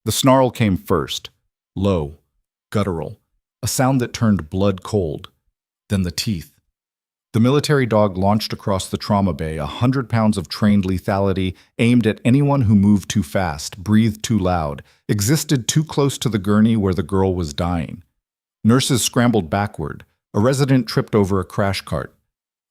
The snarl came first, low, guttural, a sound that turned blood cold, then the teeth. The military dog launched across the trauma bay, 100 pounds of trained lethality aimed at anyone who moved too fast, breathed too loud, existed too close to the gurney where the girl was dying. Nurses scrambled backward. A resident tripped over a crash cart.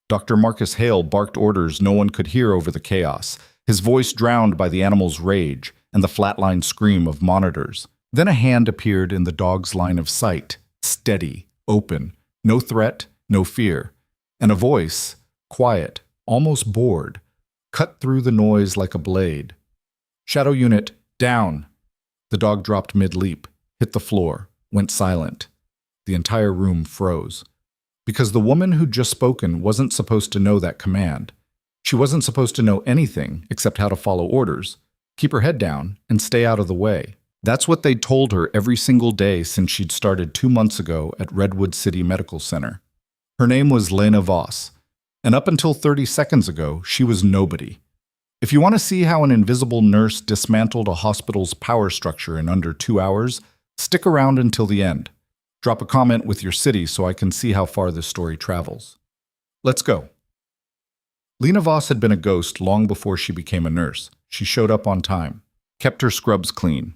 Dr. Marcus Hale barked orders no one could hear over the chaos, his voice drowned by the animal's rage and the flatline scream of monitors. Then a hand appeared in the dog's line of sight, steady, open, no threat, no fear. And a voice, quiet, almost bored, cut through the noise like a blade. "Shadow unit, down!" The dog dropped mid-leap, hit the floor, went silent. The entire room froze. Because the woman who'd just spoken wasn't supposed to know that command. She wasn't supposed to know anything except how to follow orders, keep her head down, and stay out of the way. That's what they'd told her every single day since she'd started 2 months ago at Redwood City Medical Center. Her name was Lena Voss, and up until 30 seconds ago, she was nobody. If you want to see how an invisible nurse dismantled a hospital's power structure in under 2 hours, stick around until the end. Drop a comment with your city so I can see how far this story travels. Let's go. Lena Voss had been a ghost long before she became a nurse. She showed up on time, kept her scrubs clean,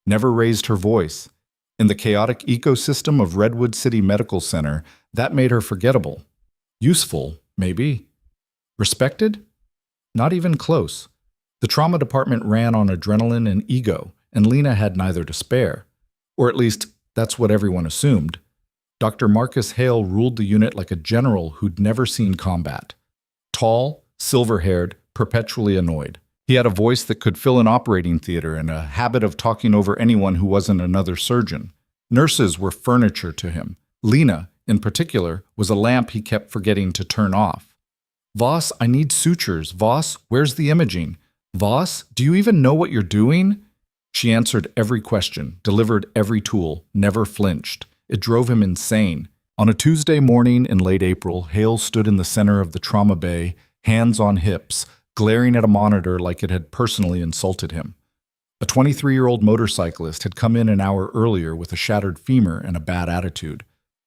never raised her voice. In the chaotic ecosystem of Redwood City Medical Center, that made her forgettable. Useful, maybe. Respected? Not even close. The trauma department ran on adrenaline and ego, and Lena had neither to spare. Or at least, that's what everyone assumed. Dr. Marcus Hale ruled the unit like a general who'd never seen combat. Tall, silver-haired, perpetually annoyed. He had a voice that could fill an operating theater and a habit of talking over anyone who wasn't another surgeon. Nurses were furniture to him. Lena, in particular, was a lamp he kept forgetting to turn off. "Voss, I need sutures. Voss, where's the imaging? Voss, do you even know what you're doing?" She answered every question, delivered every tool, never flinched. It drove him insane. On a Tuesday morning in late April, Hale stood in the center of the trauma bay, hands on hips, glaring at a monitor like it had personally insulted him. A 23-year-old motorcyclist had come in an hour earlier with a shattered femur and a bad attitude.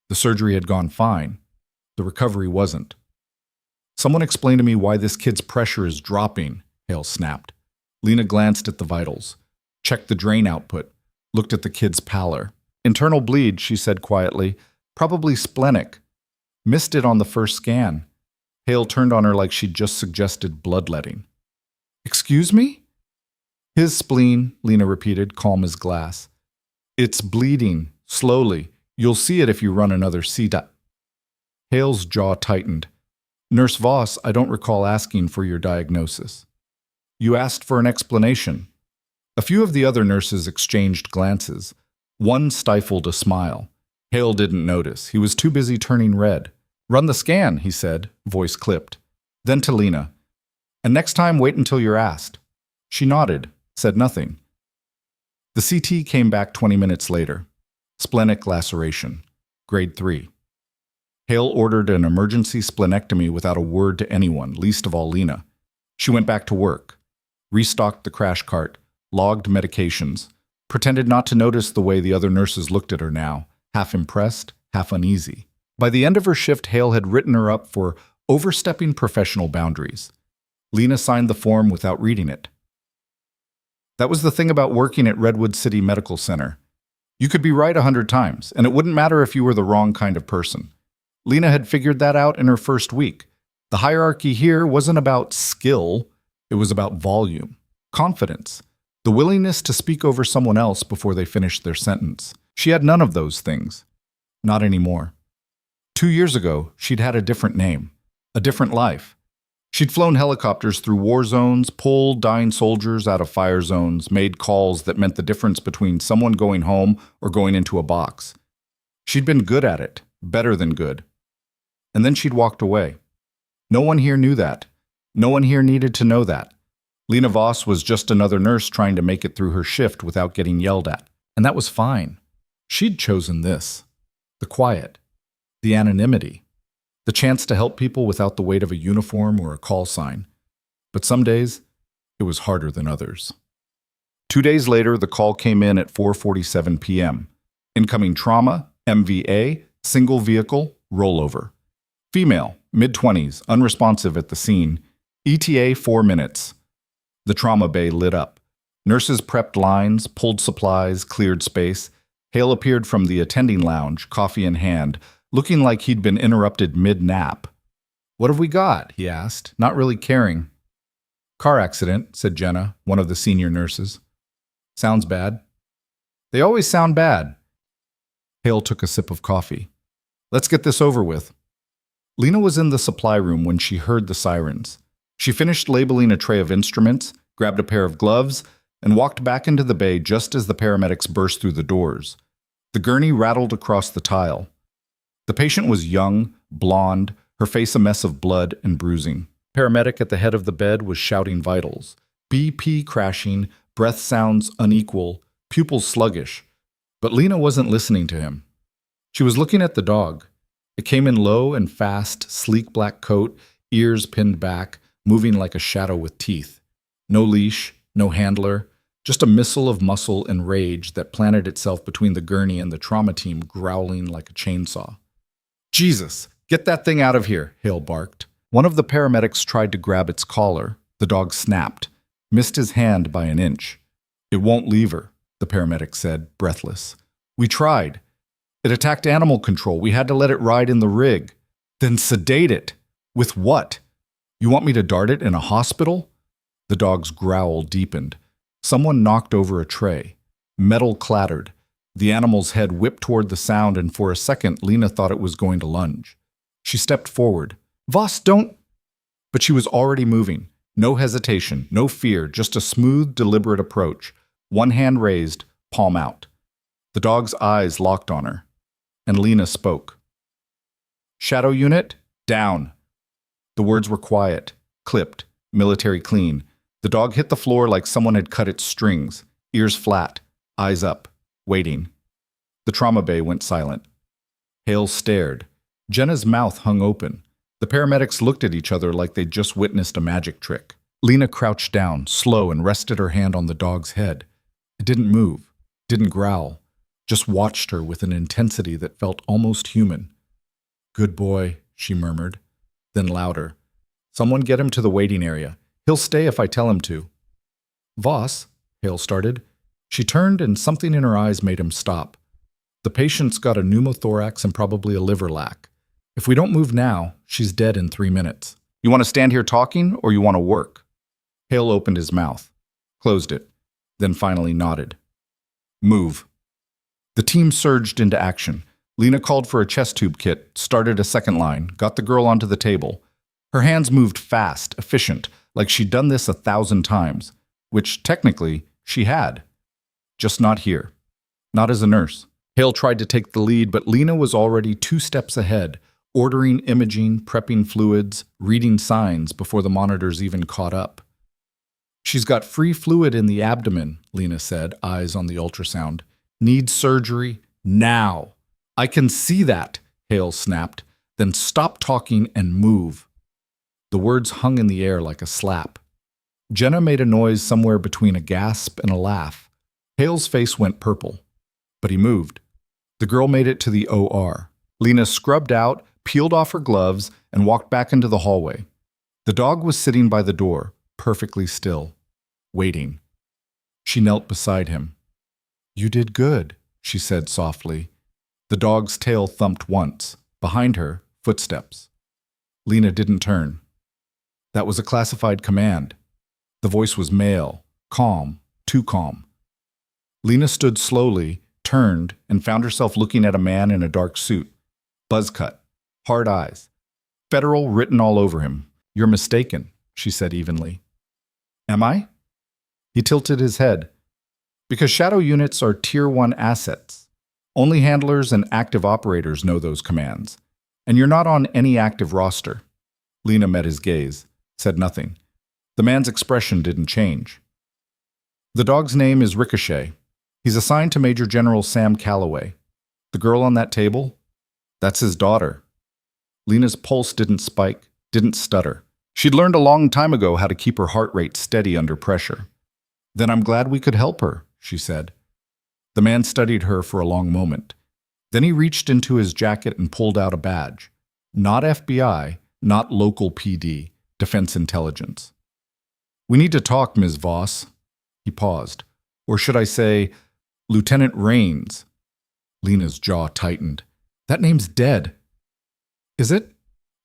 The surgery had gone fine. The recovery wasn't. "Someone explain to me why this kid's pressure is dropping," Hale snapped. Lena glanced at the vitals, checked the drain output, looked at the kid's pallor. "Internal bleed," she said quietly. "Probably splenic. Missed it on the first scan." Hale turned on her like she'd just suggested bloodletting. "Excuse me?" "His spleen," Lena repeated, calm as glass. "It's bleeding, slowly. You'll see it if you run another CDA." Hale's jaw tightened. "Nurse Voss, I don't recall asking for your diagnosis." "You asked for an explanation." A few of the other nurses exchanged glances. One stifled a smile. Hale didn't notice. He was too busy turning red. "Run the scan," he said, voice clipped. Then to Lena, "And next time, wait until you're asked." She nodded, said nothing. The CT came back 20 minutes later. Splenic laceration, grade 3. Hale ordered an emergency splenectomy without a word to anyone, least of all Lena. She went back to work, restocked the crash cart, logged medications, pretended not to notice the way the other nurses looked at her now, half impressed, half uneasy. By the end of her shift, Hale had written her up for overstepping professional boundaries. Lena signed the form without reading it. That was the thing about working at Redwood City Medical Center. You could be right 100 times, and it wouldn't matter if you were the wrong kind of person. Lena had figured that out in her first week. The hierarchy here wasn't about skill, it was about volume, confidence, the willingness to speak over someone else before they finished their sentence. She had none of those things. Not anymore. 2 years ago, she'd had a different name, a different life. She'd flown helicopters through war zones, pulled dying soldiers out of fire zones, made calls that meant the difference between someone going home or going into a box. She'd been good at it, better than good. And then she'd walked away. No one here knew that. No one here needed to know that. Lena Voss was just another nurse trying to make it through her shift without getting yelled at. And that was fine. She'd chosen this. The quiet. The anonymity. The chance to help people without the weight of a uniform or a call sign. But some days, it was harder than others. 2 days later, the call came in at 4:47 p.m. Incoming trauma, MVA, single vehicle, rollover. Female, mid-20s, unresponsive at the scene. ETA 4 minutes. The trauma bay lit up. Nurses prepped lines, pulled supplies, cleared space. Hale appeared from the attending lounge, coffee in hand, looking like he'd been interrupted mid-nap. "What have we got?" he asked, not really caring. "Car accident," said Jenna, one of the senior nurses. "Sounds bad." "They always sound bad." Hale took a sip of coffee. "Let's get this over with." Lena was in the supply room when she heard the sirens. She finished labeling a tray of instruments, grabbed a pair of gloves, and walked back into the bay just as the paramedics burst through the doors. The gurney rattled across the tile. The patient was young, blonde, her face a mess of blood and bruising. Paramedic at the head of the bed was shouting vitals. BP crashing, breath sounds unequal, pupils sluggish. But Lena wasn't listening to him. She was looking at the dog. It came in low and fast, sleek black coat, ears pinned back, moving like a shadow with teeth. No leash, no handler, just a missile of muscle and rage that planted itself between the gurney and the trauma team, growling like a chainsaw. "Jesus, get that thing out of here," Hale barked. One of the paramedics tried to grab its collar. The dog snapped, missed his hand by an inch. "It won't leave her," the paramedic said, breathless. "We tried. It attacked animal control. We had to let it ride in the rig." "Then sedate it." "With what? You want me to dart it in a hospital?" The dog's growl deepened. Someone knocked over a tray. Metal clattered. The animal's head whipped toward the sound, and for a second, Lena thought it was going to lunge. She stepped forward. "Voss, don't—" But she was already moving. No hesitation, no fear, just a smooth, deliberate approach. One hand raised, palm out. The dog's eyes locked on her. And Lena spoke. "Shadow unit, down." The words were quiet, clipped, military clean. The dog hit the floor like someone had cut its strings, ears flat, eyes up, waiting. The trauma bay went silent. Hale stared. Jenna's mouth hung open. The paramedics looked at each other like they'd just witnessed a magic trick. Lena crouched down, slow, and rested her hand on the dog's head. It didn't move, didn't growl, just watched her with an intensity that felt almost human. "Good boy," she murmured. Then louder. "Someone get him to the waiting area. He'll stay if I tell him to." "Voss," Hale started. She turned and something in her eyes made him stop. "The patient's got a pneumothorax and probably a liver lac. If we don't move now, she's dead in 3 minutes. You want to stand here talking or you want to work?" Hale opened his mouth, closed it, then finally nodded. "Move." The team surged into action. Lena called for a chest tube kit, started a second line, got the girl onto the table. Her hands moved fast, efficient, like she'd done this 1,000 times, which technically she had. Just not here. Not as a nurse. Hale tried to take the lead, but Lena was already 2 steps ahead, ordering imaging, prepping fluids, reading signs before the monitors even caught up. "She's got free fluid in the abdomen," Lena said, eyes on the ultrasound. "Needs surgery now." "I can see that," Hale snapped. "Then stop talking and move." The words hung in the air like a slap. Jenna made a noise somewhere between a gasp and a laugh. Hale's face went purple. But he moved. The girl made it to the OR. Lena scrubbed out, peeled off her gloves, and walked back into the hallway. The dog was sitting by the door, perfectly still, waiting. She knelt beside him. "You did good," she said softly. The dog's tail thumped once. Behind her, footsteps. Lena didn't turn. That was a classified command. The voice was male, calm, too calm. Lena stood slowly, turned, and found herself looking at a man in a dark suit. Buzz cut, hard eyes. Federal written all over him. "You're mistaken," she said evenly. "Am I?" He tilted his head. "Because shadow units are Tier 1 assets. Only handlers and active operators know those commands. And you're not on any active roster." Lena met his gaze, said nothing. The man's expression didn't change. "The dog's name is Ricochet. He's assigned to Major General Sam Calloway. The girl on that table? That's his daughter." Lena's pulse didn't spike, didn't stutter. She'd learned a long time ago how to keep her heart rate steady under pressure. Then I'm glad we could help her, she said. The man studied her for a long moment. Then he reached into his jacket and pulled out a badge. Not FBI, not local PD, Defense Intelligence. We need to talk, Ms. Voss. He paused. Or should I say, Lieutenant Rains. Lena's jaw tightened. That name's dead. Is it?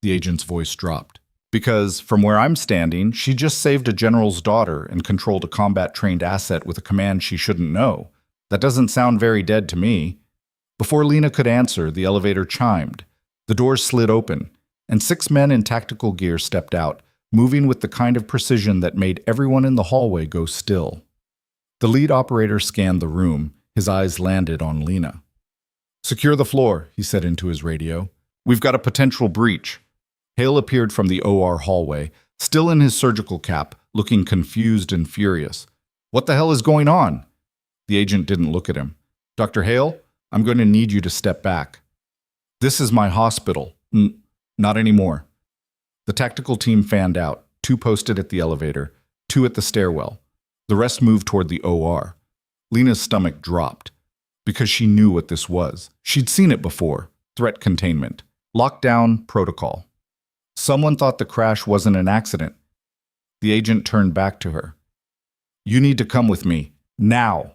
The agent's voice dropped. Because, from where I'm standing, she just saved a general's daughter and controlled a combat-trained asset with a command she shouldn't know. That doesn't sound very dead to me. Before Lena could answer, the elevator chimed. The doors slid open, and 6 men in tactical gear stepped out, moving with the kind of precision that made everyone in the hallway go still. The lead operator scanned the room. His eyes landed on Lena. Secure the floor, he said into his radio. We've got a potential breach. Hale appeared from the OR hallway, still in his surgical cap, looking confused and furious. What the hell is going on? The agent didn't look at him. Dr. Hale, I'm going to need you to step back. This is my hospital. Not anymore. The tactical team fanned out, 2 posted at the elevator, 2 at the stairwell. The rest moved toward the OR. Lena's stomach dropped, because she knew what this was. She'd seen it before. Threat containment. Lockdown protocol. Someone thought the crash wasn't an accident. The agent turned back to her. You need to come with me. Now.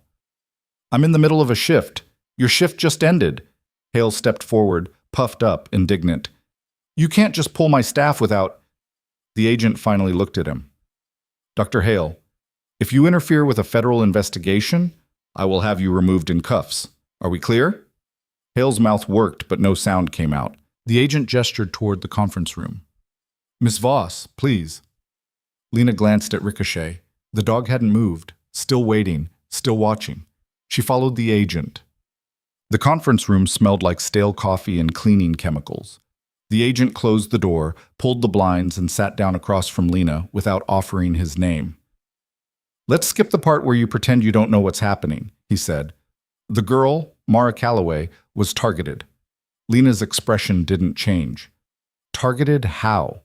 I'm in the middle of a shift. Your shift just ended. Hale stepped forward, puffed up, indignant. You can't just pull my staff without... The agent finally looked at him. Dr. Hale, if you interfere with a federal investigation, I will have you removed in cuffs. Are we clear? Hale's mouth worked, but no sound came out. The agent gestured toward the conference room. Miss Voss, please. Lena glanced at Ricochet. The dog hadn't moved, still waiting, still watching. She followed the agent. The conference room smelled like stale coffee and cleaning chemicals. The agent closed the door, pulled the blinds, and sat down across from Lena without offering his name. Let's skip the part where you pretend you don't know what's happening, he said. The girl, Mara Calloway, was targeted. Lena's expression didn't change. Targeted how?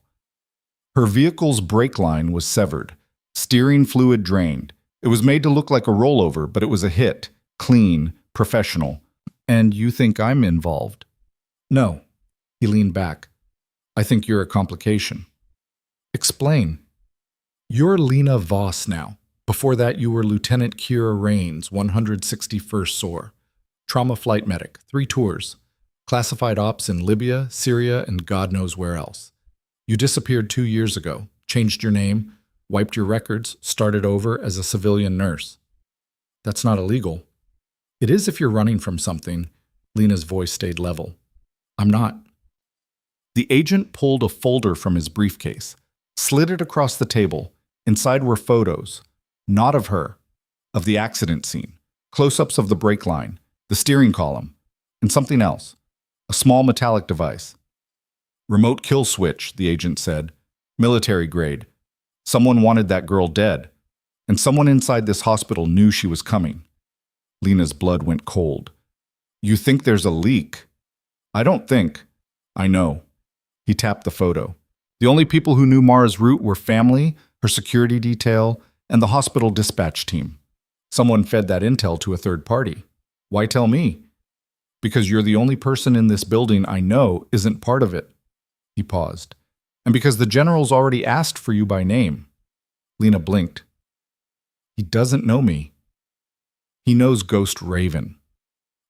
Her vehicle's brake line was severed. Steering fluid drained. It was made to look like a rollover, but it was a hit. Clean, professional. And you think I'm involved? No. He leaned back. I think you're a complication. Explain. You're Lena Voss now. Before that, you were Lieutenant Kira Rains, 161st SOAR. Trauma flight medic, 3 tours. Classified ops in Libya, Syria, and God knows where else. You disappeared 2 years ago, changed your name, wiped your records, started over as a civilian nurse. That's not illegal. It is if you're running from something. Lena's voice stayed level. I'm not. The agent pulled a folder from his briefcase, slid it across the table. Inside were photos, not of her, of the accident scene, close-ups of the brake line, the steering column, and something else, a small metallic device. Remote kill switch, the agent said. Military grade. Someone wanted that girl dead, and someone inside this hospital knew she was coming. Lena's blood went cold. You think there's a leak? I don't think. I know. He tapped the photo. The only people who knew Mara's route were family, her security detail, and the hospital dispatch team. Someone fed that intel to a third party. Why tell me? Because you're the only person in this building I know isn't part of it. He paused. And because the general's already asked for you by name. Lena blinked. He doesn't know me. He knows Ghost Raven.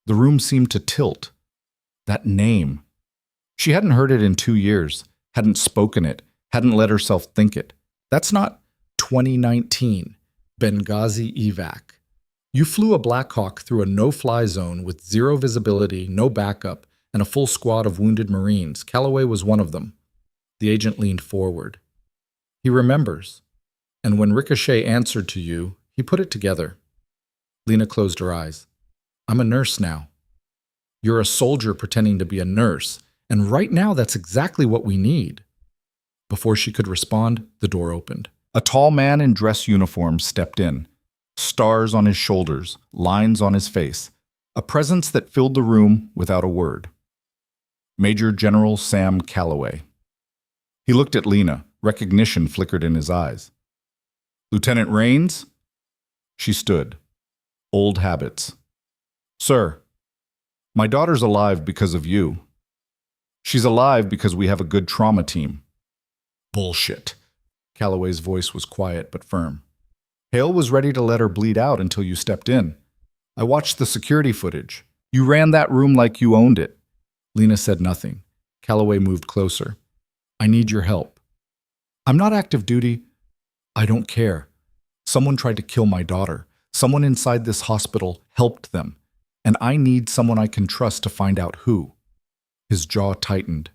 The room seemed to tilt. That name. She hadn't heard it in 2 years, hadn't spoken it, hadn't let herself think it. That's not 2019, Benghazi evac. You flew a Black Hawk through a no-fly zone with 0 visibility, no backup, and a full squad of wounded Marines. Calloway was one of them. The agent leaned forward. He remembers. And when Ricochet answered to you, he put it together. Lena closed her eyes. I'm a nurse now. You're a soldier pretending to be a nurse, and right now that's exactly what we need. Before she could respond, the door opened. A tall man in dress uniform stepped in. Stars on his shoulders, lines on his face. A presence that filled the room without a word. Major General Sam Calloway. He looked at Lena. Recognition flickered in his eyes. Lieutenant Rains? She stood. Old habits. Sir, my daughter's alive because of you. She's alive because we have a good trauma team. Bullshit. Calloway's voice was quiet but firm. Hale was ready to let her bleed out until you stepped in. I watched the security footage. You ran that room like you owned it. Lena said nothing. Calloway moved closer. I need your help. I'm not active duty. I don't care. Someone tried to kill my daughter. Someone inside this hospital helped them. And I need someone I can trust to find out who. His jaw tightened.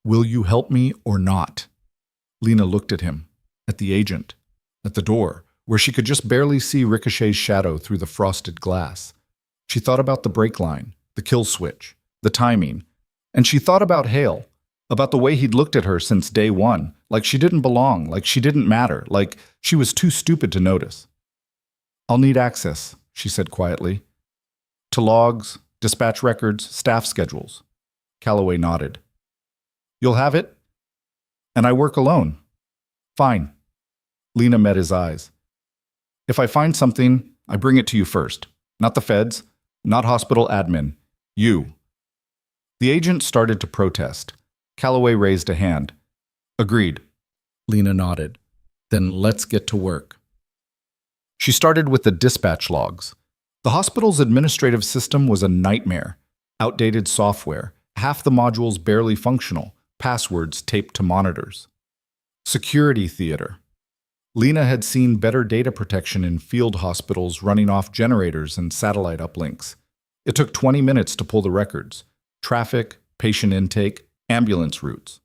Will you help me or not? Lena looked at him, at the agent, at the door, where she could just barely see Ricochet's shadow through the frosted glass. She thought about the brake line, the kill switch, the timing, and she thought about Hale, about the way he'd looked at her since day one, like she didn't belong, like she didn't matter, like she was too stupid to notice. I'll need access, she said quietly. To logs, dispatch records, staff schedules. Calloway nodded. You'll have it? And I work alone. Fine. Lena met his eyes. If I find something, I bring it to you first. Not the feds, not hospital admin. You. The agent started to protest. Calloway raised a hand. Agreed. Lena nodded. Then let's get to work. She started with the dispatch logs. The hospital's administrative system was a nightmare. Outdated software, half the modules barely functional, passwords taped to monitors. Security theater. Lena had seen better data protection in field hospitals running off generators and satellite uplinks. It took 20 minutes to pull the records. Traffic, patient intake, ambulance routes.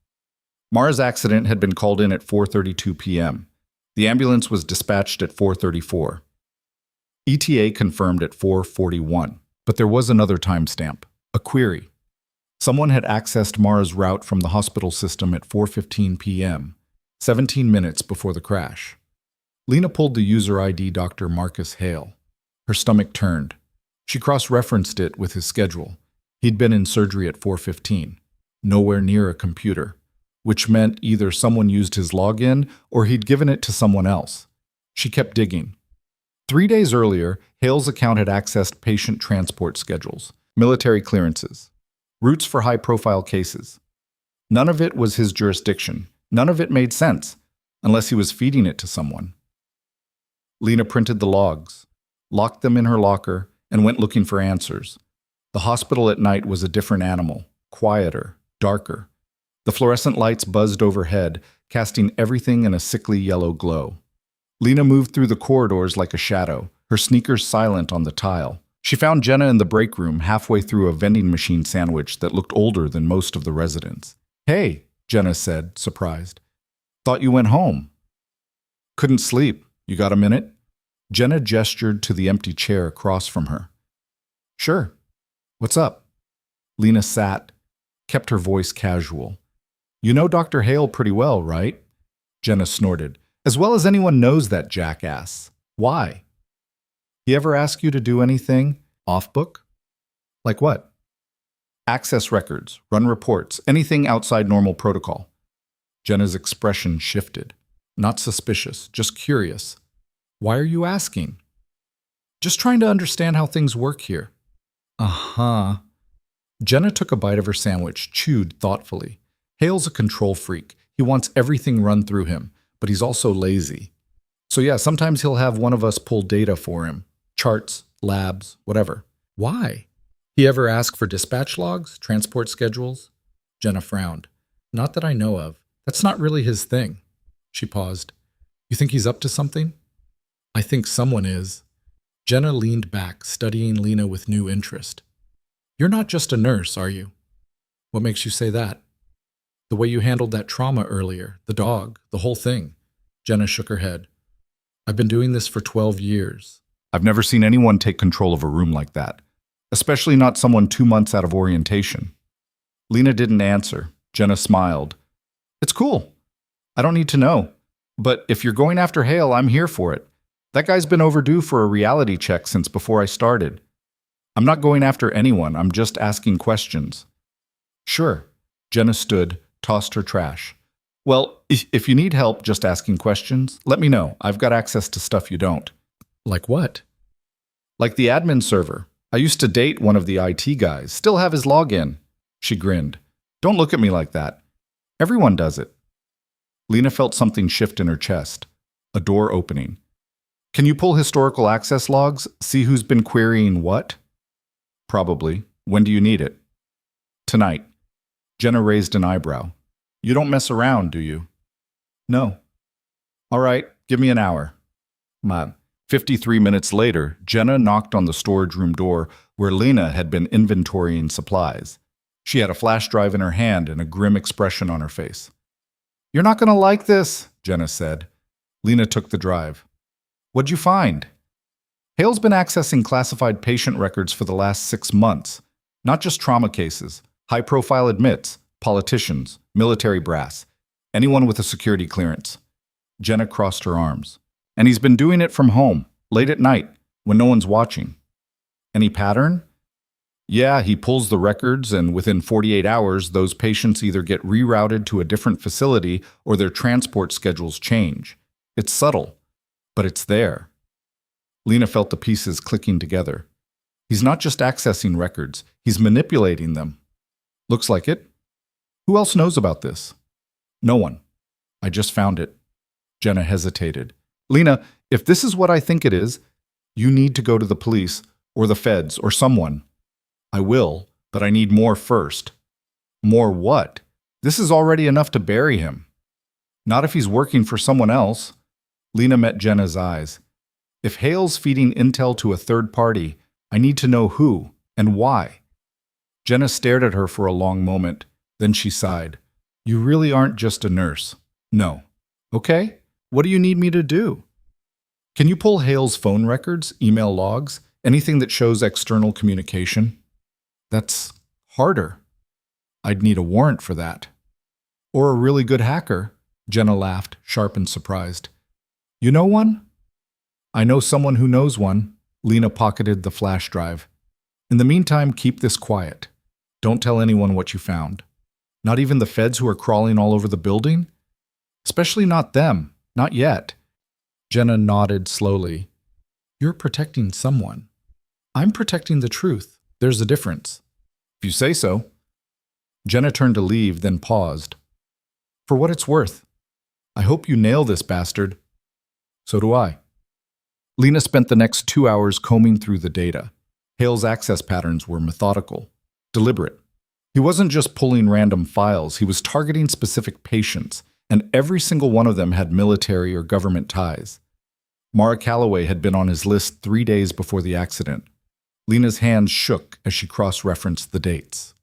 Mara's accident had been called in at 4:32 p.m. The ambulance was dispatched at 4:34. ETA confirmed at 4:41, but there was another timestamp, a query. Someone had accessed Mara's route from the hospital system at 4:15 p.m., 17 minutes before the crash. Lena pulled the user ID Dr. Marcus Hale. Her stomach turned. She cross-referenced it with his schedule. He'd been in surgery at 4:15, nowhere near a computer, which meant either someone used his login or he'd given it to someone else. She kept digging. 3 days earlier, Hale's account had accessed patient transport schedules, military clearances, routes for high-profile cases. None of it was his jurisdiction. None of it made sense, unless he was feeding it to someone. Lena printed the logs, locked them in her locker, and went looking for answers. The hospital at night was a different animal, quieter, darker. The fluorescent lights buzzed overhead, casting everything in a sickly yellow glow. Lena moved through the corridors like a shadow, her sneakers silent on the tile. She found Jenna in the break room halfway through a vending machine sandwich that looked older than most of the residents. Hey, Jenna said, surprised. Thought you went home. Couldn't sleep. You got a minute? Jenna gestured to the empty chair across from her. Sure. What's up? Lena sat, kept her voice casual. You know Dr. Hale pretty well, right? Jenna snorted. As well as anyone knows that jackass. Why? He ever ask you to do anything off-book? Like what? Access records, run reports, anything outside normal protocol. Jenna's expression shifted. Not suspicious, just curious. Why are you asking? Just trying to understand how things work here. Uh-huh. Jenna took a bite of her sandwich, chewed thoughtfully. Hale's a control freak. He wants everything run through him, but he's also lazy. So yeah, sometimes he'll have one of us pull data for him. Charts, labs, whatever. Why? He ever ask for dispatch logs, transport schedules? Jenna frowned. Not that I know of. That's not really his thing. She paused. You think he's up to something? I think someone is. Jenna leaned back, studying Lena with new interest. You're not just a nurse, are you? What makes you say that? The way you handled that trauma earlier, the dog, the whole thing. Jenna shook her head. I've been doing this for 12 years. I've never seen anyone take control of a room like that, especially not someone 2 months out of orientation. Lena didn't answer. Jenna smiled. It's cool. I don't need to know. But if you're going after Hale, I'm here for it. That guy's been overdue for a reality check since before I started. I'm not going after anyone. I'm just asking questions. Sure. Jenna stood, tossed her trash. Well, if you need help just asking questions, let me know. I've got access to stuff you don't. Like what? Like the admin server. I used to date one of the IT guys. Still have his login. She grinned. Don't look at me like that. Everyone does it. Lena felt something shift in her chest. A door opening. Can you pull historical access logs? See who's been querying what? Probably. When do you need it? Tonight. Jenna raised an eyebrow. You don't mess around, do you? No. All right, give me an hour. 53 minutes later, Jenna knocked on the storage room door where Lena had been inventorying supplies. She had a flash drive in her hand and a grim expression on her face. You're not going to like this, Jenna said. Lena took the drive. What'd you find? Hale's been accessing classified patient records for the last 6 months. Not just trauma cases, high-profile admits, politicians, military brass, anyone with a security clearance. Jenna crossed her arms. And he's been doing it from home, late at night, when no one's watching. Any pattern? Yeah, he pulls the records, and within 48 hours, those patients either get rerouted to a different facility or their transport schedules change. It's subtle, but it's there. Lena felt the pieces clicking together. He's not just accessing records, he's manipulating them. Looks like it. Who else knows about this? No one. I just found it. Jenna hesitated. Lena, if this is what I think it is, you need to go to the police or the feds or someone. I will, but I need more first. More what? This is already enough to bury him. Not if he's working for someone else. Lena met Jenna's eyes. If Hale's feeding intel to a third party, I need to know who and why. Jenna stared at her for a long moment. Then she sighed. You really aren't just a nurse. No. Okay? What do you need me to do? Can you pull Hale's phone records, email logs, anything that shows external communication? That's harder. I'd need a warrant for that. Or a really good hacker, Jenna laughed, sharp and surprised. You know one? I know someone who knows one. Lena pocketed the flash drive. In the meantime, keep this quiet. Don't tell anyone what you found. Not even the feds who are crawling all over the building? Especially not them. Not yet. Jenna nodded slowly. You're protecting someone. I'm protecting the truth. There's a difference. If you say so. Jenna turned to leave, then paused. For what it's worth. I hope you nail this bastard. So do I. Lena spent the next 2 hours combing through the data. Hale's access patterns were methodical, deliberate. He wasn't just pulling random files, he was targeting specific patients, and every single one of them had military or government ties. Mara Calloway had been on his list 3 days before the accident. Lena's hands shook as she cross-referenced the dates.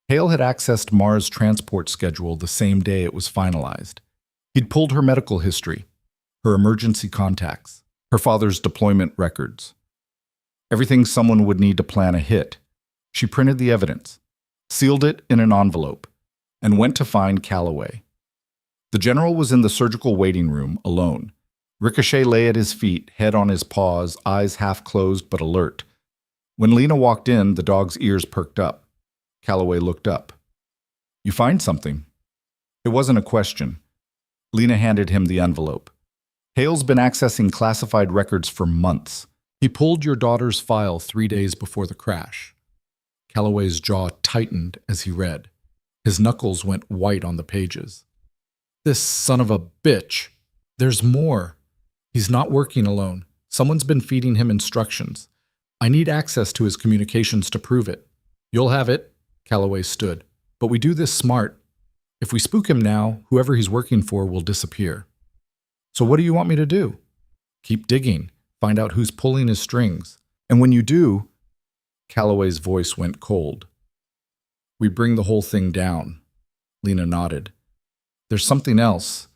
Hale had accessed Mara's transport schedule the same day it was finalized. He'd pulled her medical history, her emergency contacts, her father's deployment records. Everything someone would need to plan a hit. She printed the evidence, sealed it in an envelope, and went to find Calloway. The general was in the surgical waiting room, alone. Ricochet lay at his feet, head on his paws, eyes half closed but alert. When Lena walked in, the dog's ears perked up. Calloway looked up. You find something? It wasn't a question. Lena handed him the envelope. Hale's been accessing classified records for months. He pulled your daughter's file 3 days before the crash. Calloway's jaw tightened as he read. His knuckles went white on the pages. This son of a bitch. There's more. He's not working alone. Someone's been feeding him instructions. I need access to his communications to prove it. You'll have it, Calloway stood. But we do this smart. If we spook him now, whoever he's working for will disappear. So what do you want me to do? Keep digging. Find out who's pulling his strings. And when you do, Calloway's voice went cold. We bring the whole thing down. Lena nodded. There's something else.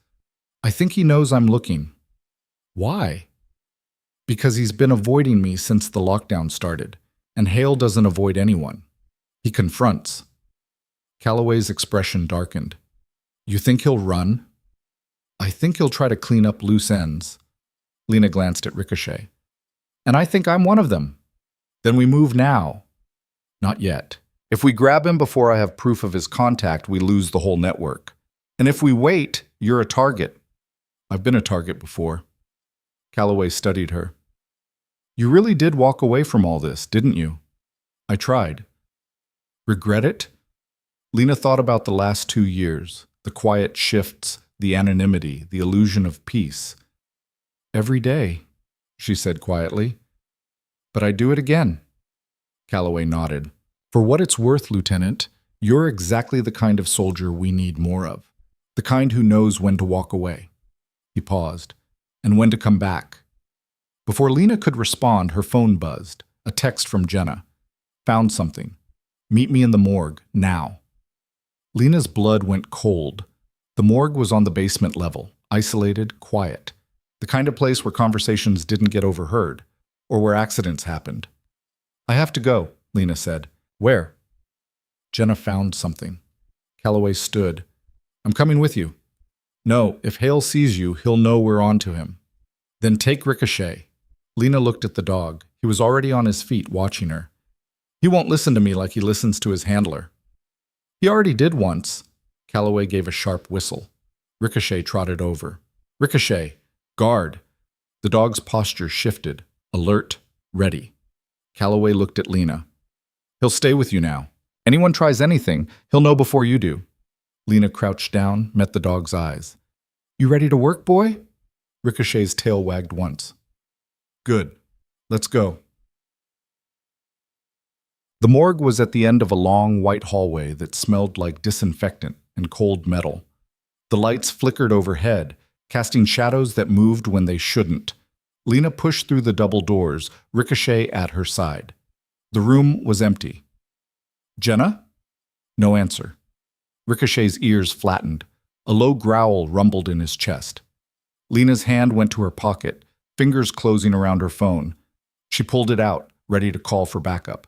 I think he knows I'm looking. Why? Because he's been avoiding me since the lockdown started, and Hale doesn't avoid anyone. He confronts. Calloway's expression darkened. You think he'll run? I think he'll try to clean up loose ends. Lena glanced at Ricochet. And I think I'm one of them. Then we move now. Not yet. If we grab him before I have proof of his contact, we lose the whole network. And if we wait, you're a target. I've been a target before. Calloway studied her. You really did walk away from all this, didn't you? I tried. Regret it? Lena thought about the last 2 years, the quiet shifts, the anonymity, the illusion of peace. Every day, she said quietly. But I'd do it again. Calloway nodded. For what it's worth, Lieutenant, you're exactly the kind of soldier we need more of. The kind who knows when to walk away. He paused. And when to come back. Before Lena could respond, her phone buzzed. A text from Jenna. Found something. Meet me in the morgue, now. Lena's blood went cold. The morgue was on the basement level, isolated, quiet. The kind of place where conversations didn't get overheard, or where accidents happened. I have to go, Lena said. Where? Jenna found something. Calloway stood. I'm coming with you. No, if Hale sees you, he'll know we're on to him. Then take Ricochet. Lena looked at the dog. He was already on his feet, watching her. He won't listen to me like he listens to his handler. He already did once. Calloway gave a sharp whistle. Ricochet trotted over. Ricochet, guard. The dog's posture shifted, alert, ready. Calloway looked at Lena. He'll stay with you now. Anyone tries anything, he'll know before you do. Lena crouched down, met the dog's eyes. You ready to work, boy? Ricochet's tail wagged once. Good. Let's go. The morgue was at the end of a long white hallway that smelled like disinfectant and cold metal. The lights flickered overhead, casting shadows that moved when they shouldn't. Lena pushed through the double doors, Ricochet at her side. The room was empty. Jenna? No answer. Ricochet's ears flattened. A low growl rumbled in his chest. Lena's hand went to her pocket, fingers closing around her phone. She pulled it out, ready to call for backup.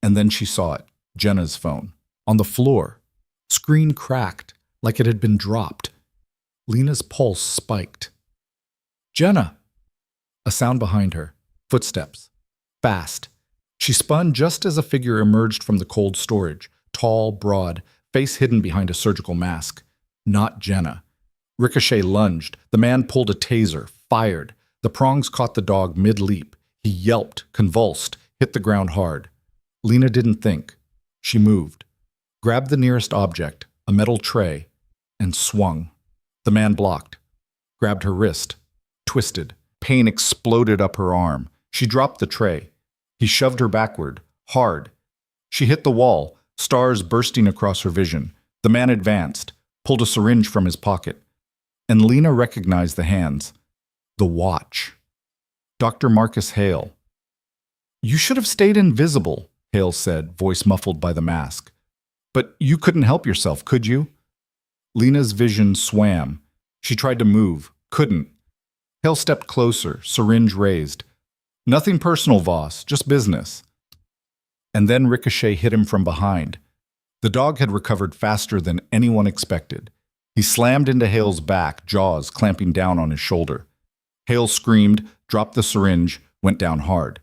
And then she saw it, Jenna's phone, on the floor. Screen cracked, like it had been dropped. Lena's pulse spiked. Jenna! A sound behind her. Footsteps. Fast. She spun just as a figure emerged from the cold storage, tall, broad, face hidden behind a surgical mask. Not Jenna. Ricochet lunged. The man pulled a taser, fired. The prongs caught the dog mid-leap. He yelped, convulsed, hit the ground hard. Lena didn't think. She moved, grabbed the nearest object, a metal tray, and swung. The man blocked, grabbed her wrist, twisted. Pain exploded up her arm. She dropped the tray. He shoved her backward, hard. She hit the wall, stars bursting across her vision. The man advanced, pulled a syringe from his pocket. And Lena recognized the hands. The watch. Dr. Marcus Hale. You should have stayed invisible, Hale said, voice muffled by the mask. But you couldn't help yourself, could you? Lena's vision swam. She tried to move, couldn't. Hale stepped closer, syringe raised. Nothing personal, Voss, just business. And then Ricochet hit him from behind. The dog had recovered faster than anyone expected. He slammed into Hale's back, jaws clamping down on his shoulder. Hale screamed, dropped the syringe, went down hard.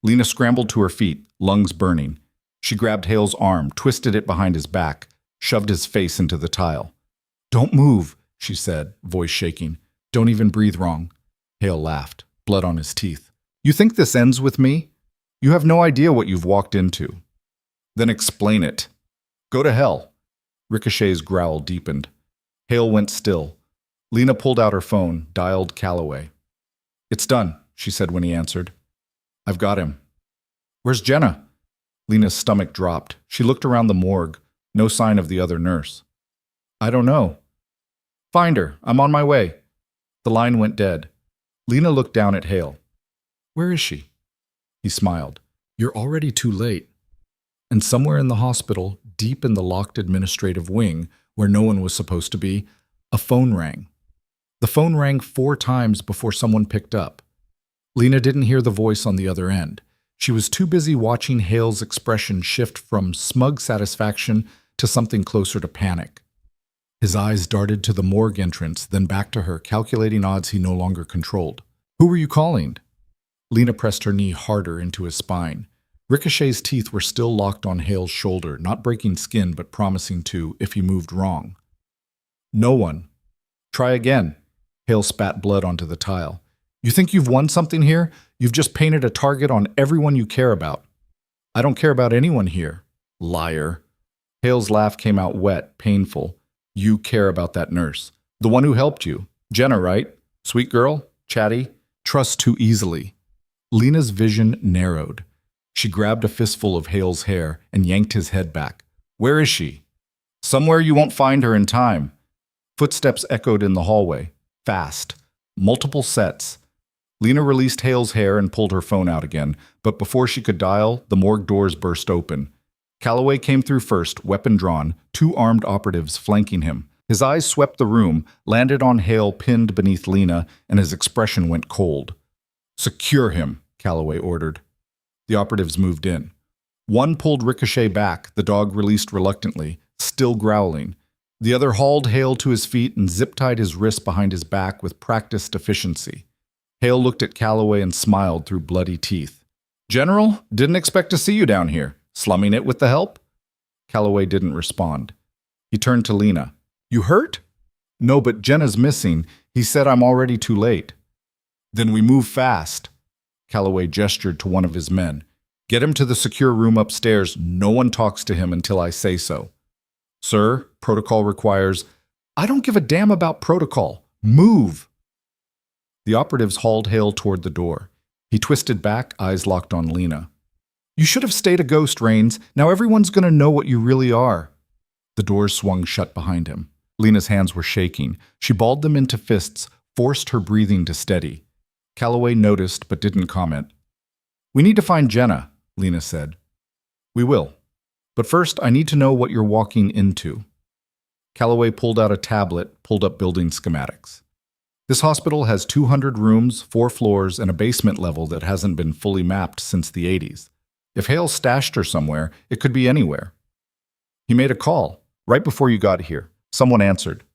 Lena scrambled to her feet, lungs burning. She grabbed Hale's arm, twisted it behind his back, shoved his face into the tile. Don't move, she said, voice shaking. Don't even breathe wrong. Hale laughed, blood on his teeth. You think this ends with me? You have no idea what you've walked into. Then explain it. Go to hell. Ricochet's growl deepened. Hale went still. Lena pulled out her phone, dialed Calloway. It's done, she said when he answered. I've got him. Where's Jenna? Lena's stomach dropped. She looked around the morgue. No sign of the other nurse. I don't know. Find her. I'm on my way. The line went dead. Lena looked down at Hale. Where is she? He smiled. You're already too late. And somewhere in the hospital, deep in the locked administrative wing, where no one was supposed to be, a phone rang. The phone rang 4 times before someone picked up. Lena didn't hear the voice on the other end. She was too busy watching Hale's expression shift from smug satisfaction to something closer to panic. His eyes darted to the morgue entrance, then back to her, calculating odds he no longer controlled. Who were you calling? Lena pressed her knee harder into his spine. Ricochet's teeth were still locked on Hale's shoulder, not breaking skin but promising to if he moved wrong. No one. Try again. Hale spat blood onto the tile. You think you've won something here? You've just painted a target on everyone you care about. I don't care about anyone here. Liar. Hale's laugh came out wet, painful. You care about that nurse. The one who helped you. Jenna, right? Sweet girl? Chatty? Trust too easily. Lena's vision narrowed. She grabbed a fistful of Hale's hair and yanked his head back. Where is she? Somewhere you won't find her in time. Footsteps echoed in the hallway. Fast. Multiple sets. Lena released Hale's hair and pulled her phone out again, but before she could dial, the morgue doors burst open. Calloway came through first, weapon drawn, 2 armed operatives flanking him. His eyes swept the room, landed on Hale pinned beneath Lena, and his expression went cold. Secure him, Calloway ordered. The operatives moved in. One pulled Ricochet back, the dog released reluctantly, still growling. The other hauled Hale to his feet and zip-tied his wrists behind his back with practiced efficiency. Hale looked at Calloway and smiled through bloody teeth. General, didn't expect to see you down here. Slumming it with the help? Calloway didn't respond. He turned to Lena. You hurt? No, but Jenna's missing. He said I'm already too late. Then we move fast. Calloway gestured to one of his men. Get him to the secure room upstairs. No one talks to him until I say so. Sir, protocol requires... I don't give a damn about protocol. Move! The operatives hauled Hale toward the door. He twisted back, eyes locked on Lena. You should have stayed a ghost, Rains. Now everyone's going to know what you really are. The doors swung shut behind him. Lena's hands were shaking. She balled them into fists, forced her breathing to steady. Calloway noticed but didn't comment. We need to find Jenna, Lena said. We will. But first, I need to know what you're walking into. Calloway pulled out a tablet, pulled up building schematics. This hospital has 200 rooms, 4 floors, and a basement level that hasn't been fully mapped since the 80s. If Hale stashed her somewhere, it could be anywhere. He made a call. Right before you got here, someone answered.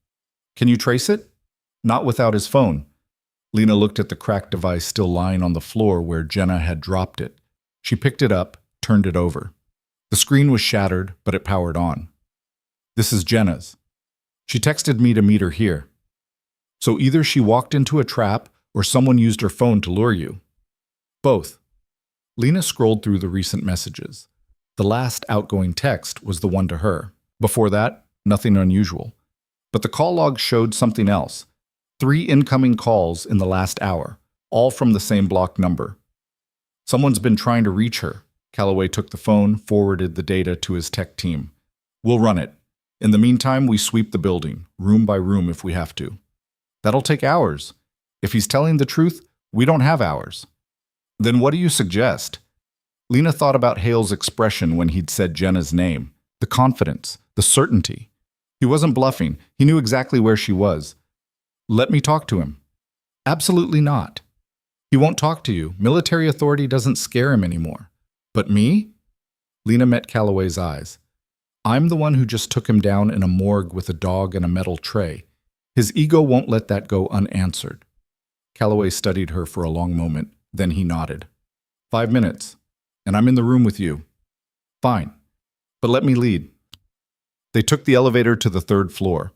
Can you trace it? Not without his phone. Lena looked at the cracked device still lying on the floor where Jenna had dropped it. She picked it up, turned it over. The screen was shattered, but it powered on. This is Jenna's. She texted me to meet her here. So either she walked into a trap or someone used her phone to lure you. Both. Lena scrolled through the recent messages. The last outgoing text was the one to her. Before that, nothing unusual. But the call log showed something else. 3 incoming calls in the last hour, all from the same block number. Someone's been trying to reach her. Calloway took the phone, forwarded the data to his tech team. We'll run it. In the meantime, we sweep the building, room by room if we have to. That'll take hours. If he's telling the truth, we don't have hours. Then what do you suggest? Lena thought about Hale's expression when he'd said Jenna's name. The confidence, the certainty. He wasn't bluffing. He knew exactly where she was. Let me talk to him. Absolutely not. He won't talk to you. Military authority doesn't scare him anymore. But me? Lena met Calloway's eyes. I'm the one who just took him down in a morgue with a dog and a metal tray. His ego won't let that go unanswered. Calloway studied her for a long moment, then he nodded. 5 minutes, and I'm in the room with you. Fine, but let me lead. They took the elevator to the 3rd floor.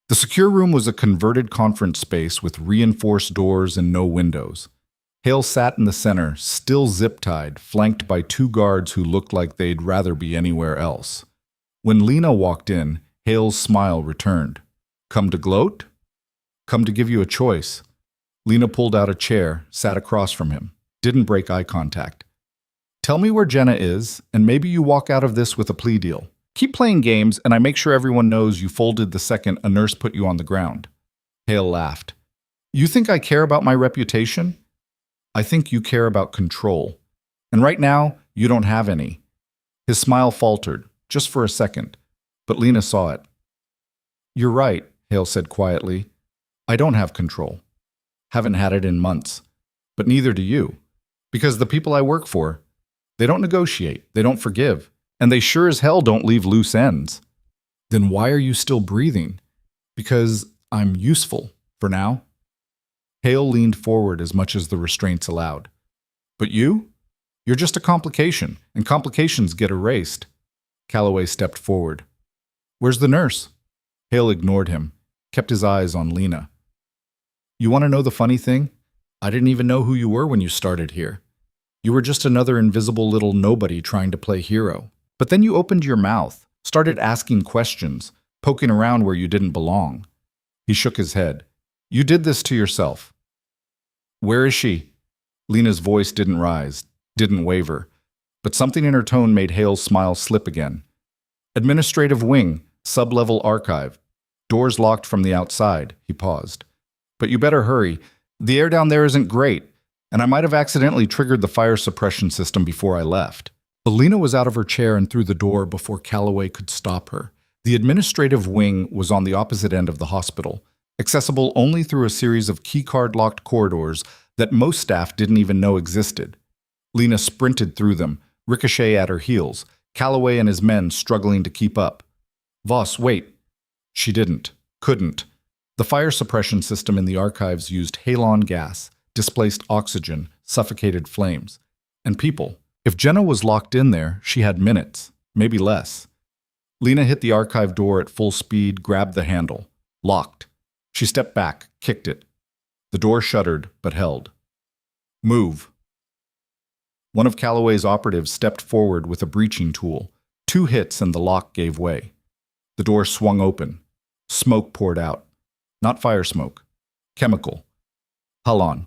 The secure room was a converted conference space with reinforced doors and no windows. Hale sat in the center, still zip-tied, flanked by 2 guards who looked like they'd rather be anywhere else. When Lena walked in, Hale's smile returned. Come to gloat? Come to give you a choice. Lena pulled out a chair, sat across from him, didn't break eye contact. Tell me where Jenna is, and maybe you walk out of this with a plea deal. Keep playing games, and I make sure everyone knows you folded the second a nurse put you on the ground. Hale laughed. You think I care about my reputation? I think you care about control. And right now, you don't have any. His smile faltered, just for a second, but Lena saw it. You're right, Hale said quietly. I don't have control. Haven't had it in months. But neither do you. Because the people I work for, they don't negotiate, they don't forgive, and they sure as hell don't leave loose ends. Then why are you still breathing? Because I'm useful, for now. Hale leaned forward as much as the restraints allowed. But you? You're just a complication, and complications get erased. Calloway stepped forward. Where's the nurse? Hale ignored him, kept his eyes on Lena. You want to know the funny thing? I didn't even know who you were when you started here. You were just another invisible little nobody trying to play hero. But then you opened your mouth, started asking questions, poking around where you didn't belong. He shook his head. You did this to yourself. Where is she? Lena's voice didn't rise, didn't waver, but something in her tone made Hale's smile slip again. Administrative wing, sub-level archive. Doors locked from the outside, he paused. But you better hurry. The air down there isn't great, and I might have accidentally triggered the fire suppression system before I left. Lena was out of her chair and through the door before Calloway could stop her. The administrative wing was on the opposite end of the hospital, accessible only through a series of keycard-locked corridors that most staff didn't even know existed. Lena sprinted through them, Ricochet at her heels, Calloway and his men struggling to keep up. Voss, wait. She couldn't. The fire suppression system in the archives used halon gas, displaced oxygen, suffocated flames. And people. If Jenna was locked in there, she had minutes, maybe less. Lena hit the archive door at full speed, grabbed the handle. Locked. She stepped back, kicked it. The door shuddered, but held. Move. One of Calloway's operatives stepped forward with a breaching tool. 2 hits and the lock gave way. The door swung open. Smoke poured out. Not fire smoke. Chemical. Halon.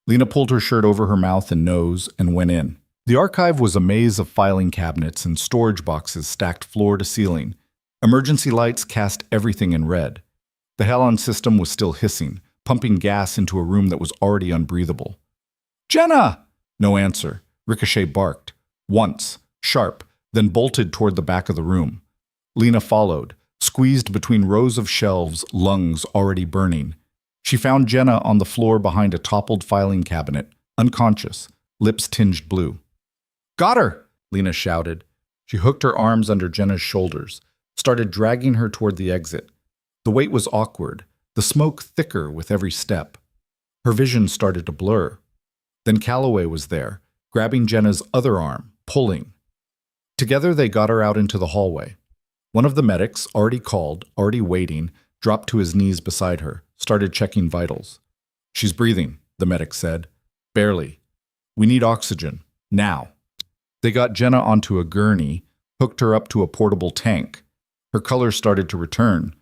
Lena pulled her shirt over her mouth and nose and went in. The archive was a maze of filing cabinets and storage boxes stacked floor to ceiling. Emergency lights cast everything in red. The halon system was still hissing, pumping gas into a room that was already unbreathable. Jenna! No answer. Ricochet barked. Once, sharp, then bolted toward the back of the room. Lena followed, squeezed between rows of shelves, lungs already burning. She found Jenna on the floor behind a toppled filing cabinet, unconscious, lips tinged blue. Got her! Lena shouted. She hooked her arms under Jenna's shoulders, started dragging her toward the exit. The weight was awkward, the smoke thicker with every step. Her vision started to blur. Then Calloway was there, grabbing Jenna's other arm, pulling. Together they got her out into the hallway. One of the medics, already called, already waiting, dropped to his knees beside her, started checking vitals. She's breathing, the medic said. Barely. We need oxygen. Now. They got Jenna onto a gurney, hooked her up to a portable tank. Her color started to return.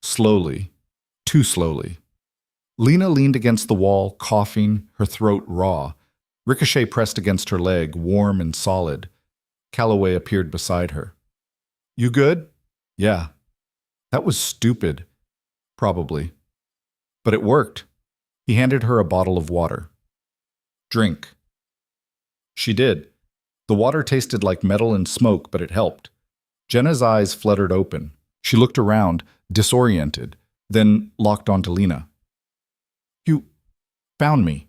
Slowly. Too slowly. Lena leaned against the wall, coughing, her throat raw. Ricochet pressed against her leg, warm and solid. Calloway appeared beside her. You good? Yeah. That was stupid. Probably. But it worked. He handed her a bottle of water. Drink. She did. The water tasted like metal and smoke, but it helped. Jenna's eyes fluttered open. She looked around, disoriented, then locked onto Lena. You found me.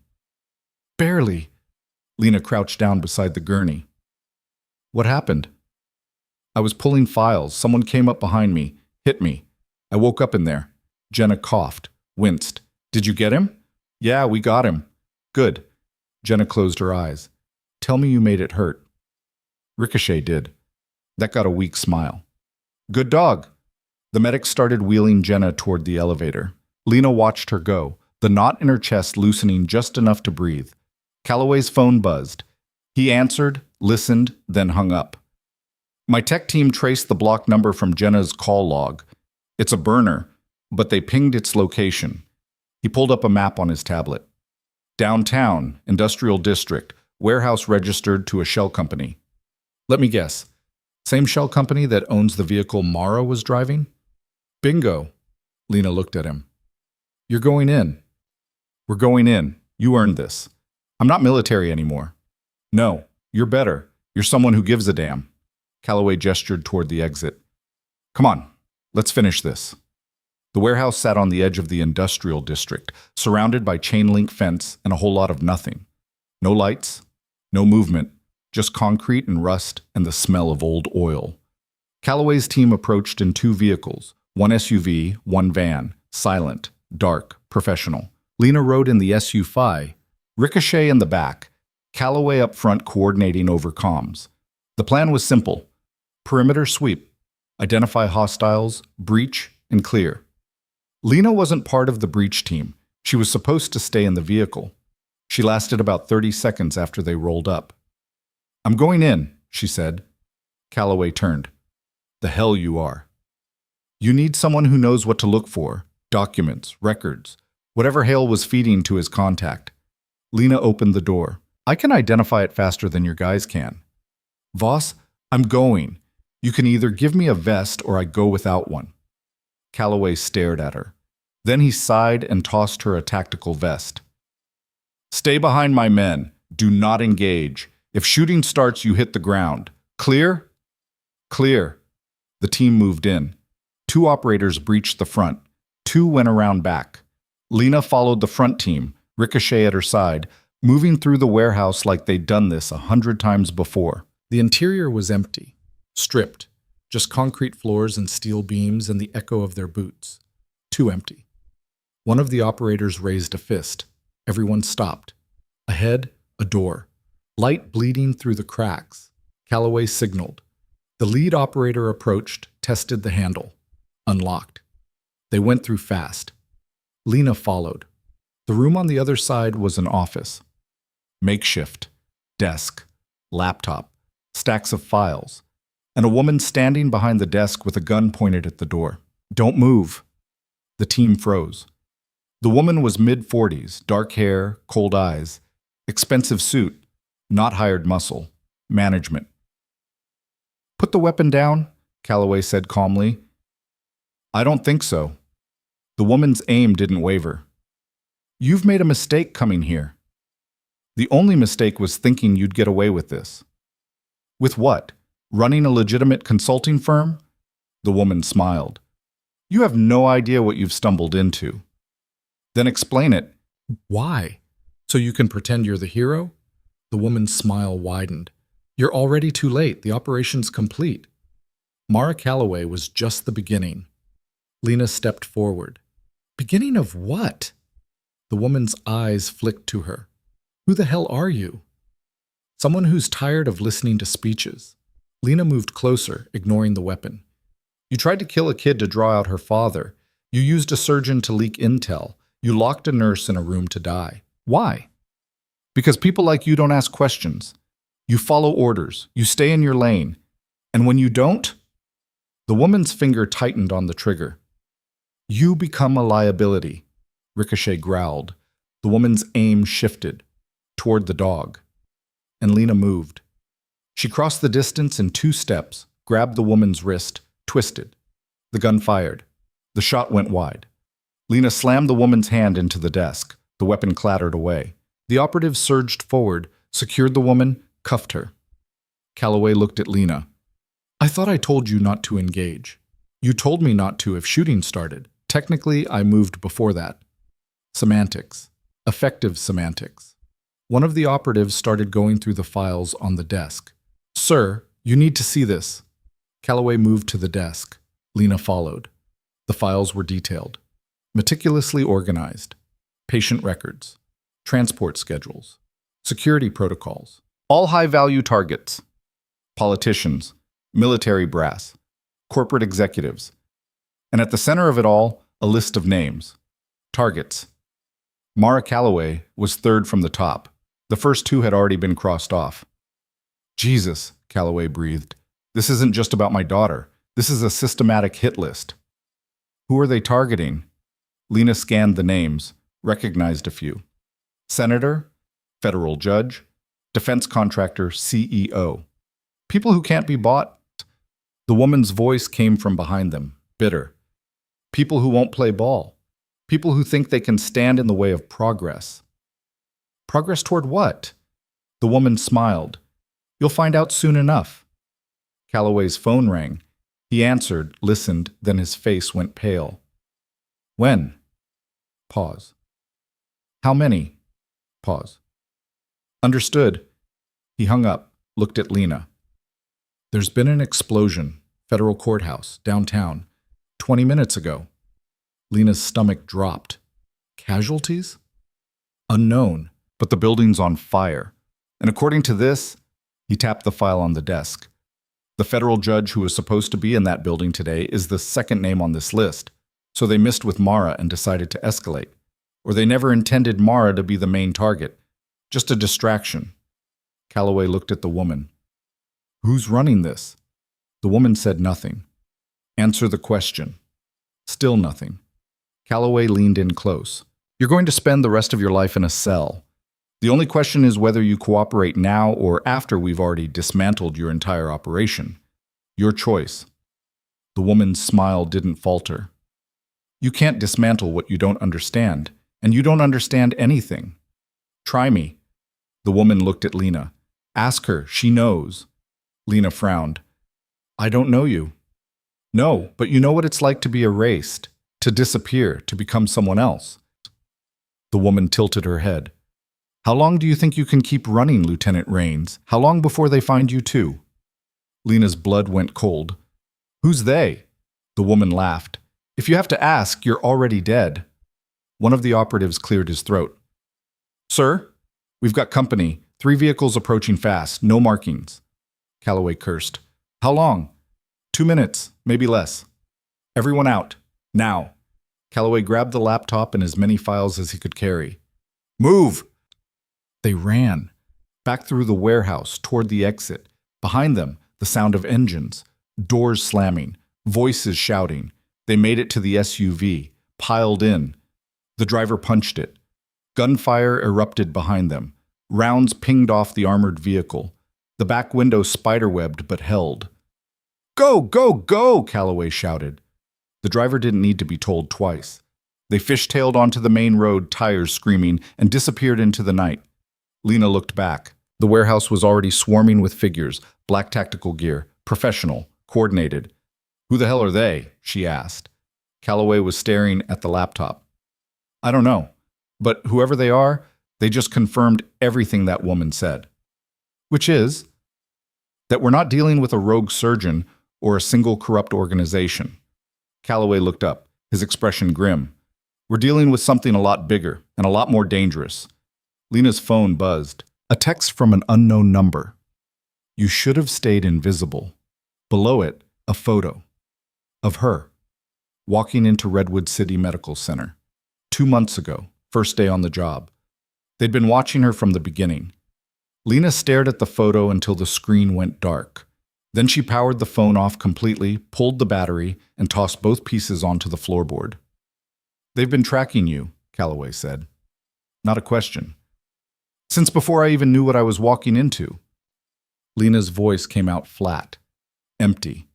Barely. Lena crouched down beside the gurney. What happened? I was pulling files. Someone came up behind me, hit me. I woke up in there. Jenna coughed, winced. Did you get him? Yeah, we got him. Good. Jenna closed her eyes. Tell me you made it hurt. Ricochet did. That got a weak smile. Good dog. The medic started wheeling Jenna toward the elevator. Lena watched her go, the knot in her chest loosening just enough to breathe. Calloway's phone buzzed. He answered, listened, then hung up. My tech team traced the block number from Jenna's call log. It's a burner, but they pinged its location. He pulled up a map on his tablet. Downtown, industrial district, warehouse registered to a shell company. Let me guess. Same shell company that owns the vehicle Mara was driving? Bingo. Lena looked at him. You're going in. We're going in. You earned this. I'm not military anymore. No, you're better. You're someone who gives a damn. Calloway gestured toward the exit. Come on, let's finish this. The warehouse sat on the edge of the industrial district, surrounded by chain-link fence and a whole lot of nothing. No lights, no movement, just concrete and rust and the smell of old oil. Calloway's team approached in 2 vehicles, 1 SUV, 1 van, silent, dark, professional. Lena rode in the SUV, Ricochet in the back, Calloway up front coordinating over comms. The plan was simple. Perimeter sweep. Identify hostiles, breach, and clear. Lena wasn't part of the breach team. She was supposed to stay in the vehicle. She lasted about 30 seconds after they rolled up. "I'm going in," she said. Calloway turned. "The hell you are. You need someone who knows what to look for, documents, records, whatever Hale was feeding to his contact." Lena opened the door. "I can identify it faster than your guys can." "Voss, I'm going. You can either give me a vest or I go without one." Calloway stared at her. Then he sighed and tossed her a tactical vest. "Stay behind my men. Do not engage. If shooting starts, you hit the ground. Clear?" "Clear." The team moved in. 2 operators breached the front. 2 went around back. Lena followed the front team, Ricochet at her side, moving through the warehouse like they'd done this 100 times before. The interior was empty, stripped, just concrete floors and steel beams and the echo of their boots. Too empty. One of the operators raised a fist. Everyone stopped. Ahead, a door. Light bleeding through the cracks. Calloway signaled. The lead operator approached, tested the handle. Unlocked. They went through fast. Lena followed. The room on the other side was an office. Makeshift. Desk. Laptop. Stacks of files. And a woman standing behind the desk with a gun pointed at the door. "Don't move." The team froze. The woman was mid-40s, dark hair, cold eyes, expensive suit, not hired muscle, management. "Put the weapon down," Calloway said calmly. "I don't think so." The woman's aim didn't waver. "You've made a mistake coming here. The only mistake was thinking you'd get away with this." "With what? Running a legitimate consulting firm?" The woman smiled. "You have no idea what you've stumbled into." "Then explain it." "Why? So you can pretend you're the hero?" The woman's smile widened. "You're already too late. The operation's complete." Mara Calloway was just the beginning. Lena stepped forward. "Beginning of what?" The woman's eyes flicked to her. "Who the hell are you?" "Someone who's tired of listening to speeches." Lena moved closer, ignoring the weapon. "You tried to kill a kid to draw out her father. You used a surgeon to leak intel. You locked a nurse in a room to die. Why?" "Because people like you don't ask questions. You follow orders. You stay in your lane. And when you don't..." The woman's finger tightened on the trigger. "You become a liability," Ricochet growled. The woman's aim shifted toward the dog. And Lena moved. She crossed the distance in 2 steps, grabbed the woman's wrist, twisted. The gun fired. The shot went wide. Lena slammed the woman's hand into the desk. The weapon clattered away. The operative surged forward, secured the woman, cuffed her. Calloway looked at Lena. "I thought I told you not to engage. You told me not to if shooting started. Technically, I moved before that." Semantics. Effective semantics. One of the operatives started going through the files on the desk. "Sir, you need to see this." Calloway moved to the desk. Lena followed. The files were detailed. Meticulously organized. Patient records. Transport schedules. Security protocols. All high-value targets. Politicians. Military brass. Corporate executives. And at the center of it all, a list of names. Targets. Mara Calloway was 3rd from the top. The first 2 had already been crossed off. "Jesus," Calloway breathed. "This isn't just about my daughter. This is a systematic hit list." "Who are they targeting?" Lena scanned the names, recognized a few. Senator, federal judge, defense contractor, CEO. People who can't be bought. The woman's voice came from behind them, bitter. People who won't play ball. People who think they can stand in the way of progress. Progress toward what? The woman smiled. "You'll find out soon enough." Calloway's phone rang. He answered, listened, then his face went pale. "When?" Pause. "How many?" Pause. "Understood." He hung up, looked at Lena. "There's been an explosion. Federal courthouse, downtown. 20 minutes ago." Lena's stomach dropped. "Casualties?" "Unknown, but the building's on fire. And according to this," he tapped the file on the desk, "the federal judge who was supposed to be in that building today is the 2nd name on this list. So they missed with Mara and decided to escalate. Or they never intended Mara to be the main target. Just a distraction. Calloway looked at the woman. Who's running this? The woman said nothing. Answer the question. Still nothing. Calloway leaned in close. You're going to spend the rest of your life in a cell. The only question is whether you cooperate now or after we've already dismantled your entire operation. Your choice. The woman's smile didn't falter. You can't dismantle what you don't understand, and you don't understand anything. Try me. The woman looked at Lena. Ask her, she knows. Lena frowned. I don't know you. No, but you know what it's like to be erased, to disappear, to become someone else. The woman tilted her head. How long do you think you can keep running, Lieutenant Raines? How long before they find you too? Lena's blood went cold. Who's they? The woman laughed. If you have to ask, you're already dead. One of the operatives cleared his throat. Sir, we've got company. 3 vehicles approaching fast, no markings. Calloway cursed. How long? 2 minutes, maybe less. Everyone out. Now. Calloway grabbed the laptop and as many files as he could carry. Move! They ran. Back through the warehouse, toward the exit. Behind them, the sound of engines. Doors slamming. Voices shouting. They made it to the SUV. Piled in. The driver punched it. Gunfire erupted behind them. Rounds pinged off the armored vehicle. The back window spiderwebbed but held. Go, go, go, Calloway shouted. The driver didn't need to be told twice. They fishtailed onto the main road, tires screaming, and disappeared into the night. Lena looked back. The warehouse was already swarming with figures, black tactical gear, professional, coordinated. Who the hell are they? She asked. Calloway was staring at the laptop. I don't know, but whoever they are, they just confirmed everything that woman said. Which is that we're not dealing with a rogue surgeon or a single corrupt organization. Calloway looked up, his expression grim. We're dealing with something a lot bigger and a lot more dangerous. Lena's phone buzzed. A text from an unknown number. You should have stayed invisible. Below it, a photo. Of her. Walking into Redwood City Medical Center. 2 months ago, first day on the job. They'd been watching her from the beginning. Lena stared at the photo until the screen went dark. Then she powered the phone off completely, pulled the battery, and tossed both pieces onto the floorboard. They've been tracking you, Calloway said. Not a question. Since before I even knew what I was walking into. Lena's voice came out flat, empty.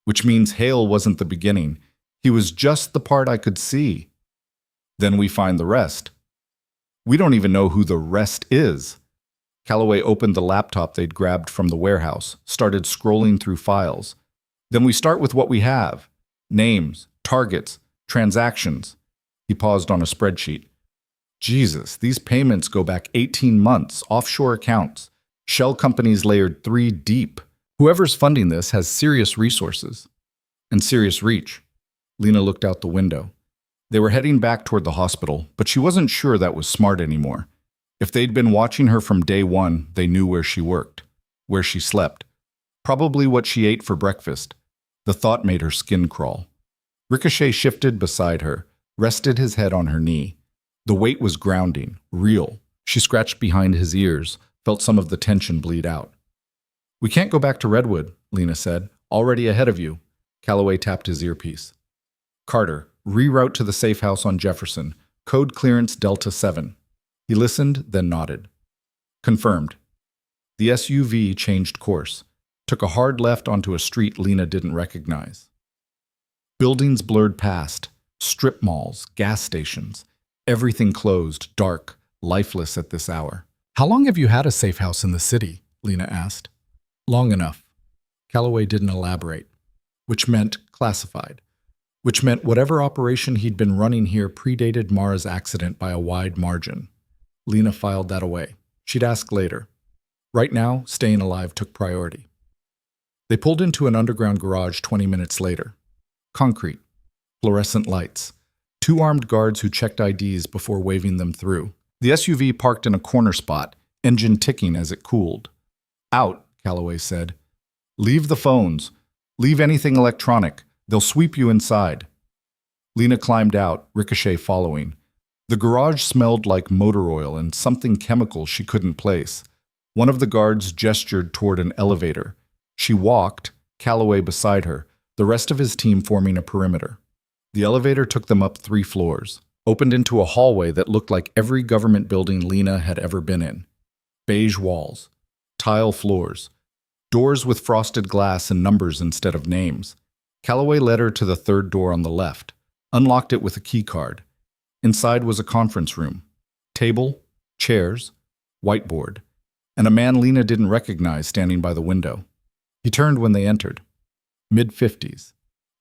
Which means Hale wasn't the beginning. He was just the part I could see. Then we find the rest. We don't even know who the rest is. Calloway opened the laptop they'd grabbed from the warehouse, started scrolling through files. Then we start with what we have. Names, targets, transactions. He paused on a spreadsheet. Jesus, these payments go back 18 months, offshore accounts. Shell companies layered 3 deep. Whoever's funding this has serious resources. And serious reach. Lena looked out the window. They were heading back toward the hospital, but she wasn't sure that was smart anymore. If they'd been watching her from day one, they knew where she worked, where she slept, probably what she ate for breakfast. The thought made her skin crawl. Ricochet shifted beside her, rested his head on her knee. The weight was grounding, real. She scratched behind his ears, felt some of the tension bleed out. We can't go back to Redwood, Lena said. Already ahead of you. Calloway tapped his earpiece. Carter, reroute to the safe house on Jefferson. Code clearance Delta 7. He listened, then nodded. Confirmed. The SUV changed course, took a hard left onto a street Lena didn't recognize. Buildings blurred past, strip malls, gas stations. Everything closed, dark, lifeless at this hour. How long have you had a safe house in the city? Lena asked. Long enough. Calloway didn't elaborate. Which meant classified. Which meant whatever operation he'd been running here predated Mara's accident by a wide margin. Lena filed that away. She'd ask later. Right now, staying alive took priority. They pulled into an underground garage 20 minutes later. Concrete. Fluorescent lights. 2 armed guards who checked IDs before waving them through. The SUV parked in a corner spot, engine ticking as it cooled. Out, Calloway said. Leave the phones. Leave anything electronic. They'll sweep you inside. Lena climbed out, Ricochet following. The garage smelled like motor oil and something chemical she couldn't place. One of the guards gestured toward an elevator. She walked, Calloway beside her, the rest of his team forming a perimeter. The elevator took them up 3 floors, opened into a hallway that looked like every government building Lena had ever been in. Beige walls, tile floors, doors with frosted glass and numbers instead of names. Calloway led her to the 3rd door on the left, unlocked it with a key card. Inside was a conference room. Table, chairs, whiteboard, and a man Lena didn't recognize standing by the window. He turned when they entered. Mid-50s.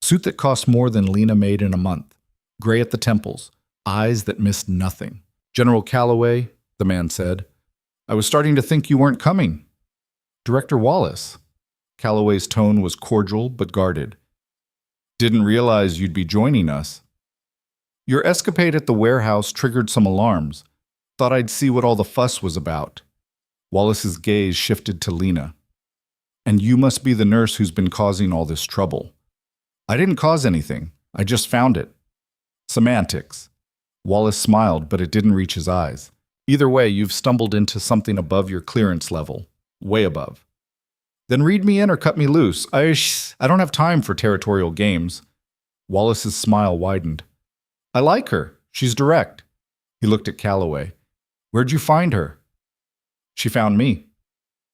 Suit that cost more than Lena made in a month. Gray at the temples, eyes that missed nothing. "General Calloway," the man said, "I was starting to think you weren't coming." "Director Wallace." Calloway's tone was cordial but guarded. "Didn't realize you'd be joining us." "Your escapade at the warehouse triggered some alarms. Thought I'd see what all the fuss was about." Wallace's gaze shifted to Lena. "And you must be the nurse who's been causing all this trouble." "I didn't cause anything. I just found it." "Semantics." Wallace smiled, but it didn't reach his eyes. "Either way, you've stumbled into something above your clearance level. Way above." "Then read me in or cut me loose. I don't have time for territorial games." Wallace's smile widened. "I like her. She's direct." He looked at Calloway. "Where'd you find her?" "She found me."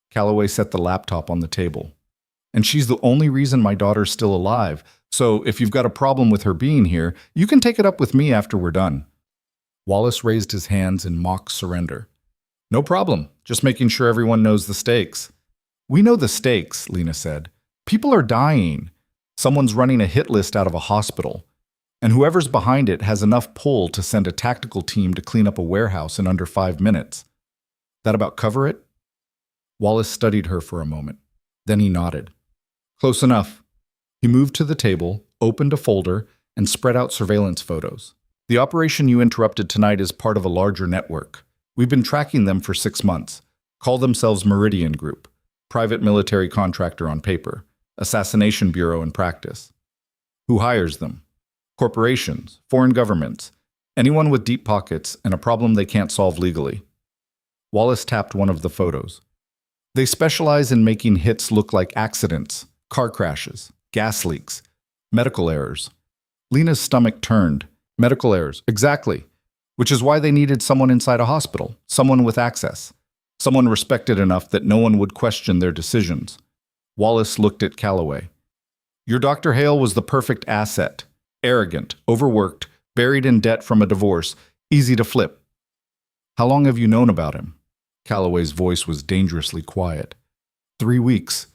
Calloway set the laptop on the table. "And she's the only reason my daughter's still alive. So if you've got a problem with her being here, you can take it up with me after we're done." Wallace raised his hands in mock surrender. "No problem. Just making sure everyone knows the stakes." "We know the stakes," Lena said. "People are dying. Someone's running a hit list out of a hospital. And whoever's behind it has enough pull to send a tactical team to clean up a warehouse in under 5 minutes. That about cover it?" Wallace studied her for a moment. Then he nodded. "Close enough." He moved to the table, opened a folder, and spread out surveillance photos. "The operation you interrupted tonight is part of a larger network. We've been tracking them for 6 months. Call themselves Meridian Group. Private military contractor on paper. Assassination bureau in practice. Who hires them? Corporations, foreign governments, anyone with deep pockets and a problem they can't solve legally." Wallace tapped one of the photos. "They specialize in making hits look like accidents, car crashes, gas leaks, medical errors." Lena's stomach turned. "Medical errors, exactly. Which is why they needed someone inside a hospital, someone with access, someone respected enough that no one would question their decisions." Wallace looked at Calloway. "Your Dr. Hale was the perfect asset. Arrogant, overworked, buried in debt from a divorce, easy to flip." "How long have you known about him?" Calloway's voice was dangerously quiet. 3 weeks.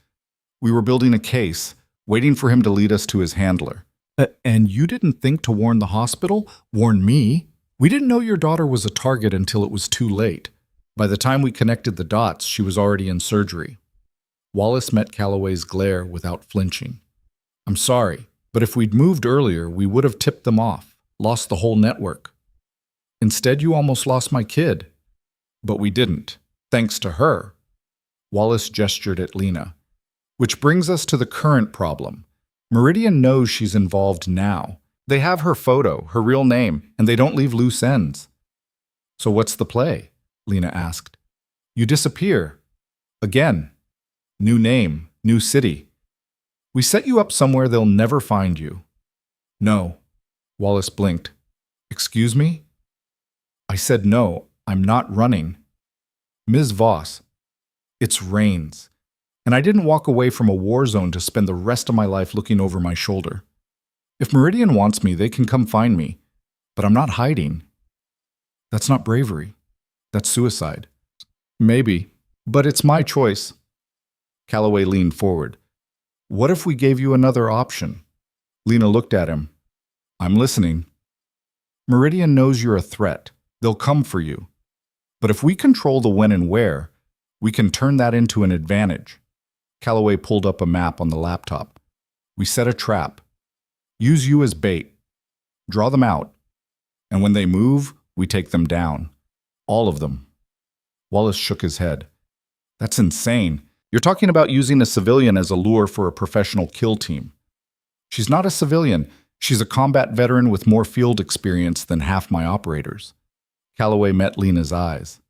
We were building a case, waiting for him to lead us to his handler." And you didn't think to warn the hospital? Warn me? We didn't know your daughter was a target until it was too late. By the time we connected the dots, she was already in surgery." Wallace met Calloway's glare without flinching. "I'm sorry, but if we'd moved earlier, we would have tipped them off, lost the whole network. Instead, you almost lost my kid." "But we didn't, thanks to her." Wallace gestured at Lena. "Which brings us to the current problem. Meridian knows she's involved now. They have her photo, her real name, and they don't leave loose ends." "So what's the play?" Lena asked. "You disappear. Again. New name, new city. We set you up somewhere they'll never find you." "No." Wallace blinked. "Excuse me?" "I said no, I'm not running." "Ms. Voss, it's Rains. And I didn't walk away from a war zone to spend the rest of my life looking over my shoulder. If Meridian wants me, they can come find me. But I'm not hiding." "That's not bravery. That's suicide." "Maybe, but it's my choice." Calloway leaned forward. "What if we gave you another option?" Lena looked at him. "I'm listening." "Meridian knows you're a threat. They'll come for you. But if we control the when and where, we can turn that into an advantage." Calloway pulled up a map on the laptop. "We set a trap. Use you as bait. Draw them out. And when they move, we take them down. All of them." Wallace shook his head. "That's insane. You're talking about using a civilian as a lure for a professional kill team." "She's not a civilian. She's a combat veteran with more field experience than half my operators." Calloway met Lena's eyes.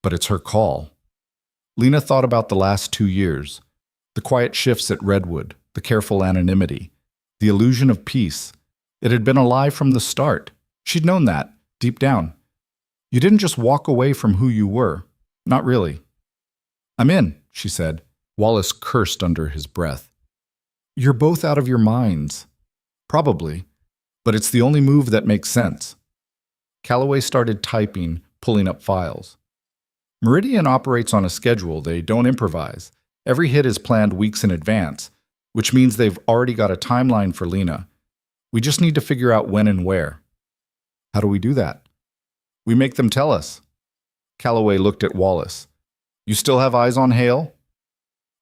But it's her call. Lena thought about the last 2 years, the quiet shifts at Redwood, the careful anonymity, the illusion of peace. It had been a lie from the start. She'd known that, deep down. You didn't just walk away from who you were. Not really. I'm in, she said. Wallace cursed under his breath. You're both out of your minds. Probably, but it's the only move that makes sense. Calloway started typing, pulling up files. Meridian operates on a schedule. They don't improvise. Every hit is planned weeks in advance, which means they've already got a timeline for Lena. We just need to figure out when and where. How do we do that? We make them tell us. Calloway looked at Wallace. You still have eyes on Hale?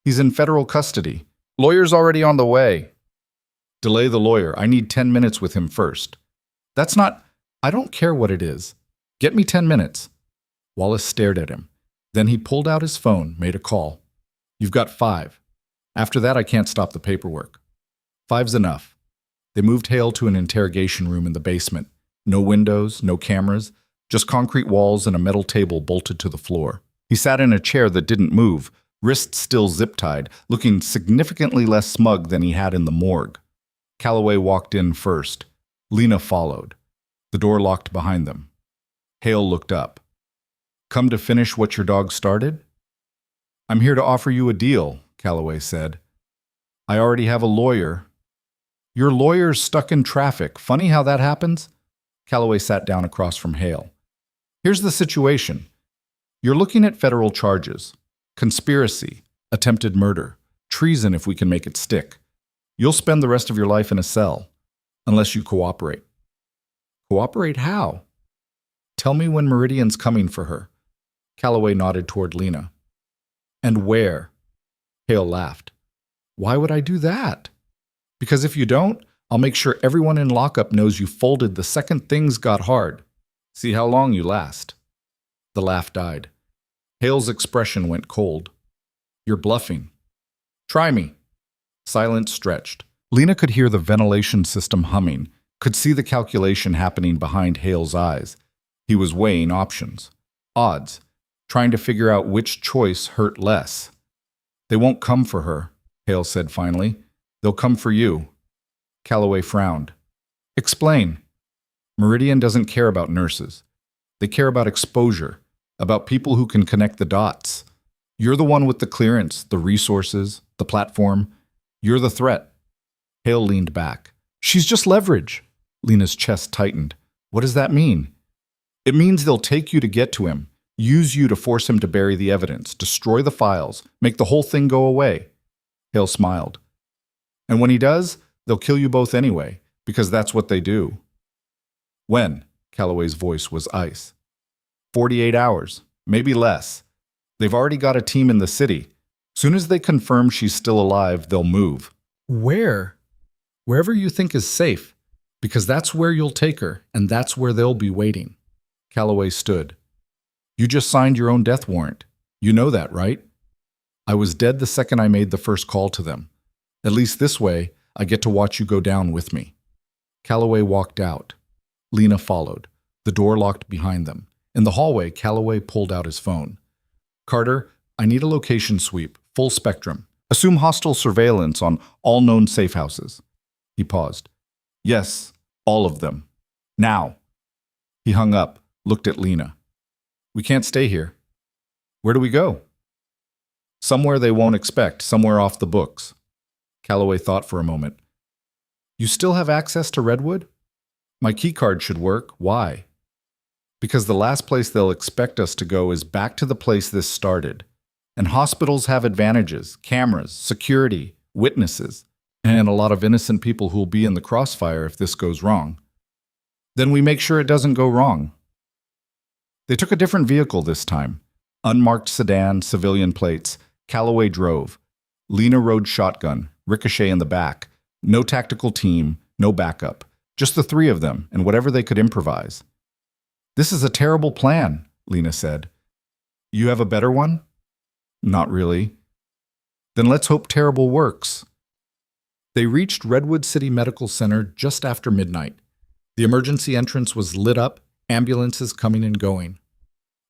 He's in federal custody. Lawyer's already on the way. Delay the lawyer. I need 10 minutes with him first. That's not... I don't care what it is. Get me 10 minutes. Wallace stared at him. Then he pulled out his phone, made a call. You've got 5. After that, I can't stop the paperwork. 5's enough. They moved Hale to an interrogation room in the basement. No windows, no cameras, just concrete walls and a metal table bolted to the floor. He sat in a chair that didn't move, wrists still zip-tied, looking significantly less smug than he had in the morgue. Calloway walked in first. Lena followed. The door locked behind them. Hale looked up. Come to finish what your dog started? I'm here to offer you a deal, Calloway said. I already have a lawyer. Your lawyer's stuck in traffic. Funny how that happens? Calloway sat down across from Hale. Here's the situation. You're looking at federal charges. Conspiracy, attempted murder, treason if we can make it stick. You'll spend the rest of your life in a cell, unless you cooperate. Cooperate how? Tell me when Meridian's coming for her. Calloway nodded toward Lena. And where? Hale laughed. Why would I do that? Because if you don't, I'll make sure everyone in lockup knows you folded the second things got hard. See how long you last. The laugh died. Hale's expression went cold. You're bluffing. Try me. Silence stretched. Lena could hear the ventilation system humming, could see the calculation happening behind Hale's eyes. He was weighing options, odds, trying to figure out which choice hurt less. They won't come for her, Hale said finally. They'll come for you. Calloway frowned. Explain. Meridian doesn't care about nurses. They care about exposure, about people who can connect the dots. You're the one with the clearance, the resources, the platform. You're the threat. Hale leaned back. She's just leverage. Lena's chest tightened. What does that mean? It means they'll take you to get to him, use you to force him to bury the evidence, destroy the files, make the whole thing go away. Hale smiled. And when he does, they'll kill you both anyway, because that's what they do. When? Calloway's voice was ice. 48 hours, maybe less. They've already got a team in the city. Soon as they confirm she's still alive, they'll move. Where? Wherever you think is safe, because that's where you'll take her, and that's where they'll be waiting. Calloway stood. You just signed your own death warrant. You know that, right? I was dead the second I made the first call to them. At least this way, I get to watch you go down with me. Calloway walked out. Lena followed. The door locked behind them. In the hallway, Calloway pulled out his phone. Carter, I need a location sweep, full spectrum. Assume hostile surveillance on all known safe houses. He paused. Yes, all of them. Now. He hung up, looked at Lena. We can't stay here. Where do we go? Somewhere they won't expect, somewhere off the books. Calloway thought for a moment. You still have access to Redwood? My keycard should work. Why? Because the last place they'll expect us to go is back to the place this started. And hospitals have advantages, cameras, security, witnesses, and a lot of innocent people who'll be in the crossfire if this goes wrong. Then we make sure it doesn't go wrong. They took a different vehicle this time. Unmarked sedan, civilian plates. Calloway drove. Lena rode shotgun, Ricochet in the back. No tactical team, no backup. Just the three of them, and whatever they could improvise. This is a terrible plan, Lena said. You have a better one? Not really. Then let's hope terrible works. They reached Redwood City Medical Center just after midnight. The emergency entrance was lit up, Ambulances coming and going.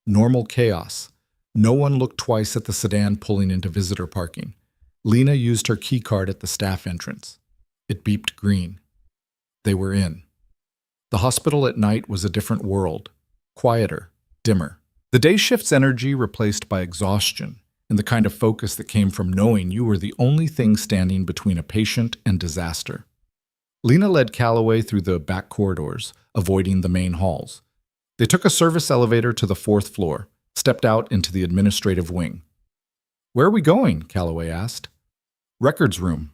Normal chaos. No one looked twice at the sedan pulling into visitor parking. Lena used her key card at the staff entrance. It beeped green. They were in. The hospital at night was a different world. Quieter, dimmer. The day shift's energy replaced by exhaustion and the kind of focus that came from knowing you were the only thing standing between a patient and disaster. Lena led Calloway through the back corridors, avoiding the main halls. They took a service elevator to the 4th floor, stepped out into the administrative wing. "Where are we going?" Calloway asked. "Records room.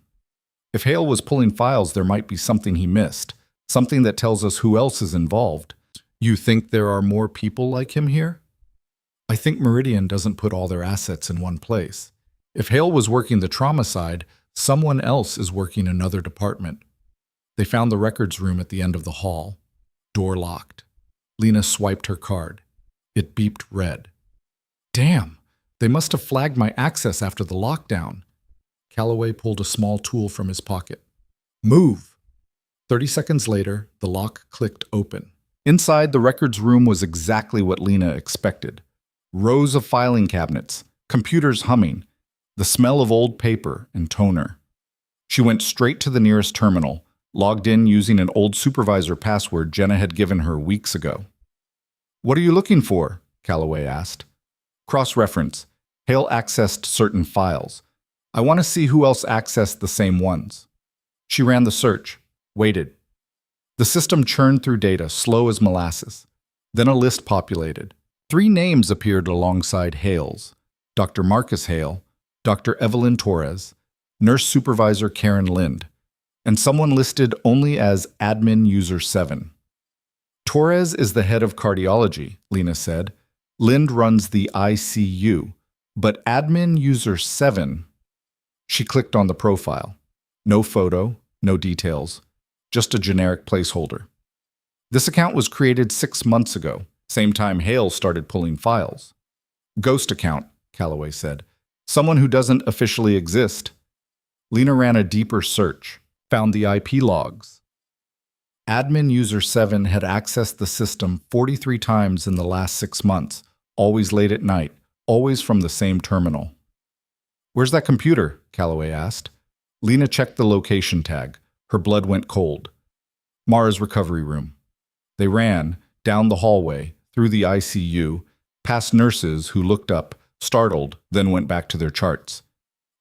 If Hale was pulling files, there might be something he missed, something that tells us who else is involved." "You think there are more people like him here?" "I think Meridian doesn't put all their assets in one place. If Hale was working the trauma side, someone else is working another department." They found the records room at the end of the hall. Door locked. Lena swiped her card. It beeped red. "Damn! They must have flagged my access after the lockdown." Calloway pulled a small tool from his pocket. "Move!" 30 seconds later, the lock clicked open. Inside, the records room was exactly what Lena expected. Rows of filing cabinets, computers humming, the smell of old paper and toner. She went straight to the nearest terminal, logged in using an old supervisor password Jenna had given her weeks ago. "What are you looking for?" Calloway asked. "Cross-reference. Hale accessed certain files. I want to see who else accessed the same ones." She ran the search, waited. The system churned through data, slow as molasses. Then a list populated. 3 names appeared alongside Hale's: Dr. Marcus Hale, Dr. Evelyn Torres, Nurse Supervisor Karen Lind, and someone listed only as Admin User 7. "Torres is the head of cardiology," Lena said. "Lind runs the ICU, but Admin User 7... She clicked on the profile. No photo, no details, just a generic placeholder. This account was created 6 months ago, same time Hale started pulling files. "Ghost account," Calloway said. "Someone who doesn't officially exist." Lena ran a deeper search, found the IP logs. Admin User 7 had accessed the system 43 times in the last 6 months, always late at night, always from the same terminal. "Where's that computer?" Calloway asked. Lena checked the location tag. Her blood went cold. "Mara's recovery room." They ran, down the hallway, through the ICU, past nurses who looked up, startled, then went back to their charts.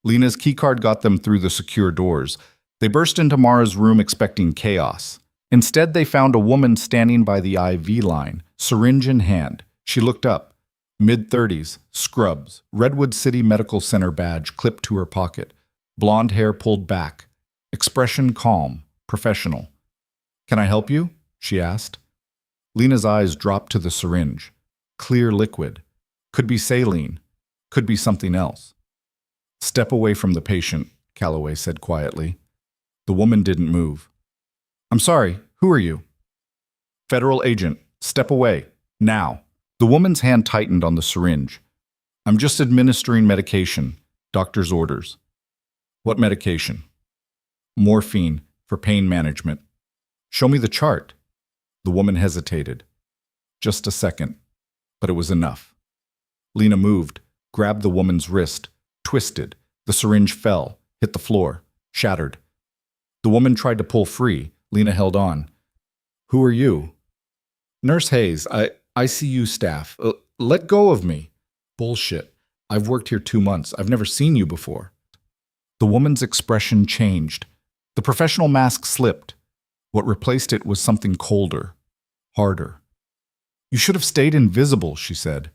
Lena's keycard got them through the secure doors. They burst into Mara's room expecting chaos. Instead, they found a woman standing by the IV line, syringe in hand. She looked up. Mid-30s, scrubs, Redwood City Medical Center badge clipped to her pocket, blonde hair pulled back, expression calm, professional. "Can I help you?" she asked. Lena's eyes dropped to the syringe. Clear liquid. Could be saline. Could be something else. "Step away from the patient," Calloway said quietly. The woman didn't move. "I'm sorry, who are you?" "Federal agent. Step away. Now." The woman's hand tightened on the syringe. "I'm just administering medication. Doctor's orders." "What medication?" "Morphine, for pain management." "Show me the chart." The woman hesitated. Just a second. But it was enough. Lena moved, grabbed the woman's wrist, twisted. The syringe fell, hit the floor, shattered. The woman tried to pull free. Lena held on. "Who are you?" "Nurse Hayes, ICU staff. Let go of me." "Bullshit. I've worked here 2 months. I've never seen you before." The woman's expression changed. The professional mask slipped. What replaced it was something colder, harder. "You should have stayed invisible," she said.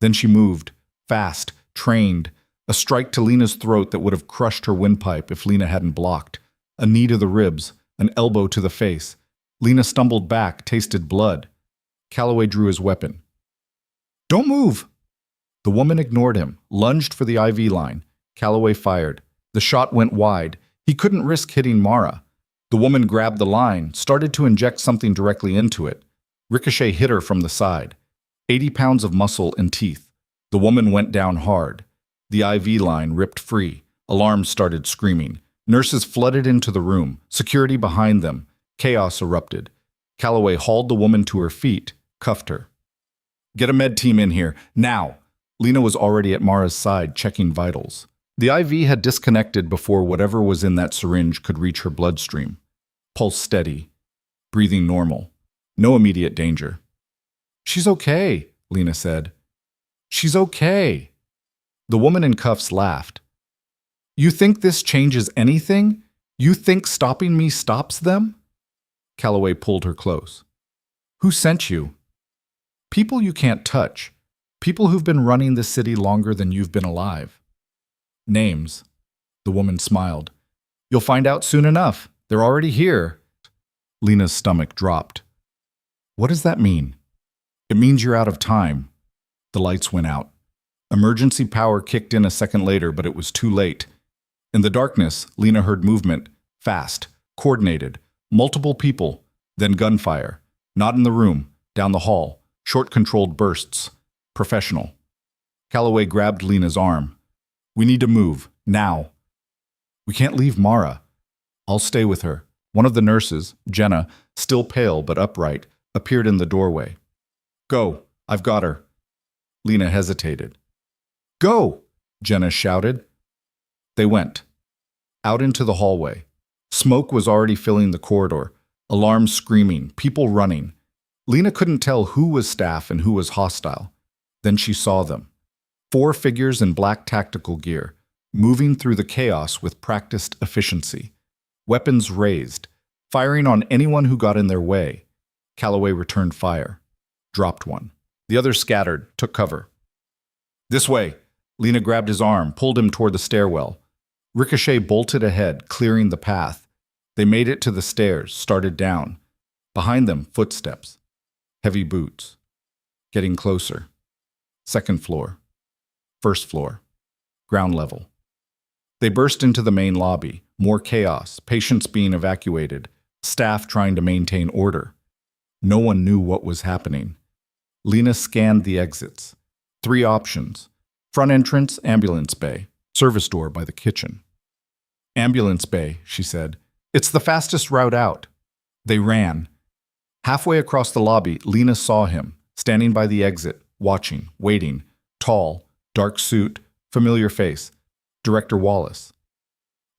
Then she moved, fast, trained, a strike to Lena's throat that would have crushed her windpipe if Lena hadn't blocked, a knee to the ribs, an elbow to the face. Lena stumbled back, tasted blood. Calloway drew his weapon. "Don't move!" The woman ignored him, lunged for the IV line. Calloway fired. The shot went wide. He couldn't risk hitting Mara. The woman grabbed the line, started to inject something directly into it. Ricochet hit her from the side. 80 pounds of muscle and teeth. The woman went down hard. The IV line ripped free. Alarms started screaming. Nurses flooded into the room, security behind them. Chaos erupted. Calloway hauled the woman to her feet, cuffed her. Get a med team in here, now! Lena was already at Mara's side, checking vitals. The IV had disconnected before whatever was in that syringe could reach her bloodstream. Pulse steady. Breathing normal. No immediate danger. She's okay, Lena said. She's okay. The woman in cuffs laughed. You think this changes anything? You think stopping me stops them? Calloway pulled her close. Who sent you? People you can't touch. People who've been running the city longer than you've been alive. Names. The woman smiled. You'll find out soon enough. They're already here. Lena's stomach dropped. What does that mean? It means you're out of time. The lights went out. Emergency power kicked in a second later, but it was too late. In the darkness, Lena heard movement. Fast. Coordinated. Multiple people. Then gunfire. Not in the room. Down the hall. Short controlled bursts. Professional. Calloway grabbed Lena's arm. We need to move. Now. We can't leave Mara. I'll stay with her. One of the nurses, Jenna, still pale but upright, appeared in the doorway. Go. I've got her. Lena hesitated. Go! Jenna shouted. They went. Out into the hallway. Smoke was already filling the corridor. Alarms screaming, people running. Lena couldn't tell who was staff and who was hostile. Then she saw them. 4 figures in black tactical gear, moving through the chaos with practiced efficiency. Weapons raised, firing on anyone who got in their way. Calloway returned fire. Dropped one. The others scattered, took cover. This way! Lena grabbed his arm, pulled him toward the stairwell. Ricochet bolted ahead, clearing the path. They made it to the stairs, started down. Behind them, footsteps. Heavy boots. Getting closer. Second floor. First floor. Ground level. They burst into the main lobby. More chaos, patients being evacuated, staff trying to maintain order. No one knew what was happening. Lena scanned the exits. 3 options. Front entrance, ambulance bay. Service door by the kitchen. Ambulance bay, she said. It's the fastest route out. They ran. Halfway across the lobby, Lena saw him, standing by the exit, watching, waiting. Tall, dark suit, familiar face. Director Wallace.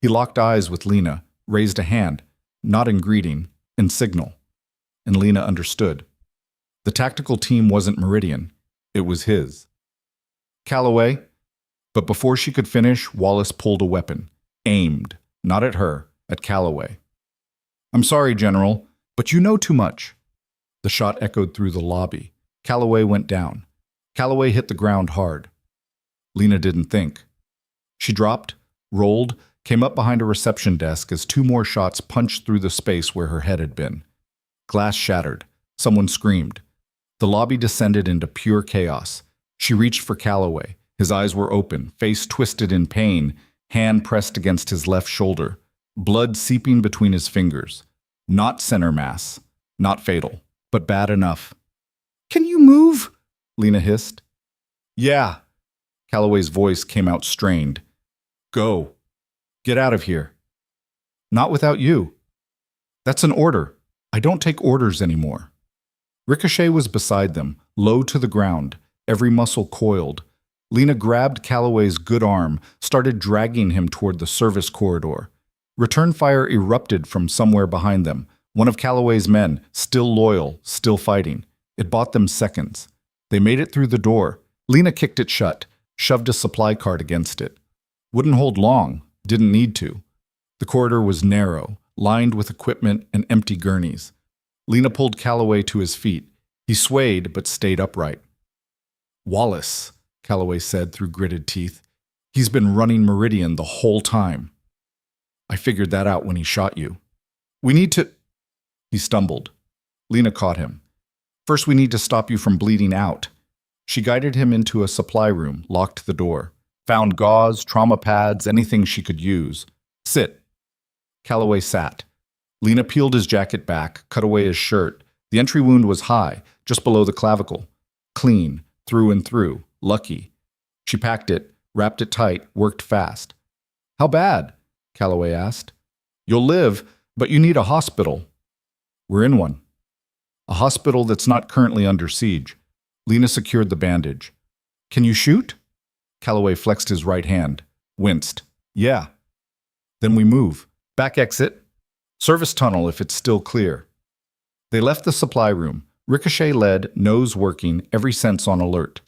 He locked eyes with Lena, raised a hand, not in greeting, in signal. And Lena understood. The tactical team wasn't Meridian. It was his. Calloway. But before she could finish, Wallace pulled a weapon. Aimed, not at her, at Calloway. I'm sorry, General, but you know too much. The shot echoed through the lobby. Calloway went down. Calloway hit the ground hard. Lena didn't think. She dropped, rolled, came up behind a reception desk as 2 more shots punched through the space where her head had been. Glass shattered. Someone screamed. The lobby descended into pure chaos. She reached for Calloway. His eyes were open, face twisted in pain, hand pressed against his left shoulder, blood seeping between his fingers. Not center mass. Not fatal, but bad enough. Can you move? Lena hissed. Yeah. Calloway's voice came out strained. Go. Get out of here. Not without you. That's an order. I don't take orders anymore. Ricochet was beside them, low to the ground, every muscle coiled. Lena grabbed Calloway's good arm, started dragging him toward the service corridor. Return fire erupted from somewhere behind them. One of Calloway's men, still loyal, still fighting. It bought them seconds. They made it through the door. Lena kicked it shut, shoved a supply cart against it. Wouldn't hold long, didn't need to. The corridor was narrow, lined with equipment and empty gurneys. Lena pulled Calloway to his feet. He swayed but stayed upright. Wallace, Calloway said through gritted teeth. He's been running Meridian the whole time. I figured that out when he shot you. We need to... He stumbled. Lena caught him. First, we need to stop you from bleeding out. She guided him into a supply room, locked the door. Found gauze, trauma pads, anything she could use. Sit. Calloway sat. Lena peeled his jacket back, cut away his shirt. The entry wound was high, just below the clavicle. Clean, through and through, lucky. She packed it, wrapped it tight, worked fast. How bad? Calloway asked. You'll live, but you need a hospital. We're in one. A hospital that's not currently under siege. Lena secured the bandage. Can you shoot? Calloway flexed his right hand, winced. Yeah. Then we move. Back exit. Service tunnel if it's still clear. They left the supply room. Ricochet led, nose working, every sense on alert.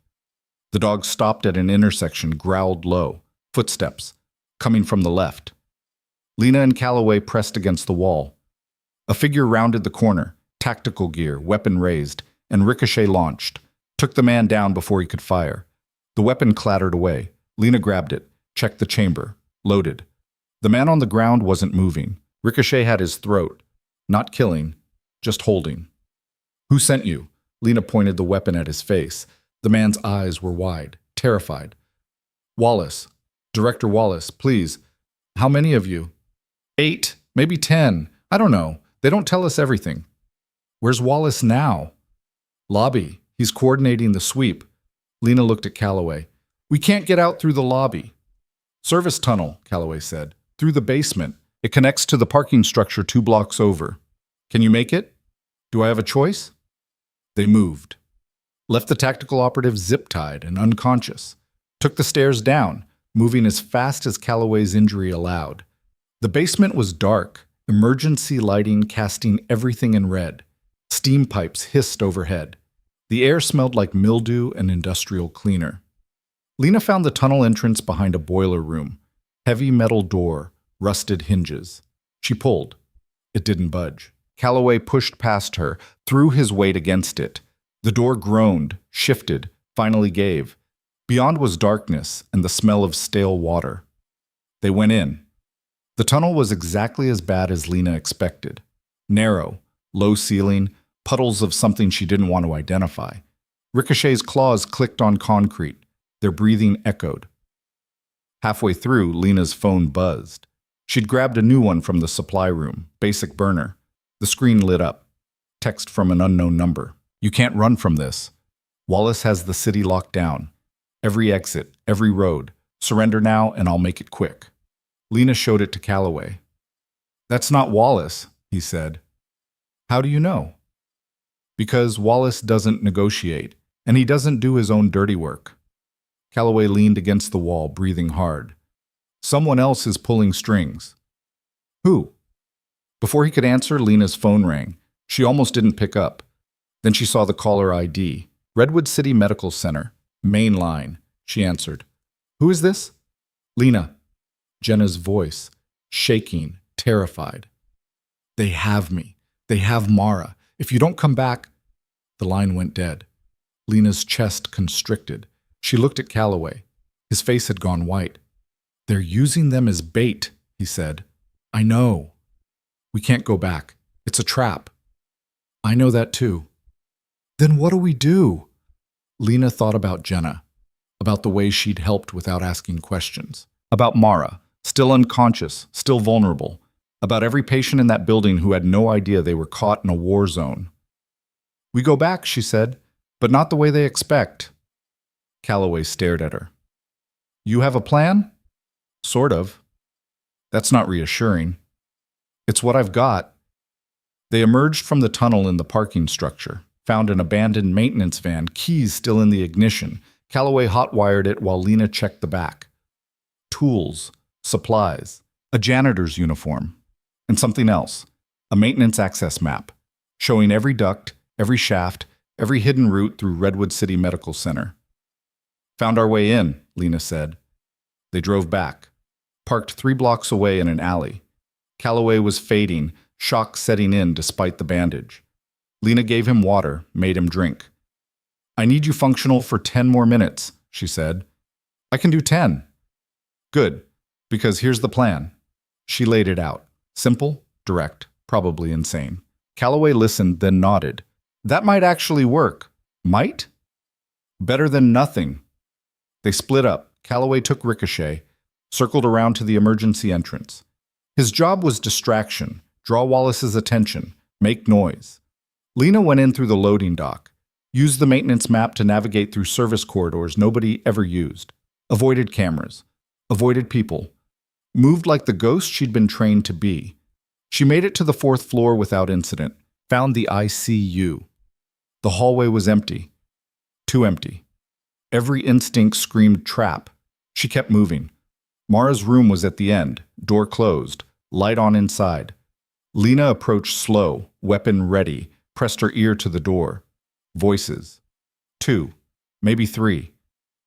The dog stopped at an intersection, growled low. Footsteps. Coming from the left. Lena and Calloway pressed against the wall. A figure rounded the corner, tactical gear, weapon raised, and Ricochet launched. Took the man down before he could fire. The weapon clattered away. Lena grabbed it, checked the chamber, loaded. The man on the ground wasn't moving. Ricochet had his throat. Not killing, just holding. Who sent you? Lena pointed the weapon at his face. The man's eyes were wide, terrified. Wallace. Director Wallace, please. How many of you? 8, maybe 10. I don't know. They don't tell us everything. Where's Wallace now? Lobby. He's coordinating the sweep. Lena looked at Calloway. We can't get out through the lobby. Service tunnel, Calloway said. Through the basement. It connects to the parking structure 2 blocks over. Can you make it? Do I have a choice? They moved. Left the tactical operative zip-tied and unconscious. Took the stairs down, moving as fast as Calloway's injury allowed. The basement was dark, emergency lighting casting everything in red. Steam pipes hissed overhead. The air smelled like mildew and industrial cleaner. Lena found the tunnel entrance behind a boiler room. Heavy metal door, rusted hinges. She pulled. It didn't budge. Calloway pushed past her, threw his weight against it. The door groaned, shifted, finally gave. Beyond was darkness and the smell of stale water. They went in. The tunnel was exactly as bad as Lena expected. Narrow, low ceiling, puddles of something she didn't want to identify. Ricochet's claws clicked on concrete. Their breathing echoed. Halfway through, Lena's phone buzzed. She'd grabbed a new one from the supply room, basic burner. The screen lit up. Text from an unknown number. You can't run from this. Wallace has the city locked down. Every exit, every road. Surrender now and I'll make it quick. Lena showed it to Calloway. That's not Wallace, he said. How do you know? Because Wallace doesn't negotiate, and he doesn't do his own dirty work. Calloway leaned against the wall, breathing hard. Someone else is pulling strings. Who? Before he could answer, Lena's phone rang. She almost didn't pick up. Then she saw the caller ID. Redwood City Medical Center. Main line. She answered. Who is this? Lena. Jenna's voice, shaking, terrified. They have me. They have Mara. If you don't come back... The line went dead. Lena's chest constricted. She looked at Calloway. His face had gone white. They're using them as bait, he said. I know. We can't go back. It's a trap. I know that too. Then what do we do? Lena thought about Jenna, about the way she'd helped without asking questions, about Mara, still unconscious, still vulnerable, about every patient in that building who had no idea they were caught in a war zone. We go back, she said, but not the way they expect. Calloway stared at her. You have a plan? Sort of. That's not reassuring. It's what I've got. They emerged from the tunnel in the parking structure, found an abandoned maintenance van, keys still in the ignition. Calloway hot-wired it while Lena checked the back. Tools, supplies, a janitor's uniform, and something else, a maintenance access map, showing every duct, every shaft, every hidden route through Redwood City Medical Center. Found our way in, Lena said. They drove back, parked 3 blocks away in an alley. Calloway was fading, shock setting in despite the bandage. Lena gave him water, made him drink. I need you functional for 10 more minutes, she said. I can do 10. Good, because here's the plan. She laid it out. Simple, direct, probably insane. Calloway listened, then nodded. That might actually work. Might? Better than nothing. They split up. Calloway took Ricochet, circled around to the emergency entrance. His job was distraction, draw Wallace's attention, make noise. Lena went in through the loading dock, used the maintenance map to navigate through service corridors nobody ever used, avoided cameras, avoided people, moved like the ghost she'd been trained to be. She made it to the 4th floor without incident, Found the ICU. The hallway was empty. Too empty. Every instinct screamed trap. She kept moving. Mara's room was at the end, door closed, light on inside. Lena approached slow, weapon ready, pressed her ear to the door. Voices. 2, maybe 3.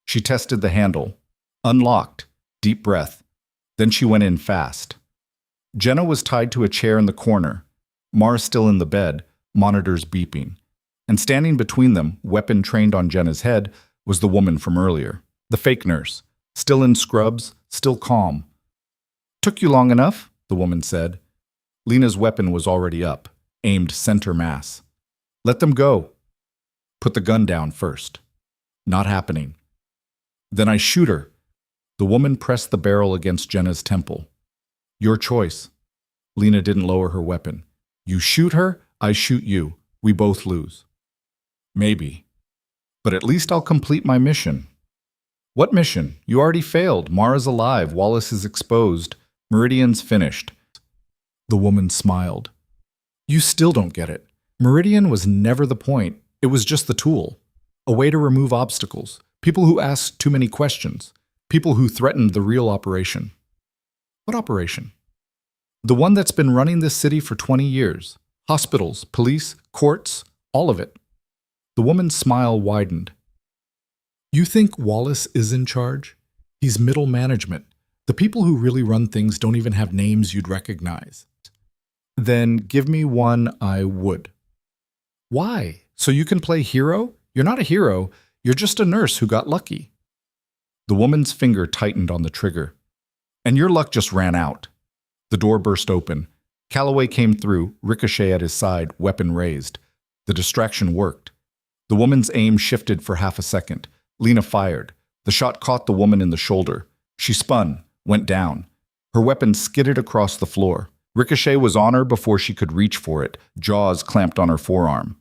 She tested the handle. Unlocked. Deep breath. Then she went in fast. Jenna was tied to a chair in the corner. Mara still in the bed, monitors beeping. And standing between them, weapon trained on Jenna's head, was the woman from earlier. The fake nurse. Still in scrubs, still calm. "Took you long enough," the woman said. Lena's weapon was already up, aimed center mass. "Let them go." "Put the gun down first." "Not happening." "Then I shoot her." The woman pressed the barrel against Jenna's temple. "Your choice." Lena didn't lower her weapon. "You shoot her, I shoot you. We both lose." "Maybe. But at least I'll complete my mission." "What mission? You already failed. Mara's alive. Wallace is exposed. Meridian's finished." The woman smiled. "You still don't get it. Meridian was never the point. It was just the tool. A way to remove obstacles. People who asked too many questions. People who threatened the real operation." "What operation?" "The one that's been running this city for 20 years. Hospitals, police, courts, all of it." The woman's smile widened. "You think Wallace is in charge? He's middle management. The people who really run things don't even have names you'd recognize." "Then give me one I would." "Why? So you can play hero? You're not a hero. You're just a nurse who got lucky." The woman's finger tightened on the trigger. "And your luck just ran out." The door burst open. Calloway came through, Ricochet at his side, weapon raised. The distraction worked. The woman's aim shifted for half a second. Lena fired. The shot caught the woman in the shoulder. She spun, went down. Her weapon skidded across the floor. Ricochet was on her before she could reach for it, jaws clamped on her forearm.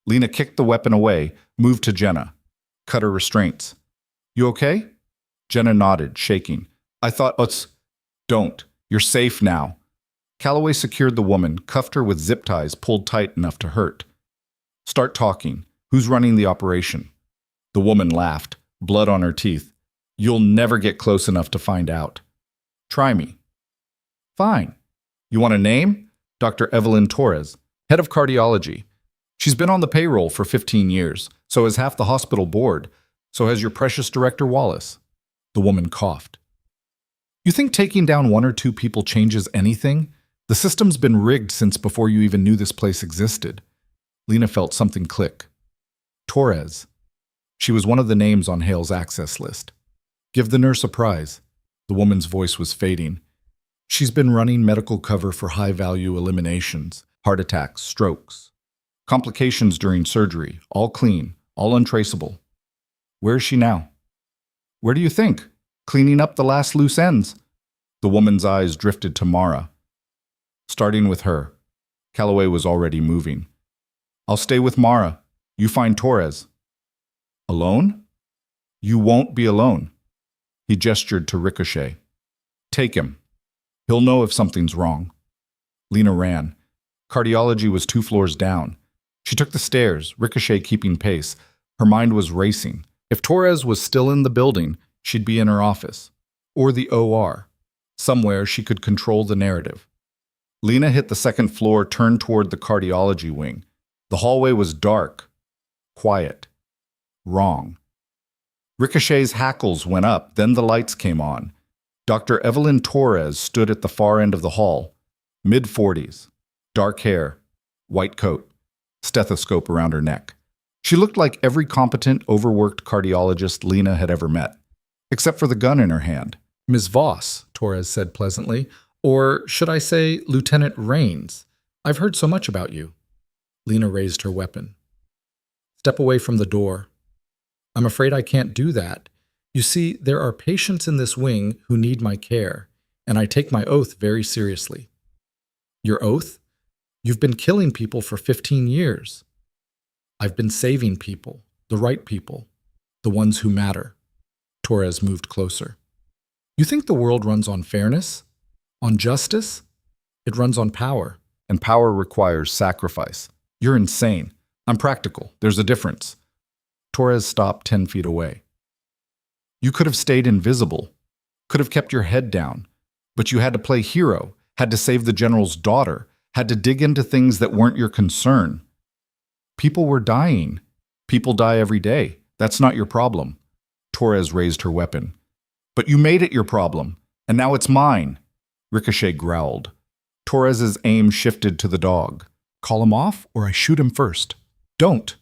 Lena kicked the weapon away, moved to Jenna. Cut her restraints. "You okay?" Jenna nodded, shaking. "I thought, don't. You're safe now." Calloway secured the woman, cuffed her with zip ties pulled tight enough to hurt. "Start talking. Who's running the operation?" The woman laughed, blood on her teeth. "You'll never get close enough to find out." "Try me." "Fine. You want a name?" "Dr. Evelyn Torres, head of cardiology. She's been on the payroll for 15 years, so has half the hospital board, so has your precious director Wallace." The woman coughed. "You think taking down 1 or 2 people changes anything? The system's been rigged since before you even knew this place existed." Lena felt something click. "Torres." She was one of the names on Hale's access list. "Give the nurse a prize." The woman's voice was fading. "She's been running medical cover for high-value eliminations, heart attacks, strokes. Complications during surgery, all clean, all untraceable." "Where is she now?" "Where do you think? Cleaning up the last loose ends." The woman's eyes drifted to Mara. "Starting with her." Calloway was already moving. "I'll stay with Mara. You find Torres." "Alone?" "You won't be alone." He gestured to Ricochet. "Take him. He'll know if something's wrong." Lena ran. Cardiology was 2 floors down. She took the stairs, Ricochet keeping pace. Her mind was racing. If Torres was still in the building, she'd be in her office. Or the OR. Somewhere she could control the narrative. Lena hit the 2nd floor, turned toward the cardiology wing. The hallway was dark. Quiet. Wrong. Ricochet's hackles went up, then the lights came on. Dr. Evelyn Torres stood at the far end of the hall. Mid-40s. Dark hair. White coat. Stethoscope around her neck. She looked like every competent, overworked cardiologist Lena had ever met. Except for the gun in her hand. "Ms. Voss," Torres said pleasantly. "Or should I say Lieutenant Rains? I've heard so much about you." Lena raised her weapon. "Step away from the door." "I'm afraid I can't do that. You see, there are patients in this wing who need my care, and I take my oath very seriously." "Your oath? You've been killing people for 15 years. "I've been saving people, the right people, the ones who matter." Torres moved closer. "You think the world runs on fairness? On justice? It runs on power, and power requires sacrifice. You're insane. I'm practical. There's a difference. Torres stopped 10 feet away. You could have stayed invisible, could have kept your head down, but you had to play hero, had to save the general's daughter, had to dig into things that weren't your concern. People were dying. People die every day. That's not your problem. Torres raised her weapon. But you made it your problem, and now it's mine. Ricochet growled. Torres's aim shifted to the dog. Call him off, or I shoot him first. Don't.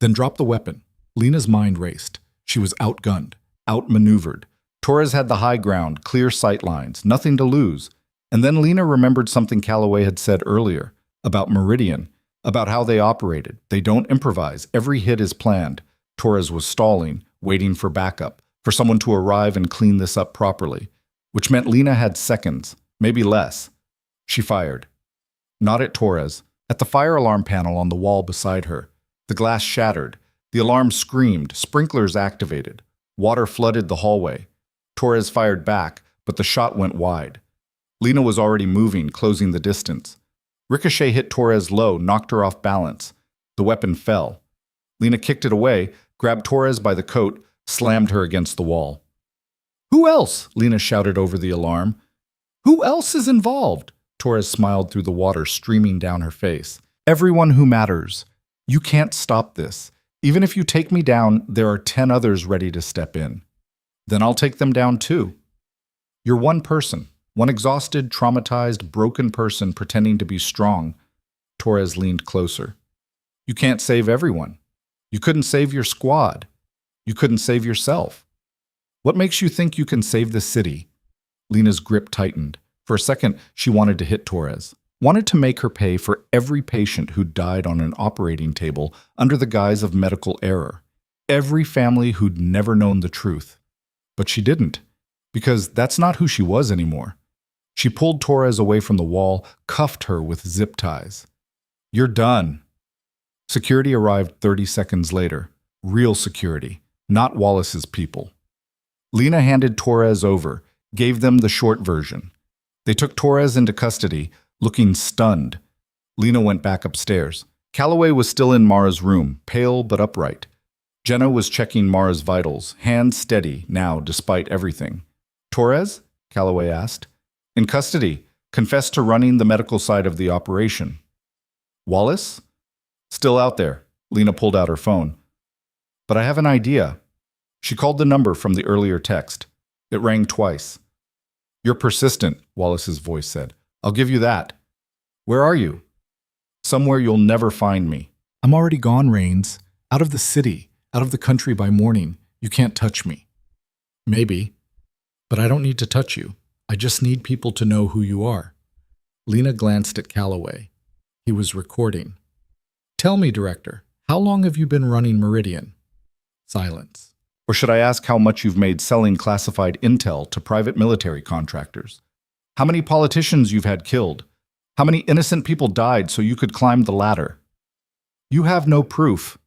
Then drop the weapon. Lena's mind raced. She was outgunned, outmaneuvered. Torres had the high ground, clear sight lines, nothing to lose. And then Lena remembered something Calloway had said earlier about Meridian, about how they operated. They don't improvise. Every hit is planned. Torres was stalling, waiting for backup, for someone to arrive and clean this up properly, which meant Lena had seconds, maybe less. She fired. Not at Torres, at the fire alarm panel on the wall beside her. The glass shattered. The alarm screamed. Sprinklers activated. Water flooded the hallway. Torres fired back, but the shot went wide. Lena was already moving, closing the distance. Ricochet hit Torres low, knocked her off balance. The weapon fell. Lena kicked it away, grabbed Torres by the coat, slammed her against the wall. Who else? Lena shouted over the alarm. Who else is involved? Torres smiled through the water streaming down her face. Everyone who matters. You can't stop this. Even if you take me down, there are 10 others ready to step in. Then I'll take them down too. You're one person, one exhausted, traumatized, broken person pretending to be strong. Torres leaned closer. You can't save everyone. You couldn't save your squad. You couldn't save yourself. What makes you think you can save the city? Lena's grip tightened. For a second, she wanted to hit Torres. Wanted to make her pay for every patient who died on an operating table under the guise of medical error. Every family who'd never known the truth. But she didn't, because that's not who she was anymore. She pulled Torres away from the wall, cuffed her with zip ties. You're done. Security arrived 30 seconds later. Real security, not Wallace's people. Lena handed Torres over, gave them the short version. They took Torres into custody, looking stunned. Lena went back upstairs. Calloway was still in Mara's room, pale but upright. Jenna was checking Mara's vitals, hands steady now despite everything. Torres? Calloway asked. In custody, confessed to running the medical side of the operation. Wallace? Still out there. Lena pulled out her phone. But I have an idea. She called the number from the earlier text. It rang twice. You're persistent, Wallace's voice said. I'll give you that. Where are you? Somewhere you'll never find me. I'm already gone, Rains. Out of the city, out of the country by morning. You can't touch me. Maybe. But I don't need to touch you. I just need people to know who you are. Lena glanced at Calloway. He was recording. Tell me, Director, how long have you been running Meridian? Silence. Or should I ask how much you've made selling classified intel to private military contractors? How many politicians you've had killed? How many innocent people died so you could climb the ladder? You have no proof.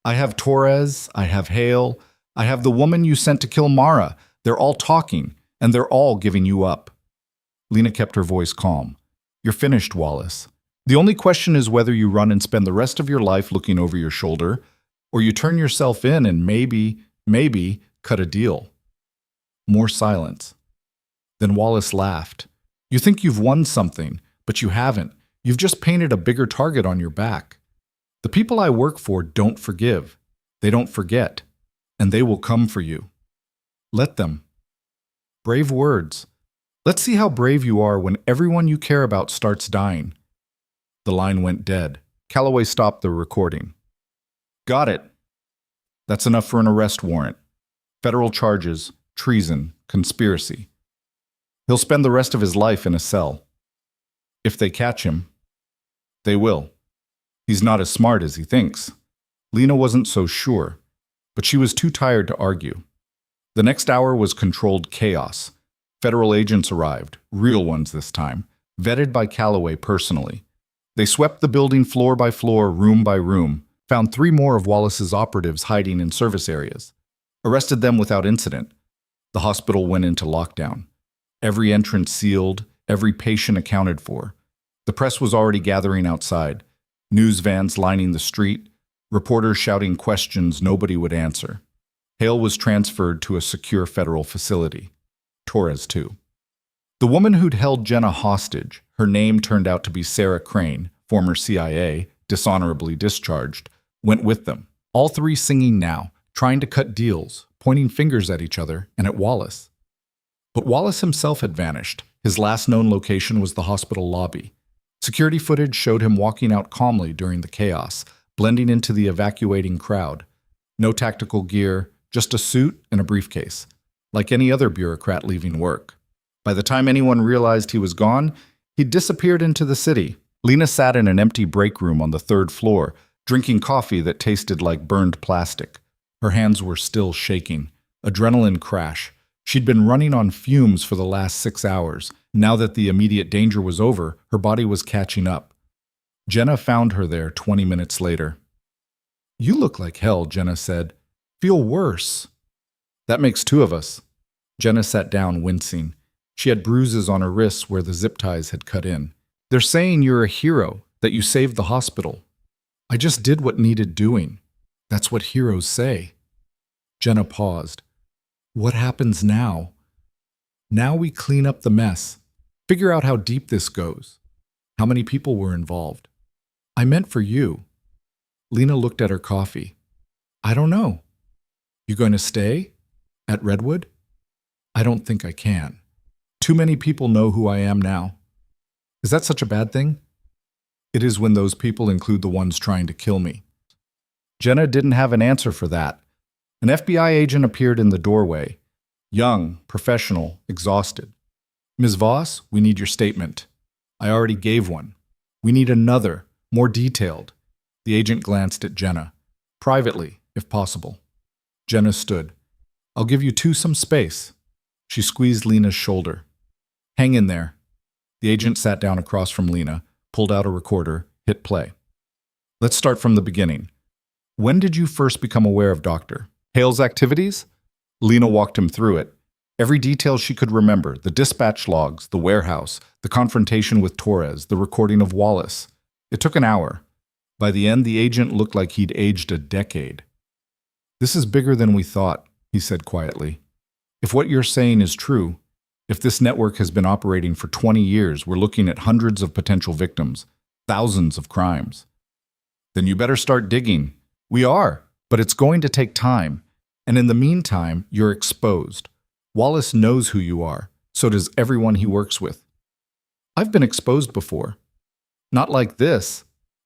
I have Torres, I have Hale, I have the woman you sent to kill Mara. They're all talking, and they're all giving you up. Lena kept her voice calm. You're finished, Wallace. The only question is whether you run and spend the rest of your life looking over your shoulder, or you turn yourself in and maybe cut a deal. More silence. Then Wallace laughed. You think you've won something, but you haven't. You've just painted a bigger target on your back. The people I work for don't forgive. They don't forget. And they will come for you. Let them. Brave words. Let's see how brave you are when everyone you care about starts dying. The line went dead. Calloway stopped the recording. Got it. That's enough for an arrest warrant. Federal charges, treason, conspiracy. He'll spend the rest of his life in a cell. If they catch him, they will. He's not as smart as he thinks. Lena wasn't so sure, but she was too tired to argue. The next hour was controlled chaos. Federal agents arrived, real ones this time, vetted by Calloway personally. They swept the building floor by floor, room by room, found 3 more of Wallace's operatives hiding in service areas, arrested them without incident. The hospital went into lockdown. Every entrance sealed, every patient accounted for. The press was already gathering outside. news vans lining the street, reporters shouting questions nobody would answer. Hale was transferred to a secure federal facility. Torres, too. The woman who'd held Jenna hostage, her name turned out to be Sarah Crane, former CIA, dishonorably discharged, went with them. All three singing now, trying to cut deals, pointing fingers at each other and at Wallace. But Wallace himself had vanished. His last known location was the hospital lobby. Security footage showed him walking out calmly during the chaos, blending into the evacuating crowd. No tactical gear, just a suit and a briefcase, like any other bureaucrat leaving work. By the time anyone realized he was gone, he'd disappeared into the city. Lena sat in an empty break room on the third floor, drinking coffee that tasted like burned plastic. Her hands were still shaking. Adrenaline crash. She'd been running on fumes for the last 6 hours. Now that the immediate danger was over, her body was catching up. Jenna found her there 20 minutes later. "You look like hell," Jenna said. "Feel worse." "That makes two of us." Jenna sat down, wincing. She had bruises on her wrists where the zip ties had cut in. "They're saying you're a hero, that you saved the hospital." "I just did what needed doing. That's what heroes say." Jenna paused. "What happens now?" "Now we clean up the mess. Figure out how deep this goes. How many people were involved." "I meant for you." Lena looked at her coffee. "I don't know." "You going to stay? At Redwood?" "I don't think I can. Too many people know who I am now." "Is that such a bad thing?" "It is when those people include the ones trying to kill me." Jenna didn't have an answer for that. An FBI agent appeared in the doorway. Young, professional, exhausted. "Ms. Voss, we need your statement." "I already gave one." "We need another, more detailed." The agent glanced at Jenna. "Privately, if possible." Jenna stood. "I'll give you two some space." She squeezed Lena's shoulder. "Hang in there." The agent sat down across from Lena, pulled out a recorder, hit play. "Let's start from the beginning. When did you first become aware of Dr. Hale's activities?" Lena walked him through it. Every detail she could remember, the dispatch logs, the warehouse, the confrontation with Torres, the recording of Wallace. It took an hour. By the end, the agent looked like he'd aged a decade. "This is bigger than we thought," he said quietly. "If what you're saying is true, if this network has been operating for 20 years, we're looking at hundreds of potential victims, thousands of crimes. Then you better start digging." "We are, but it's going to take time. And in the meantime, you're exposed. Wallace knows who you are. So does everyone he works with." "I've been exposed before." "Not like this."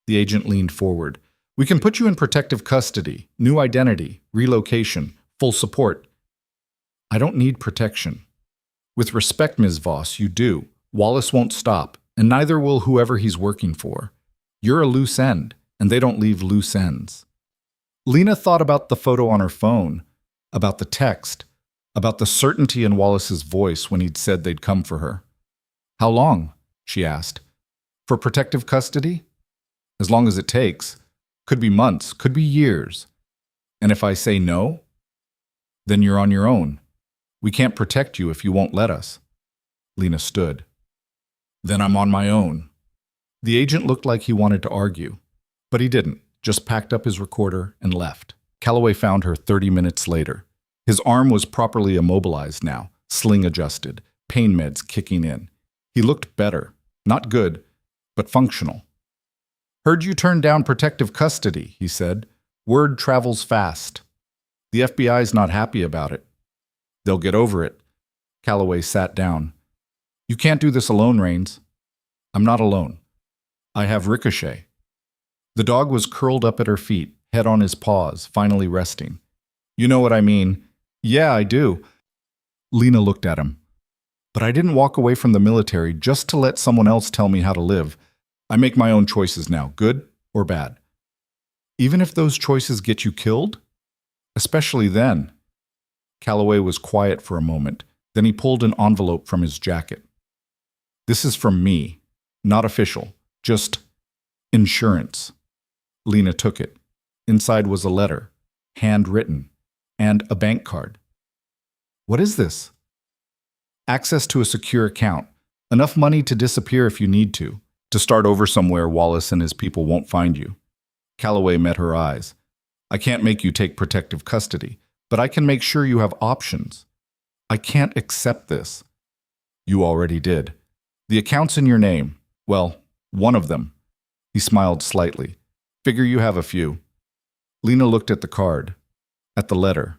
The agent leaned forward. "We can put you in protective custody, new identity, relocation, full support." "I don't need protection." "With respect, Ms. Voss, you do. Wallace won't stop, and neither will whoever he's working for. You're a loose end, and they don't leave loose ends." Lena thought about the photo on her phone, about the text, about the certainty in Wallace's voice when he'd said they'd come for her. "How long?" she asked. "For protective custody?" "As long as it takes. Could be months, could be years." "And if I say no?" "Then you're on your own. We can't protect you if you won't let us." Lena stood. "Then I'm on my own." The agent looked like he wanted to argue, but he didn't, just packed up his recorder and left. Calloway found her 30 minutes later. His arm was properly immobilized now, sling adjusted, pain meds kicking in. He looked better. Not good, but functional. "Heard you turned down protective custody," he said. "Word travels fast." "The FBI's not happy about it." "They'll get over it." Calloway sat down. "You can't do this alone, Rains." "I'm not alone. I have Ricochet." The dog was curled up at her feet, head on his paws, finally resting. "You know what I mean." "Yeah, I do." Lena looked at him. "But I didn't walk away from the military just to let someone else tell me how to live. I make my own choices now, good or bad." "Even if those choices get you killed?" "Especially then." Calloway was quiet for a moment. Then he pulled an envelope from his jacket. "This is from me. Not official. Just insurance." Lena took it. Inside was a letter, handwritten, and a bank card. "What is this?" "Access to a secure account. Enough money to disappear if you need to. To start over somewhere Wallace and his people won't find you. Calloway met her eyes. I can't make you take protective custody, but I can make sure you have options. I can't accept this. You already did. The account's in your name. Well, one of them. He smiled slightly. Figure you have a few. Lena looked at the card, at the letter,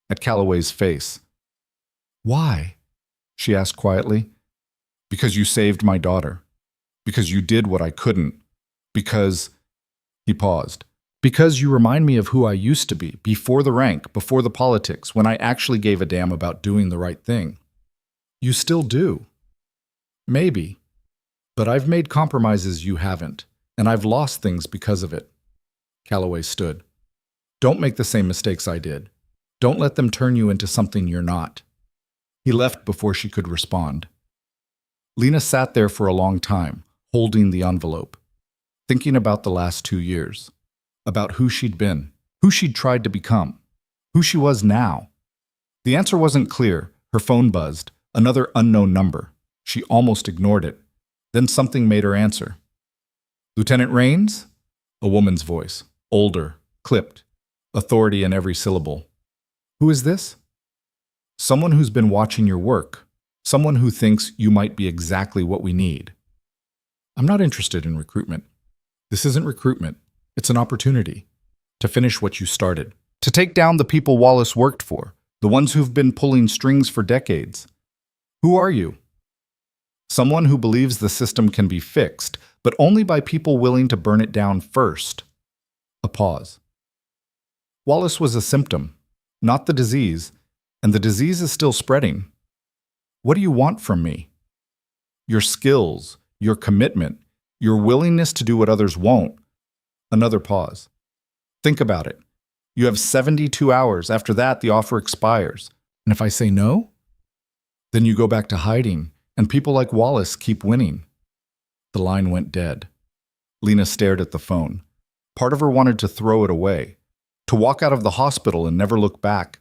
at Calloway's face. Why? She asked quietly. Because you saved my daughter. Because you did what I couldn't. Because... He paused. Because you remind me of who I used to be, before the rank, before the politics, when I actually gave a damn about doing the right thing. You still do. Maybe. But I've made compromises you haven't, and I've lost things because of it. Calloway stood. Don't make the same mistakes I did. Don't let them turn you into something you're not. He left before she could respond. Lena sat there for a long time, holding the envelope, thinking about the last 2 years, about who she'd been, who she'd tried to become, who she was now. The answer wasn't clear. Her phone buzzed, another unknown number. She almost ignored it. Then something made her answer. Lieutenant Raines? A woman's voice, older, clipped, authority in every syllable. Who is this? Someone who's been watching your work. Someone who thinks you might be exactly what we need. I'm not interested in recruitment. This isn't recruitment. It's an opportunity to finish what you started, to take down the people Wallace worked for, the ones who've been pulling strings for decades. Who are you? Someone who believes the system can be fixed, but only by people willing to burn it down first. A pause. Wallace was a symptom, not the disease, and the disease is still spreading. What do you want from me? Your skills, your commitment, your willingness to do what others won't. Another pause. Think about it. You have 72 hours. After that, the offer expires. And if I say no? Then you go back to hiding, and people like Wallace keep winning. The line went dead. Lena stared at the phone. Part of her wanted to throw it away, to walk out of the hospital and never look back,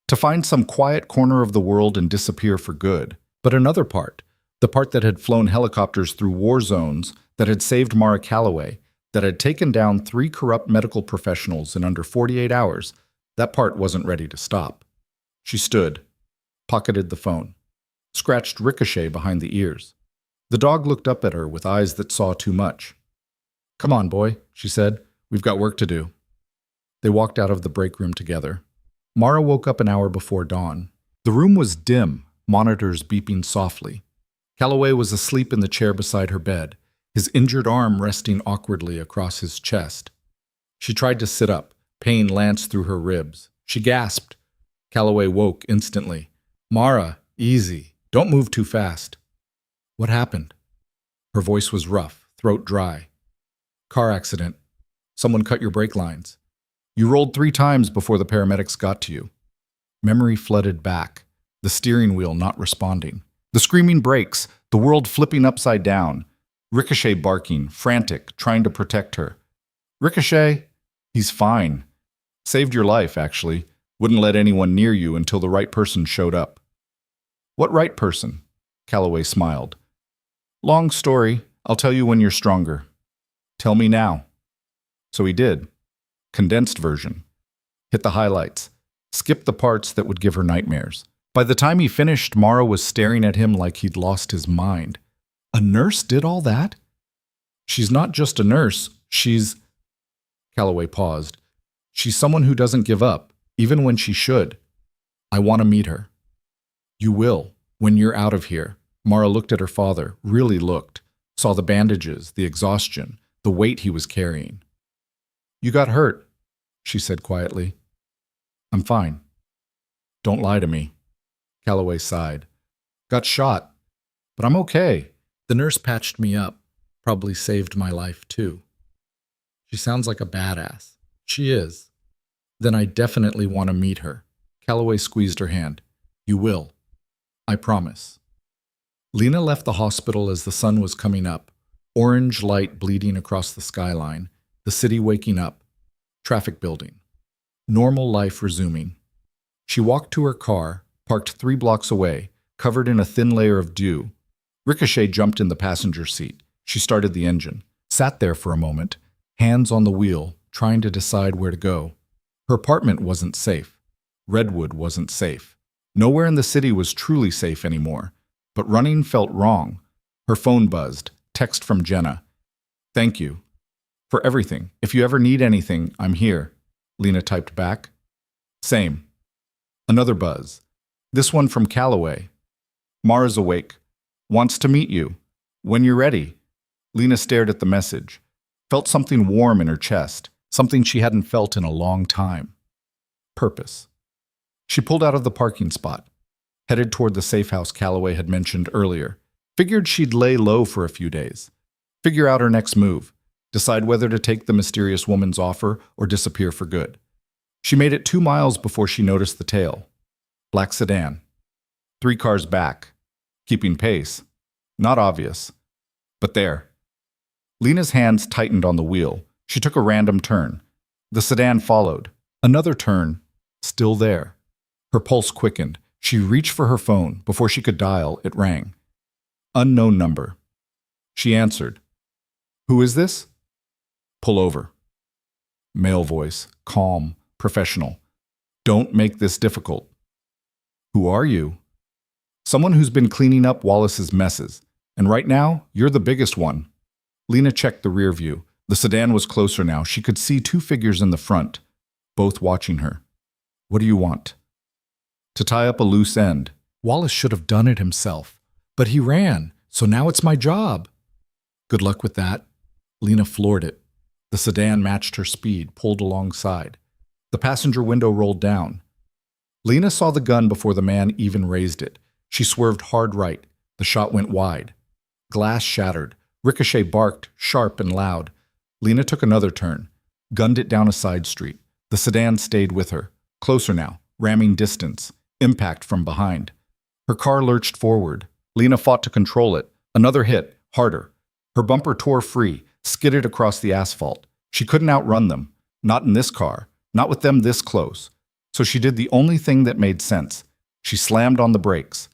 to find some quiet corner of the world and disappear for good. But another part, the part that had flown helicopters through war zones, that had saved Mara Calloway, that had taken down 3 corrupt medical professionals in under 48 hours, that part wasn't ready to stop. She stood, pocketed the phone, scratched Ricochet behind the ears. The dog looked up at her with eyes that saw too much. Come on, boy, she said. We've got work to do. They walked out of the break room together. Mara woke up an hour before dawn. The room was dim, monitors beeping softly. Calloway was asleep in the chair beside her bed, his injured arm resting awkwardly across his chest. She tried to sit up, pain lanced through her ribs. She gasped. Calloway woke instantly. Mara, easy. Don't move too fast. What happened? Her voice was rough, throat dry. Car accident. Someone cut your brake lines. You rolled 3 times before the paramedics got to you. Memory flooded back, the steering wheel not responding. The screaming brakes, the world flipping upside down. Ricochet barking, frantic, trying to protect her. Ricochet, he's fine. Saved your life, actually. Wouldn't let anyone near you until the right person showed up. What right person? Calloway smiled. Long story. I'll tell you when you're stronger. Tell me now. So he did. Condensed version. Hit the highlights. Skip the parts that would give her nightmares. By the time he finished, Mara was staring at him like he'd lost his mind. A nurse did all that? She's not just a nurse, she's... Calloway paused. She's someone who doesn't give up, even when she should. I want to meet her. You will, when you're out of here. Mara looked at her father, really looked, saw the bandages, the exhaustion, the weight he was carrying. You got hurt, she said quietly. I'm fine. Don't lie to me. Calloway sighed. Got shot, but I'm okay. The nurse patched me up, probably saved my life too. She sounds like a badass. She is. Then I definitely want to meet her. Calloway squeezed her hand. You will. I promise. Lena left the hospital as the sun was coming up, orange light bleeding across the skyline, the city waking up, traffic building, normal life resuming. She walked to her car, parked 3 blocks away, covered in a thin layer of dew. Ricochet jumped in the passenger seat. She started the engine, sat there for a moment, hands on the wheel, trying to decide where to go. Her apartment wasn't safe. Redwood wasn't safe. Nowhere in the city was truly safe anymore. But running felt wrong. Her phone buzzed. Text from Jenna. "Thank you for everything. If you ever need anything, I'm here," Lena typed back. "Same." Another buzz. This one from Callaway. "Mara's awake. Wants to meet you. When you're ready." Lena stared at the message. Felt something warm in her chest. Something she hadn't felt in a long time. Purpose. She pulled out of the parking spot. Headed toward the safe house Callaway had mentioned earlier. Figured she'd lay low for a few days. Figure out her next move. Decide whether to take the mysterious woman's offer or disappear for good. She made it 2 miles before she noticed the tail. Black sedan. 3 cars back. Keeping pace. Not obvious. But there. Lena's hands tightened on the wheel. She took a random turn. The sedan followed. Another turn. Still there. Her pulse quickened. She reached for her phone. Before she could dial, it rang. Unknown number. She answered. "Who is this?" "Pull over." Male voice, calm, professional. "Don't make this difficult." "Who are you?" "Someone who's been cleaning up Wallace's messes. And right now, you're the biggest one." Lena checked the rear view. The sedan was closer now. She could see 2 figures in the front, both watching her. "What do you want?" "To tie up a loose end." "Wallace should have done it himself. But he ran, so now it's my job." "Good luck with that." Lena floored it. The sedan matched her speed, pulled alongside. The passenger window rolled down. Lena saw the gun before the man even raised it. She swerved hard right. The shot went wide. Glass shattered. Ricochet barked, sharp and loud. Lena took another turn, gunned it down a side street. The sedan stayed with her. Closer now, ramming distance. Impact from behind. Her car lurched forward. Lena fought to control it. Another hit, harder. Her bumper tore free, skidded across the asphalt. She couldn't outrun them. Not in this car. Not with them this close. So she did the only thing that made sense. She slammed on the brakes.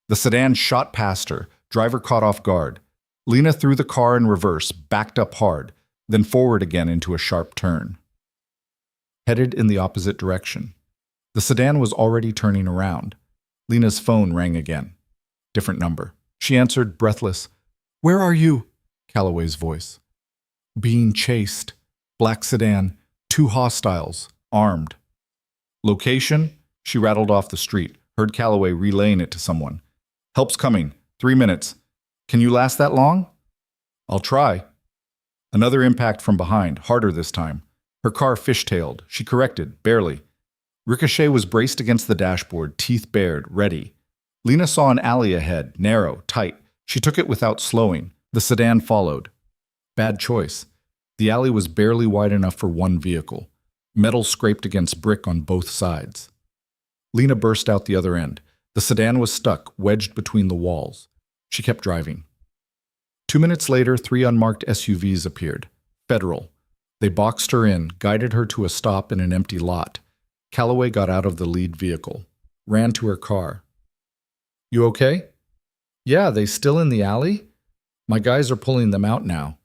The sedan shot past her. Driver caught off guard. Lena threw the car in reverse, backed up hard, then forward again into a sharp turn. Headed in the opposite direction. The sedan was already turning around. Lena's phone rang again. Different number. She answered, breathless. "Where are you?" Callaway's voice. "Being chased. Black sedan. 2 hostiles. Armed." "Location?" She rattled off the street, heard Callaway relaying it to someone. "Help's coming. 3 minutes. Can you last that long?" "I'll try." Another impact from behind, harder this time. Her car fishtailed. She corrected, barely. Ricochet was braced against the dashboard, teeth bared, ready. Lena saw an alley ahead, narrow, tight. She took it without slowing. The sedan followed. Bad choice. The alley was barely wide enough for 1 vehicle. Metal scraped against brick on both sides. Lena burst out the other end. The sedan was stuck, wedged between the walls. She kept driving. 2 minutes later, 3 unmarked SUVs appeared. Federal. They boxed her in, guided her to a stop in an empty lot. Callaway got out of the lead vehicle. Ran to her car. "You okay?" "Yeah, they still in the alley?" "My guys are pulling them out now."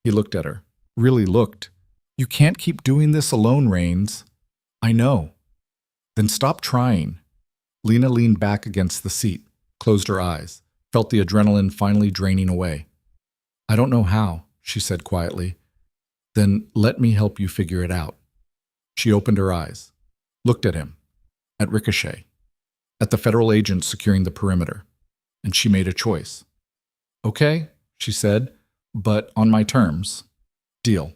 He looked at her. Really looked. "You can't keep doing this alone, Rains." "I know." "Then stop trying." Lena leaned back against the seat, closed her eyes, felt the adrenaline finally draining away. "I don't know how," she said quietly. "Then let me help you figure it out." She opened her eyes, looked at him, at Ricochet, at the federal agents securing the perimeter, and she made a choice. "Okay," she said, "but on my terms. Deal."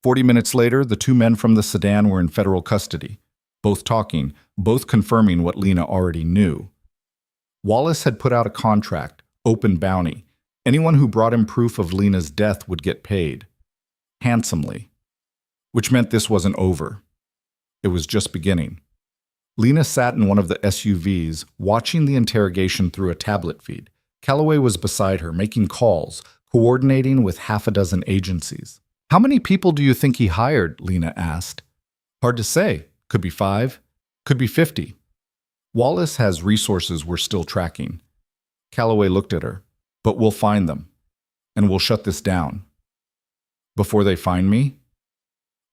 40 minutes later, the 2 men from the sedan were in federal custody, both talking, both confirming what Lena already knew. Wallace had put out a contract, open bounty. Anyone who brought him proof of Lena's death would get paid. Handsomely. Which meant this wasn't over. It was just beginning. Lena sat in one of the SUVs, watching the interrogation through a tablet feed. Callaway was beside her, making calls, coordinating with 6 agencies. "How many people do you think he hired?" Lena asked. "Hard to say. Could be 5. Could be 50. Wallace has resources we're still tracking." Callaway looked at her. "But we'll find them." and we'll shut this down. Before they find me?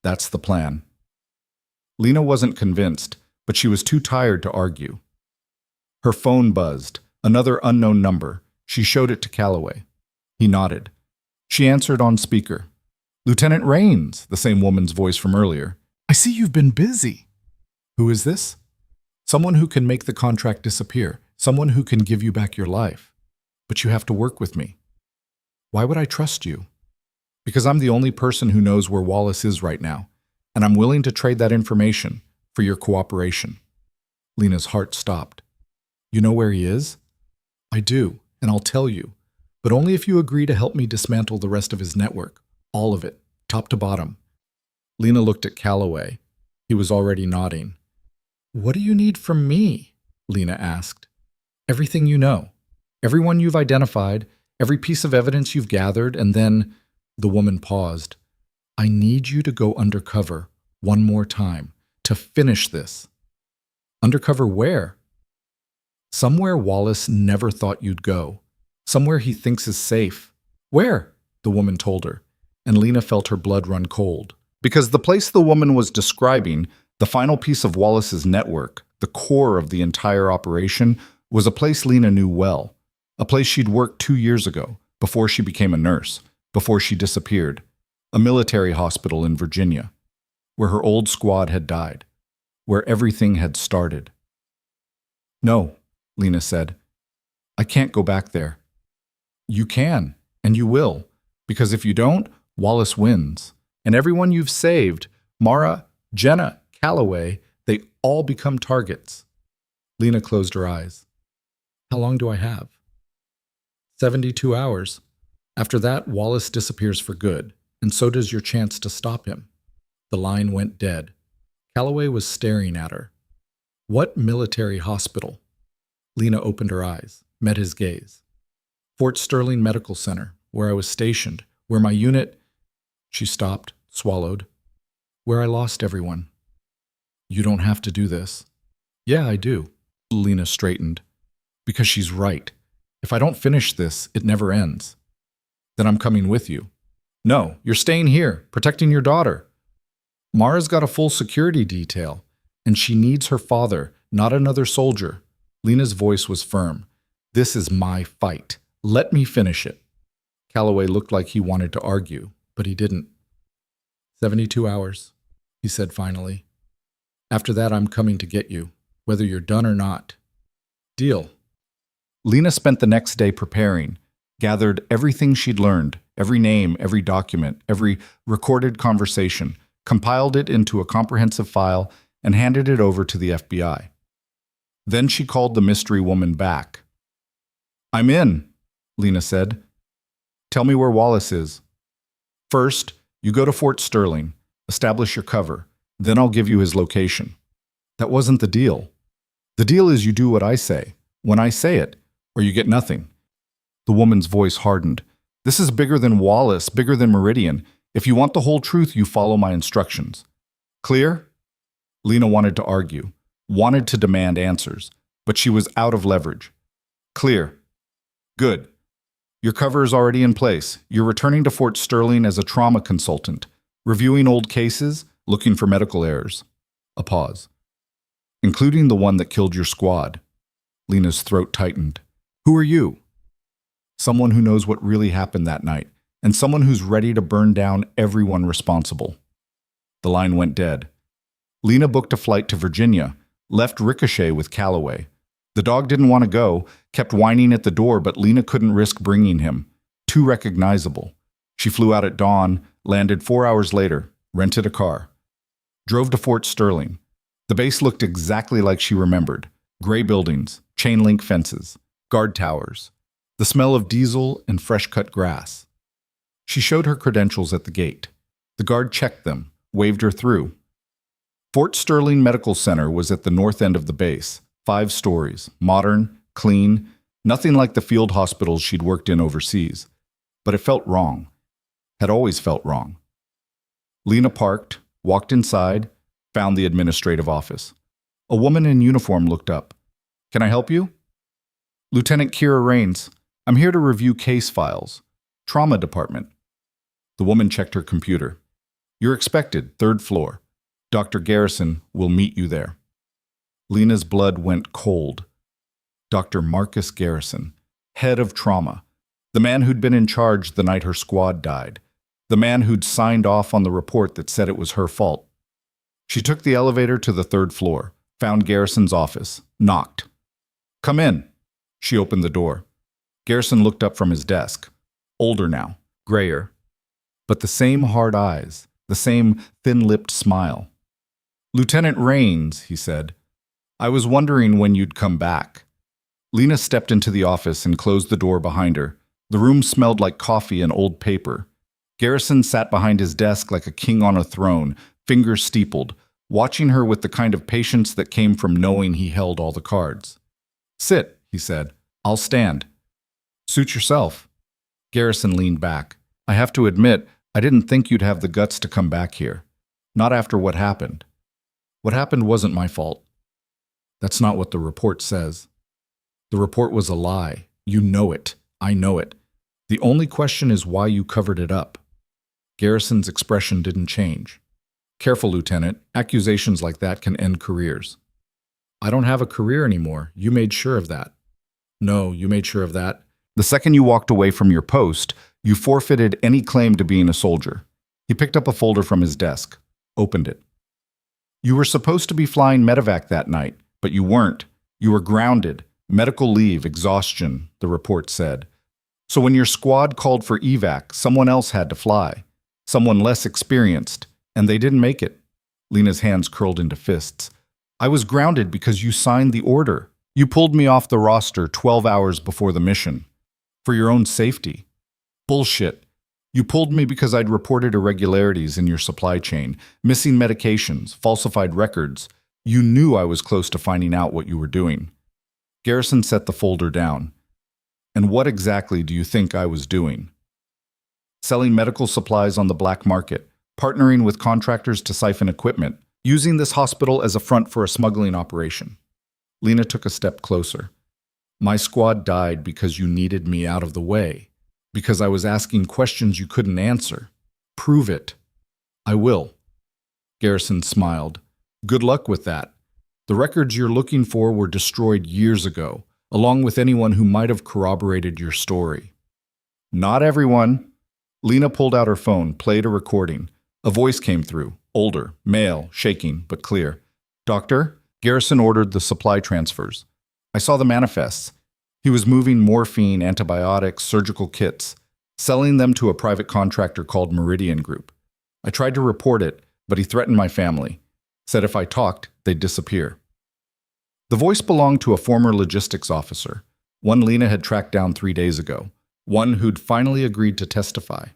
That's the plan. Lena wasn't convinced, but she was too tired to argue. Her phone buzzed, another unknown number. She showed it to Calloway. He nodded. She answered on speaker. Lieutenant Raines, the same woman's voice from earlier. I see you've been busy. Who is this? Someone who can make the contract disappear, someone who can give you back your life. But you have to work with me. Why would I trust you? Because I'm the only person who knows where Wallace is right now, and I'm willing to trade that information for your cooperation. Lena's heart stopped. You know where he is? I do, and I'll tell you, but only if you agree to help me dismantle the rest of his network, all of it, top to bottom. Lena looked at Calloway. He was already nodding. What do you need from me? Lena asked. Everything you know, everyone you've identified, every piece of evidence you've gathered, and then, the woman paused. I need you to go undercover one more time to finish this. Undercover where? Somewhere Wallace never thought you'd go. Somewhere he thinks is safe. Where? The woman told her, and Lena felt her blood run cold. Because the place the woman was describing, the final piece of Wallace's network, the core of the entire operation, was a place Lena knew well. A place she'd worked 2 years ago, before she became a nurse, before she disappeared. A military hospital in Virginia, where her old squad had died, where everything had started. No, Lena said. I can't go back there. You can, and you will, because if you don't, Wallace wins. And everyone you've saved, Mara, Jenna, Calloway, they all become targets. Lena closed her eyes. How long do I have? 72 hours. After that, Wallace disappears for good, and so does your chance to stop him. The line went dead. Calloway was staring at her. What military hospital? Lena opened her eyes, met his gaze. Fort Sterling Medical Center, where I was stationed, where my unit... She stopped, swallowed. Where I lost everyone. You don't have to do this. Yeah, I do. Lena straightened. Because she's right. If I don't finish this, it never ends. Then I'm coming with you. No, you're staying here, protecting your daughter. Mara's got a full security detail, and she needs her father, not another soldier. Lena's voice was firm. This is my fight. Let me finish it. Calloway looked like he wanted to argue, but he didn't. 72 hours, he said finally. After that, I'm coming to get you, whether you're done or not. Deal. Lena spent the next day preparing, gathered everything she'd learned, every name, every document, every recorded conversation, compiled it into a comprehensive file, and handed it over to the FBI. Then she called the mystery woman back. I'm in, Lena said. Tell me where Wallace is. First, you go to Fort Sterling, establish your cover, then I'll give you his location. That wasn't the deal. The deal is you do what I say, when I say it, or you get nothing. The woman's voice hardened. This is bigger than Wallace, bigger than Meridian. If you want the whole truth, you follow my instructions. Clear? Lena wanted to argue, wanted to demand answers, but she was out of leverage. Clear. Good. Your cover is already in place. You're returning to Fort Sterling as a trauma consultant, reviewing old cases, looking for medical errors. A pause. Including the one that killed your squad. Lena's throat tightened. Who are you? Someone who knows what really happened that night, and someone who's ready to burn down everyone responsible. The line went dead. Lena booked a flight to Virginia, left Ricochet with Calloway. The dog didn't want to go, kept whining at the door, but Lena couldn't risk bringing him. Too recognizable. She flew out at dawn, landed 4 hours later, rented a car. Drove to Fort Sterling. The base looked exactly like she remembered. Gray buildings, chain-link fences, guard towers, the smell of diesel and fresh-cut grass. She showed her credentials at the gate. The guard checked them, waved her through. Fort Sterling Medical Center was at the north end of the base, 5 stories, modern, clean, nothing like the field hospitals she'd worked in overseas. But it felt wrong. Had always felt wrong. Lena parked, walked inside, found the administrative office. A woman in uniform looked up. Can I help you? Lieutenant Kira Raines. I'm here to review case files. Trauma department. The woman checked her computer. You're expected, 3rd floor. Dr. Garrison will meet you there. Lena's blood went cold. Dr. Marcus Garrison, head of trauma. The man who'd been in charge the night her squad died. The man who'd signed off on the report that said it was her fault. She took the elevator to the 3rd floor, found Garrison's office, knocked. Come in. She opened the door. Garrison looked up from his desk. Older now, grayer. But the same hard eyes, the same thin-lipped smile. Lieutenant Raines, he said. I was wondering when you'd come back. Lena stepped into the office and closed the door behind her. The room smelled like coffee and old paper. Garrison sat behind his desk like a king on a throne, fingers steepled, watching her with the kind of patience that came from knowing he held all the cards. Sit, he said. I'll stand. Suit yourself. Garrison leaned back. I have to admit, I didn't think you'd have the guts to come back here. Not after what happened. What happened wasn't my fault. That's not what the report says. The report was a lie. You know it. I know it. The only question is why you covered it up. Garrison's expression didn't change. Careful, Lieutenant. Accusations like that can end careers. I don't have a career anymore. You made sure of that. No, you made sure of that. The second you walked away from your post, you forfeited any claim to being a soldier. He picked up a folder from his desk, opened it. You were supposed to be flying medevac that night, but you weren't. You were grounded. Medical leave, exhaustion, the report said. So when your squad called for evac, someone else had to fly. Someone less experienced, and they didn't make it. Lena's hands curled into fists. I was grounded because you signed the order. You pulled me off the roster 12 hours before the mission. For your own safety. Bullshit. You pulled me because I'd reported irregularities in your supply chain, missing medications, falsified records. You knew I was close to finding out what you were doing. Garrison set the folder down. And what exactly do you think I was doing? Selling medical supplies on the black market, partnering with contractors to siphon equipment, using this hospital as a front for a smuggling operation. Lena took a step closer. My squad died because you needed me out of the way, because I was asking questions you couldn't answer. Prove it. I will. Garrison smiled. Good luck with that. The records you're looking for were destroyed years ago, along with anyone who might have corroborated your story. Not everyone. Lena pulled out her phone, played a recording. A voice came through, older, male, shaking, but clear. Doctor, Garrison ordered the supply transfers. I saw the manifests. He was moving morphine, antibiotics, surgical kits, selling them to a private contractor called Meridian Group. I tried to report it, but he threatened my family. Said if I talked, they'd disappear. The voice belonged to a former logistics officer, one Lena had tracked down 3 days ago, one who'd finally agreed to testify.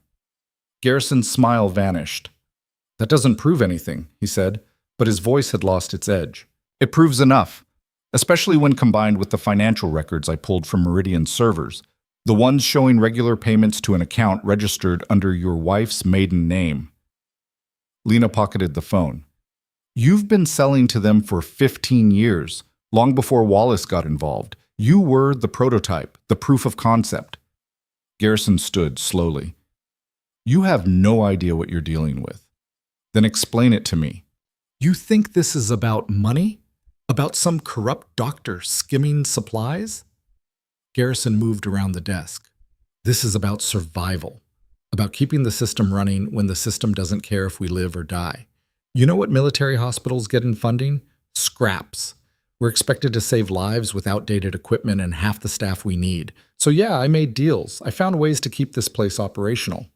Garrison's smile vanished. That doesn't prove anything, he said, but his voice had lost its edge. It proves enough, especially when combined with the financial records I pulled from Meridian's servers, the ones showing regular payments to an account registered under your wife's maiden name. Lena pocketed the phone. You've been selling to them for 15 years, long before Wallace got involved. You were the prototype, the proof of concept. Garrison stood slowly. You have no idea what you're dealing with. Then explain it to me. You think this is about money? About some corrupt doctor skimming supplies? Garrison moved around the desk. This is about survival, about keeping the system running when the system doesn't care if we live or die. You know what military hospitals get in funding? Scraps. We're expected to save lives with outdated equipment and half the staff we need. So yeah, I made deals. I found ways to keep this place operational.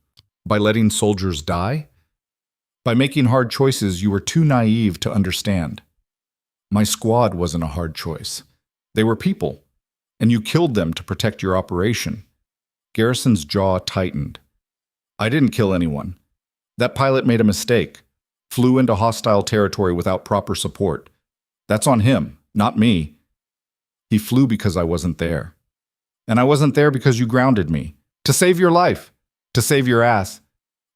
By letting soldiers die? By making hard choices you were too naive to understand. My squad wasn't a hard choice. They were people, and you killed them to protect your operation. Garrison's jaw tightened. I didn't kill anyone. That pilot made a mistake, flew into hostile territory without proper support. That's on him, not me. He flew because I wasn't there. And I wasn't there because you grounded me. To save your life. To save your ass.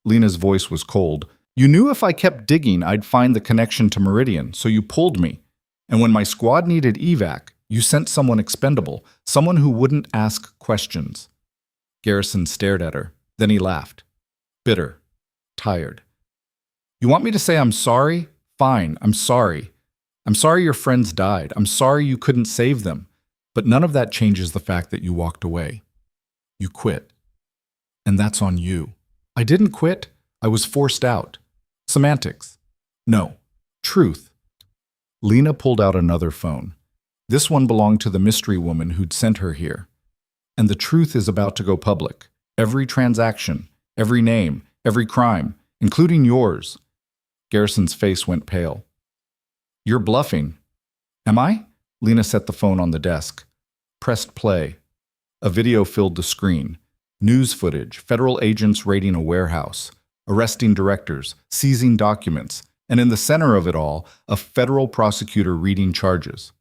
Lena's voice was cold. You knew if I kept digging, I'd find the connection to Meridian, so you pulled me. And when my squad needed evac, you sent someone expendable, someone who wouldn't ask questions. Garrison stared at her, Then he laughed. Bitter. Tired. You want me to say I'm sorry? Fine, I'm sorry. I'm sorry your friends died. I'm sorry you couldn't save them. But none of that changes the fact that you walked away. You quit. And that's on you. I didn't quit. I was forced out. Semantics. No. Truth. Lena pulled out another phone. This one belonged to the mystery woman who'd sent her here. And the truth is about to go public. Every transaction, every name, every crime, including yours. Garrison's face went pale. You're bluffing. Am I? Lena set the phone on the desk. Pressed play. A video filled the screen. News footage, federal agents raiding a warehouse, arresting directors, seizing documents, and in the center of it all, a federal prosecutor reading charges.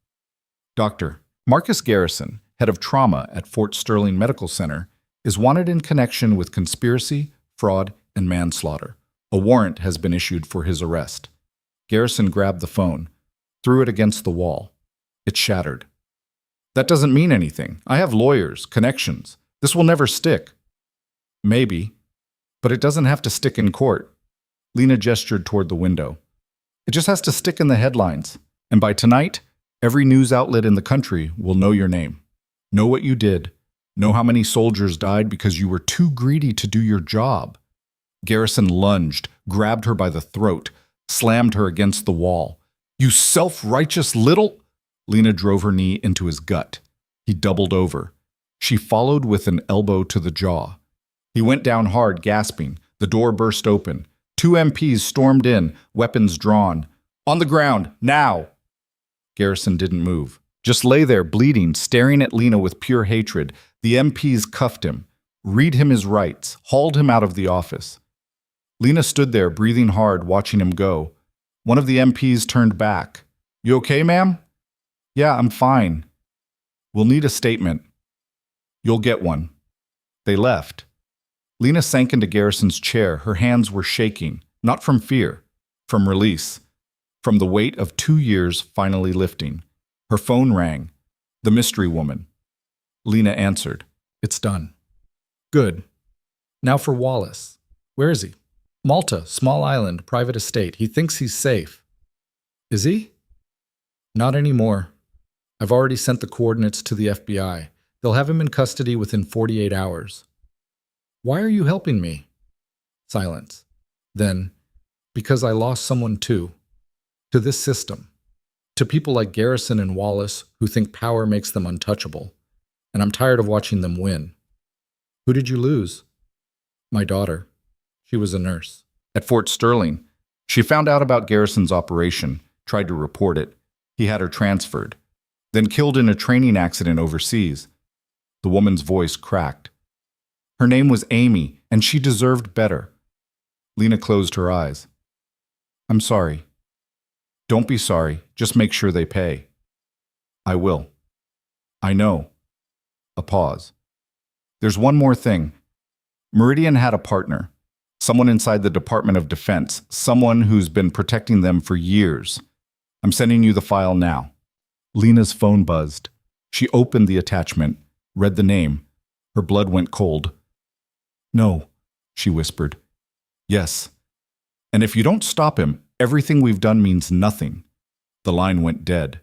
Dr. Marcus Garrison, head of trauma at Fort Sterling Medical Center, is wanted in connection with conspiracy, fraud, and manslaughter. A warrant has been issued for his arrest. Garrison grabbed the phone, threw it against the wall. It shattered. That doesn't mean anything. I have lawyers, connections. This will never stick. Maybe, but it doesn't have to stick in court. Lena gestured toward the window. It just has to stick in the headlines. And by tonight, every news outlet in the country will know your name. Know what you did. Know how many soldiers died because you were too greedy to do your job. Garrison lunged, grabbed her by the throat, slammed her against the wall. You self-righteous little... Lena drove her knee into his gut. He doubled over. She followed with an elbow to the jaw. He went down hard, gasping. The door burst open. 2 MPs stormed in, weapons drawn. On the ground, now! Garrison didn't move. Just lay there, bleeding, staring at Lena with pure hatred. The MPs cuffed him, read him his rights, hauled him out of the office. Lena stood there, breathing hard, watching him go. One of the MPs turned back. You okay, ma'am? Yeah, I'm fine. We'll need a statement. You'll get one. They left. Lena sank into Garrison's chair. Her hands were shaking, not from fear, from release, from the weight of 2 years finally lifting. Her phone rang. The mystery woman. Lena answered. It's done. Good. Now for Wallace. Where is he? Malta, small island, private estate. He thinks he's safe. Is he? Not anymore. I've already sent the coordinates to the FBI. They'll have him in custody within 48 hours. Why are you helping me? Silence. Then, because I lost someone too. To this system. To people like Garrison and Wallace who think power makes them untouchable. And I'm tired of watching them win. Who did you lose? My daughter. She was a nurse. At Fort Sterling. She found out about Garrison's operation, tried to report it. He had her transferred. Then killed in a training accident overseas. The woman's voice cracked. Her name was Amy, and she deserved better. Lena closed her eyes. I'm sorry. Don't be sorry. Just make sure they pay. I will. I know. A pause. There's one more thing. Meridian had a partner. Someone inside the Department of Defense. Someone who's been protecting them for years. I'm sending you the file now. Lena's phone buzzed. She opened the attachment, read the name. Her blood went cold. No, she whispered. Yes. And if you don't stop him, everything we've done means nothing. The line went dead.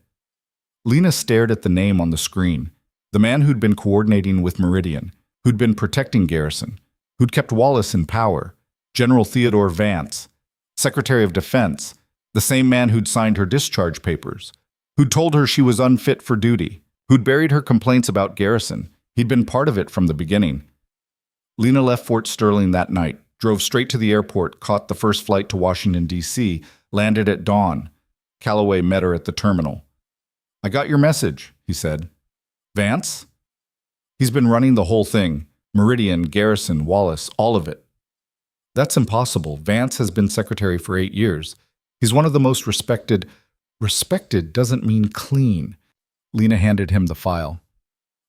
Lena stared at the name on the screen. The man who'd been coordinating with Meridian, who'd been protecting Garrison, who'd kept Wallace in power, General Theodore Vance, Secretary of Defense, the same man who'd signed her discharge papers, who'd told her she was unfit for duty, who'd buried her complaints about Garrison. He'd been part of it from the beginning. Lena left Fort Sterling that night, drove straight to the airport, caught the first flight to Washington, D.C., landed at dawn. Calloway met her at the terminal. I got your message, he said. Vance? He's been running the whole thing. Meridian, Garrison, Wallace, all of it. That's impossible. Vance has been secretary for 8 years. He's one of the most respected. Respected doesn't mean clean. Lena handed him the file.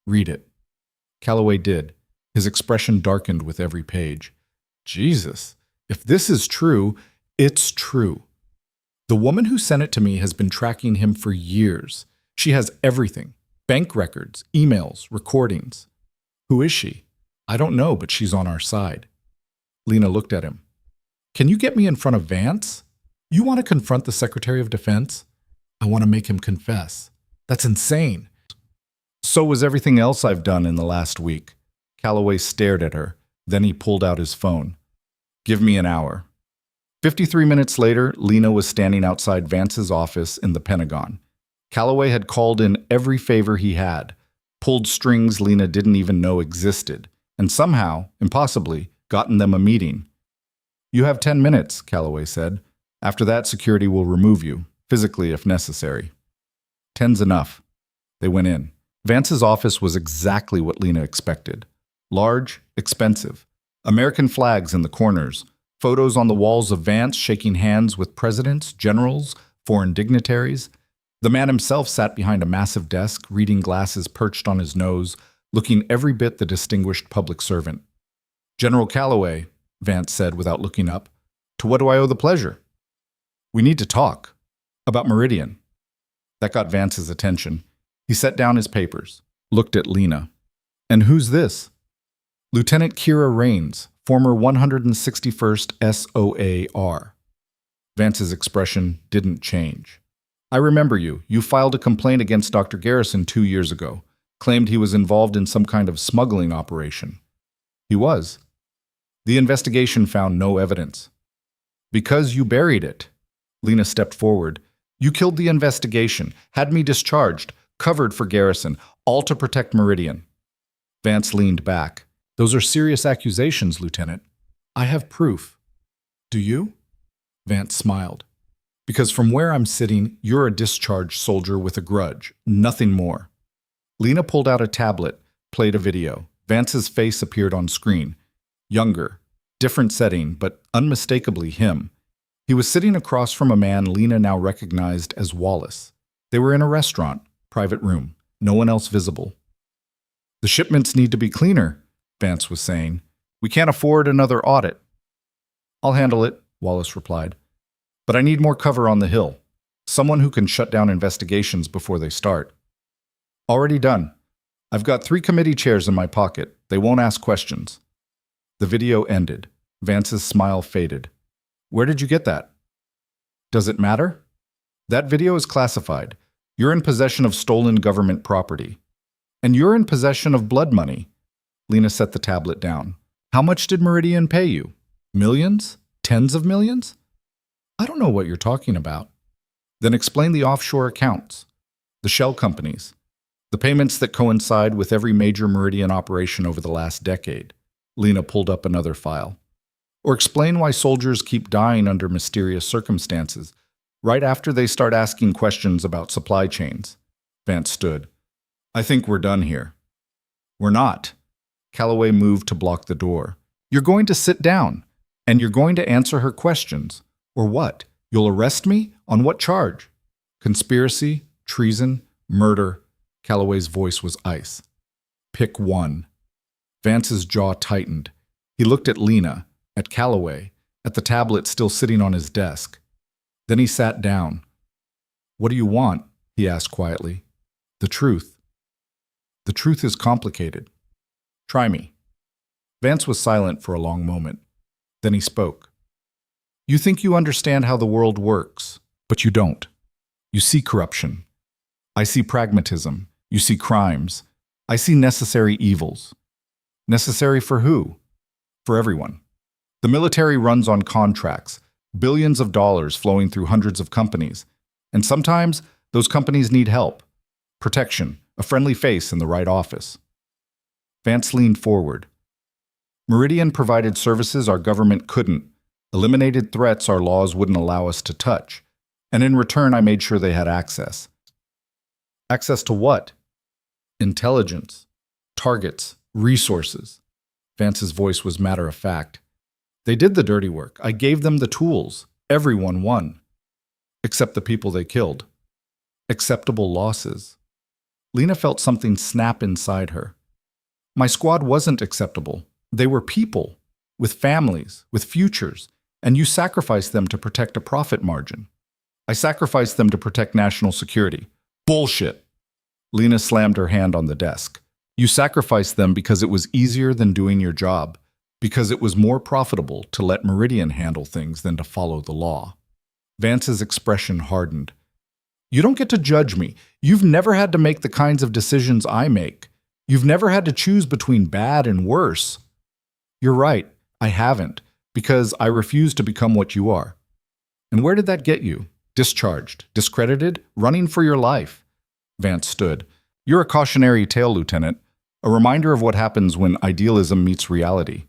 Read it. Calloway did. His expression darkened with every page. Jesus, if this is true, it's true. The woman who sent it to me has been tracking him for years. She has everything. Bank records, emails, recordings. Who is she? I don't know, but she's on our side. Lena looked at him. Can you get me in front of Vance? You want to confront the Secretary of Defense? I want to make him confess. That's insane. So was everything else I've done in the last week. Calloway stared at her. Then he pulled out his phone. Give me an hour. 53 minutes later, Lena was standing outside Vance's office in the Pentagon. Calloway had called in every favor he had, pulled strings Lena didn't even know existed, and somehow, impossibly, gotten them a meeting. You have 10 minutes, Calloway said. After that, security will remove you, physically if necessary. 10's enough. They went in. Vance's office was exactly what Lena expected. Large, expensive. American flags in the corners. Photos on the walls of Vance shaking hands with presidents, generals, foreign dignitaries. The man himself sat behind a massive desk, reading glasses perched on his nose, looking every bit the distinguished public servant. General Calloway, Vance said without looking up, to what do I owe the pleasure? We need to talk. About Meridian. That got Vance's attention. He set down his papers, looked at Lena. And who's this? Lieutenant Kira Raines, former 161st SOAR. Vance's expression didn't change. I remember you. You filed a complaint against Dr. Garrison 2 years ago, claimed he was involved in some kind of smuggling operation. He was. The investigation found no evidence. Because you buried it. Lena stepped forward. You killed the investigation, had me discharged, covered for Garrison, all to protect Meridian. Vance leaned back. Those are serious accusations, Lieutenant. I have proof. Do you? Vance smiled. Because from where I'm sitting, you're a discharged soldier with a grudge, nothing more. Lena pulled out a tablet, played a video. Vance's face appeared on screen. Younger, different setting, but unmistakably him. He was sitting across from a man Lena now recognized as Wallace. They were in a restaurant, private room, no one else visible. The shipments need to be cleaner, Vance was saying. We can't afford another audit. I'll handle it, Wallace replied. But I need more cover on the Hill. Someone who can shut down investigations before they start. Already done. I've got 3 committee chairs in my pocket. They won't ask questions. The video ended. Vance's smile faded. Where did you get that? Does it matter? That video is classified. You're in possession of stolen government property. And you're in possession of blood money. Lena set the tablet down. How much did Meridian pay you? Millions? Tens of millions? I don't know what you're talking about. Then explain the offshore accounts, the shell companies, the payments that coincide with every major Meridian operation over the last decade. Lena pulled up another file. Or explain why soldiers keep dying under mysterious circumstances, right after they start asking questions about supply chains. Vance stood. I think we're done here. We're not. Calloway moved to block the door. You're going to sit down, and you're going to answer her questions. Or what? You'll arrest me? On what charge? Conspiracy, treason, murder. Calloway's voice was ice. Pick one. Vance's jaw tightened. He looked at Lena, at Calloway, at the tablet still sitting on his desk. Then he sat down. What do you want? He asked quietly. The truth. The truth is complicated. Try me. Vance was silent for a long moment. Then he spoke. You think you understand how the world works, but you don't. You see corruption. I see pragmatism. You see crimes. I see necessary evils. Necessary for who? For everyone. The military runs on contracts, billions of dollars flowing through hundreds of companies. And sometimes those companies need help. Protection, a friendly face in the right office. Vance leaned forward. Meridian provided services our government couldn't, eliminated threats our laws wouldn't allow us to touch, and in return I made sure they had access. Access to what? Intelligence, targets, resources. Vance's voice was matter of fact. They did the dirty work. I gave them the tools. Everyone won. Except the people they killed. Acceptable losses. Lena felt something snap inside her. My squad wasn't acceptable. They were people, with families, with futures, and you sacrificed them to protect a profit margin. I sacrificed them to protect national security. Bullshit! Lena slammed her hand on the desk. You sacrificed them because it was easier than doing your job. Because it was more profitable to let Meridian handle things than to follow the law. Vance's expression hardened. You don't get to judge me. You've never had to make the kinds of decisions I make. You've never had to choose between bad and worse. You're right, I haven't, because I refuse to become what you are. And where did that get you? Discharged, discredited, running for your life. Vance stood. You're a cautionary tale, Lieutenant, a reminder of what happens when idealism meets reality.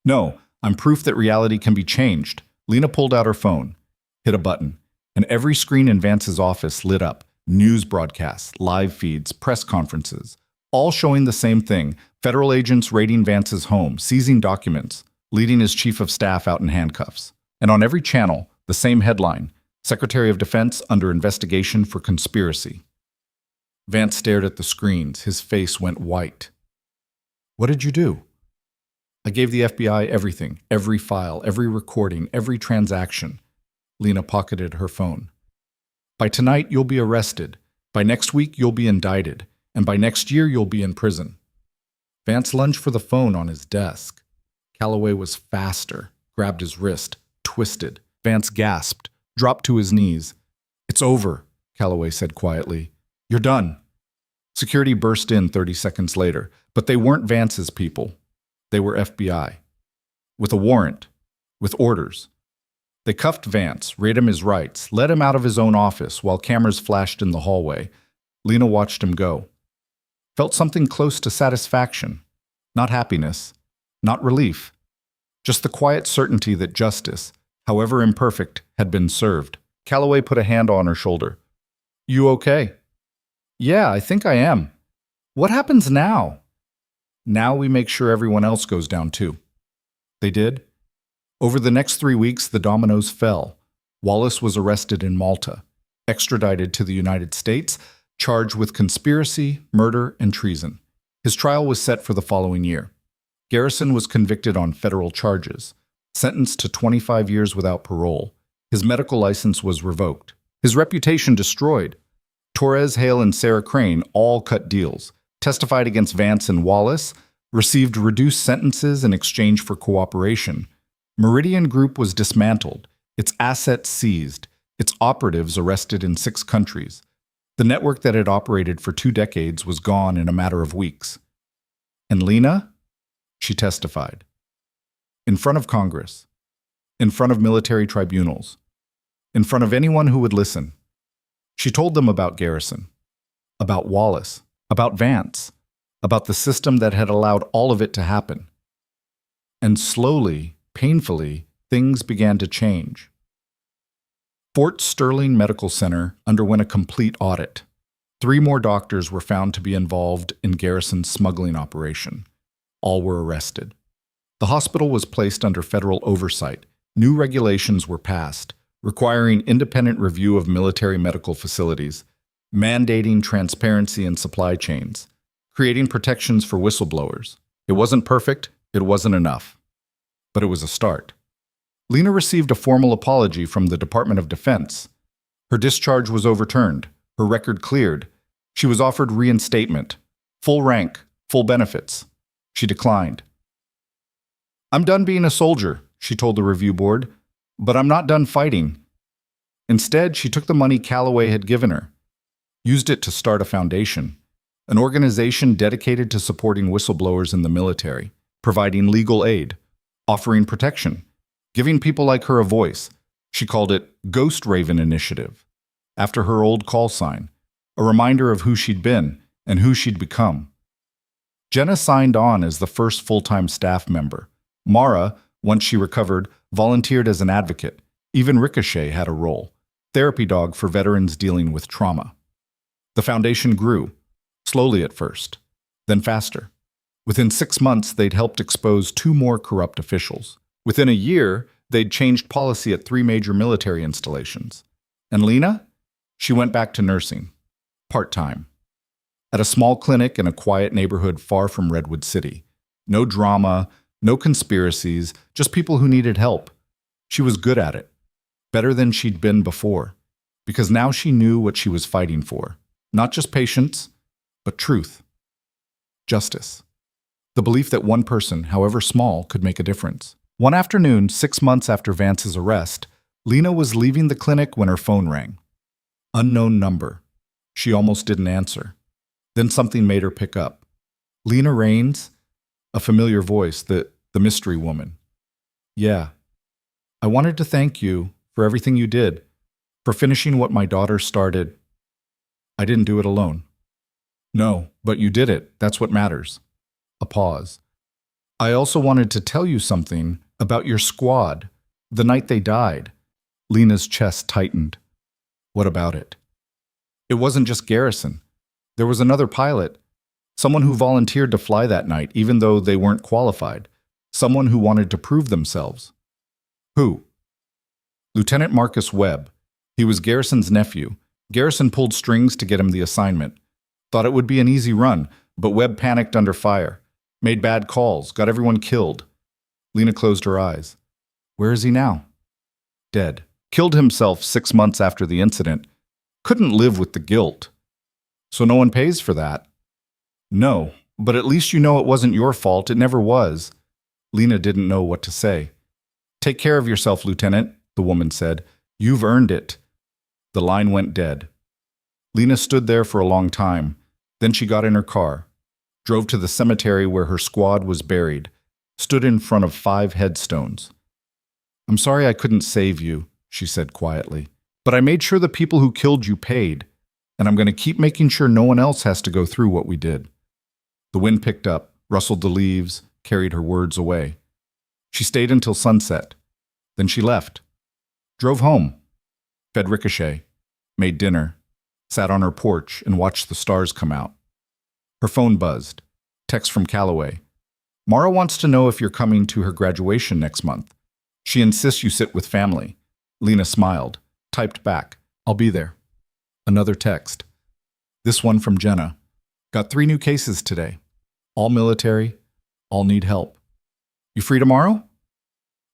No, I'm proof that reality can be changed. Lena pulled out her phone, hit a button, and every screen in Vance's office lit up. News broadcasts, live feeds, press conferences, all showing the same thing. Federal agents raiding Vance's home, seizing documents, leading his chief of staff out in handcuffs. And on every channel, the same headline, Secretary of Defense under investigation for conspiracy. Vance stared at the screens. His face went white. What did you do? I gave the FBI everything, every file, every recording, every transaction. Lena pocketed her phone. By tonight, you'll be arrested. By next week, you'll be indicted. And by next year, you'll be in prison. Vance lunged for the phone on his desk. Calloway was faster, grabbed his wrist, twisted. Vance gasped, dropped to his knees. It's over, Calloway said quietly. You're done. Security burst in 30 seconds later, but they weren't Vance's people. They were FBI. With a warrant. With orders. They cuffed Vance, read him his rights, led him out of his own office while cameras flashed in the hallway. Lena watched him go. Felt something close to satisfaction. Not happiness. Not relief. Just the quiet certainty that justice, however imperfect, had been served. Calloway put a hand on her shoulder. You okay? Yeah, I think I am. What happens now? Now we make sure everyone else goes down too. They did. Over the next 3 weeks, the dominoes fell. Wallace was arrested in Malta, extradited to the United States, charged with conspiracy, murder, and treason. His trial was set for the following year. Garrison was convicted on federal charges, sentenced to 25 years without parole. His medical license was revoked. His reputation destroyed. Torres, Hale, and Sarah Crane all cut deals, testified against Vance and Wallace, received reduced sentences in exchange for cooperation. Meridian Group was dismantled, its assets seized, its operatives arrested in 6 countries. The network that had operated for 2 decades was gone in a matter of weeks. And Lena? She testified. In front of Congress. In front of military tribunals. In front of anyone who would listen. She told them about Garrison. About Wallace. About Vance. About the system that had allowed all of it to happen. And slowly, painfully, things began to change. Fort Sterling Medical Center underwent a complete audit. 3 more doctors were found to be involved in Garrison's smuggling operation. All were arrested. The hospital was placed under federal oversight. New regulations were passed, requiring independent review of military medical facilities, mandating transparency in supply chains, creating protections for whistleblowers. It wasn't perfect, it wasn't enough. But it was a start. Lena received a formal apology from the Department of Defense. Her discharge was overturned, her record cleared. She was offered reinstatement, full rank, full benefits. She declined. I'm done being a soldier, she told the review board, but I'm not done fighting. Instead, she took the money Calloway had given her, used it to start a foundation, an organization dedicated to supporting whistleblowers in the military, providing legal aid, offering protection, giving people like her a voice. She called it Ghost Raven Initiative, after her old call sign, a reminder of who she'd been and who she'd become. Jenna signed on as the first full-time staff member. Mara, once she recovered, volunteered as an advocate. Even Ricochet had a role, therapy dog for veterans dealing with trauma. The foundation grew, slowly at first, then faster. Within 6 months, they'd helped expose 2 more corrupt officials. Within a year, they'd changed policy at 3 major military installations. And Lena? She went back to nursing, part-time, at a small clinic in a quiet neighborhood far from Redwood City. No drama, no conspiracies, just people who needed help. She was good at it, better than she'd been before, because now she knew what she was fighting for. Not just patients, but truth. Justice. The belief that one person, however small, could make a difference. One afternoon, 6 months after Vance's arrest, Lena was leaving the clinic when her phone rang. Unknown number. She almost didn't answer. Then something made her pick up. Lena Raines? A familiar voice, the mystery woman. Yeah. I wanted to thank you for everything you did, for finishing what my daughter started. I didn't do it alone. No, but you did it. That's what matters. A pause. I also wanted to tell you something about your squad, the night they died. Lena's chest tightened. What about it? It wasn't just Garrison. There was another pilot, someone who volunteered to fly that night even though they weren't qualified, someone who wanted to prove themselves. Who? Lieutenant Marcus Webb. He was Garrison's nephew. Garrison pulled strings to get him the assignment. Thought it would be an easy run, but Webb panicked under fire. Made bad calls, got everyone killed. Lena closed her eyes. Where is he now? Dead. Killed himself 6 months after the incident. Couldn't live with the guilt. So no one pays for that? No, but at least you know it wasn't your fault. It never was. Lena didn't know what to say. Take care of yourself, Lieutenant, the woman said. You've earned it. The line went dead. Lena stood there for a long time. Then she got in her car, drove to the cemetery where her squad was buried, stood in front of 5 headstones. I'm sorry I couldn't save you, she said quietly, but I made sure the people who killed you paid, and I'm going to keep making sure no one else has to go through what we did. The wind picked up, rustled the leaves, carried her words away. She stayed until sunset. Then she left. Drove home. Fed Ricochet. Made dinner. Sat on her porch and watched the stars come out. Her phone buzzed. Text from Calloway. Mara wants to know if you're coming to her graduation next month. She insists you sit with family. Lena smiled. Typed back. I'll be there. Another text. This one from Jenna. Got 3 new cases today. All military. All need help. You free tomorrow?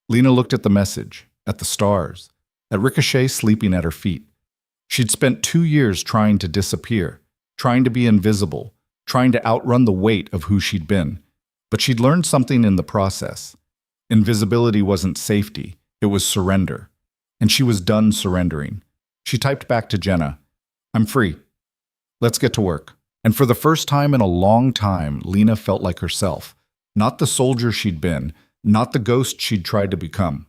Lena looked at the message, at the stars, at Ricochet sleeping at her feet. She'd spent 2 years trying to disappear, trying to be invisible, trying to outrun the weight of who she'd been. But she'd learned something in the process. Invisibility wasn't safety, it was surrender. And she was done surrendering. She typed back to Jenna, I'm free. Let's get to work. And for the first time in a long time, Lena felt like herself. Not the soldier she'd been, not the ghost she'd tried to become.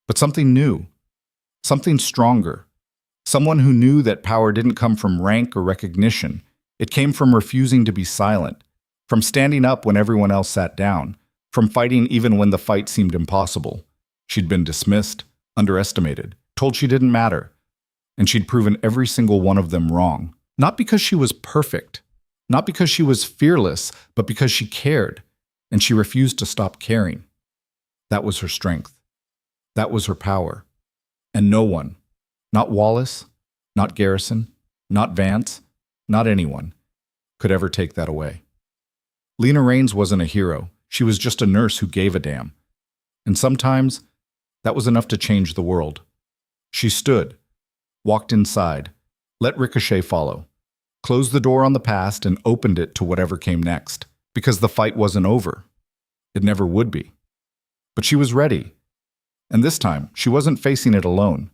But something new. Something stronger. Someone who knew that power didn't come from rank or recognition. It came from refusing to be silent, from standing up when everyone else sat down, from fighting even when the fight seemed impossible. She'd been dismissed, underestimated, told she didn't matter. And she'd proven every single one of them wrong. Not because she was perfect, not because she was fearless, but because she cared, and she refused to stop caring. That was her strength. That was her power. And no one, not Wallace, not Garrison, not Vance, not anyone, could ever take that away. Lena Raines wasn't a hero. She was just a nurse who gave a damn. And sometimes, that was enough to change the world. She stood, walked inside, let Ricochet follow, closed the door on the past and opened it to whatever came next, because the fight wasn't over. It never would be. But she was ready. And this time, she wasn't facing it alone.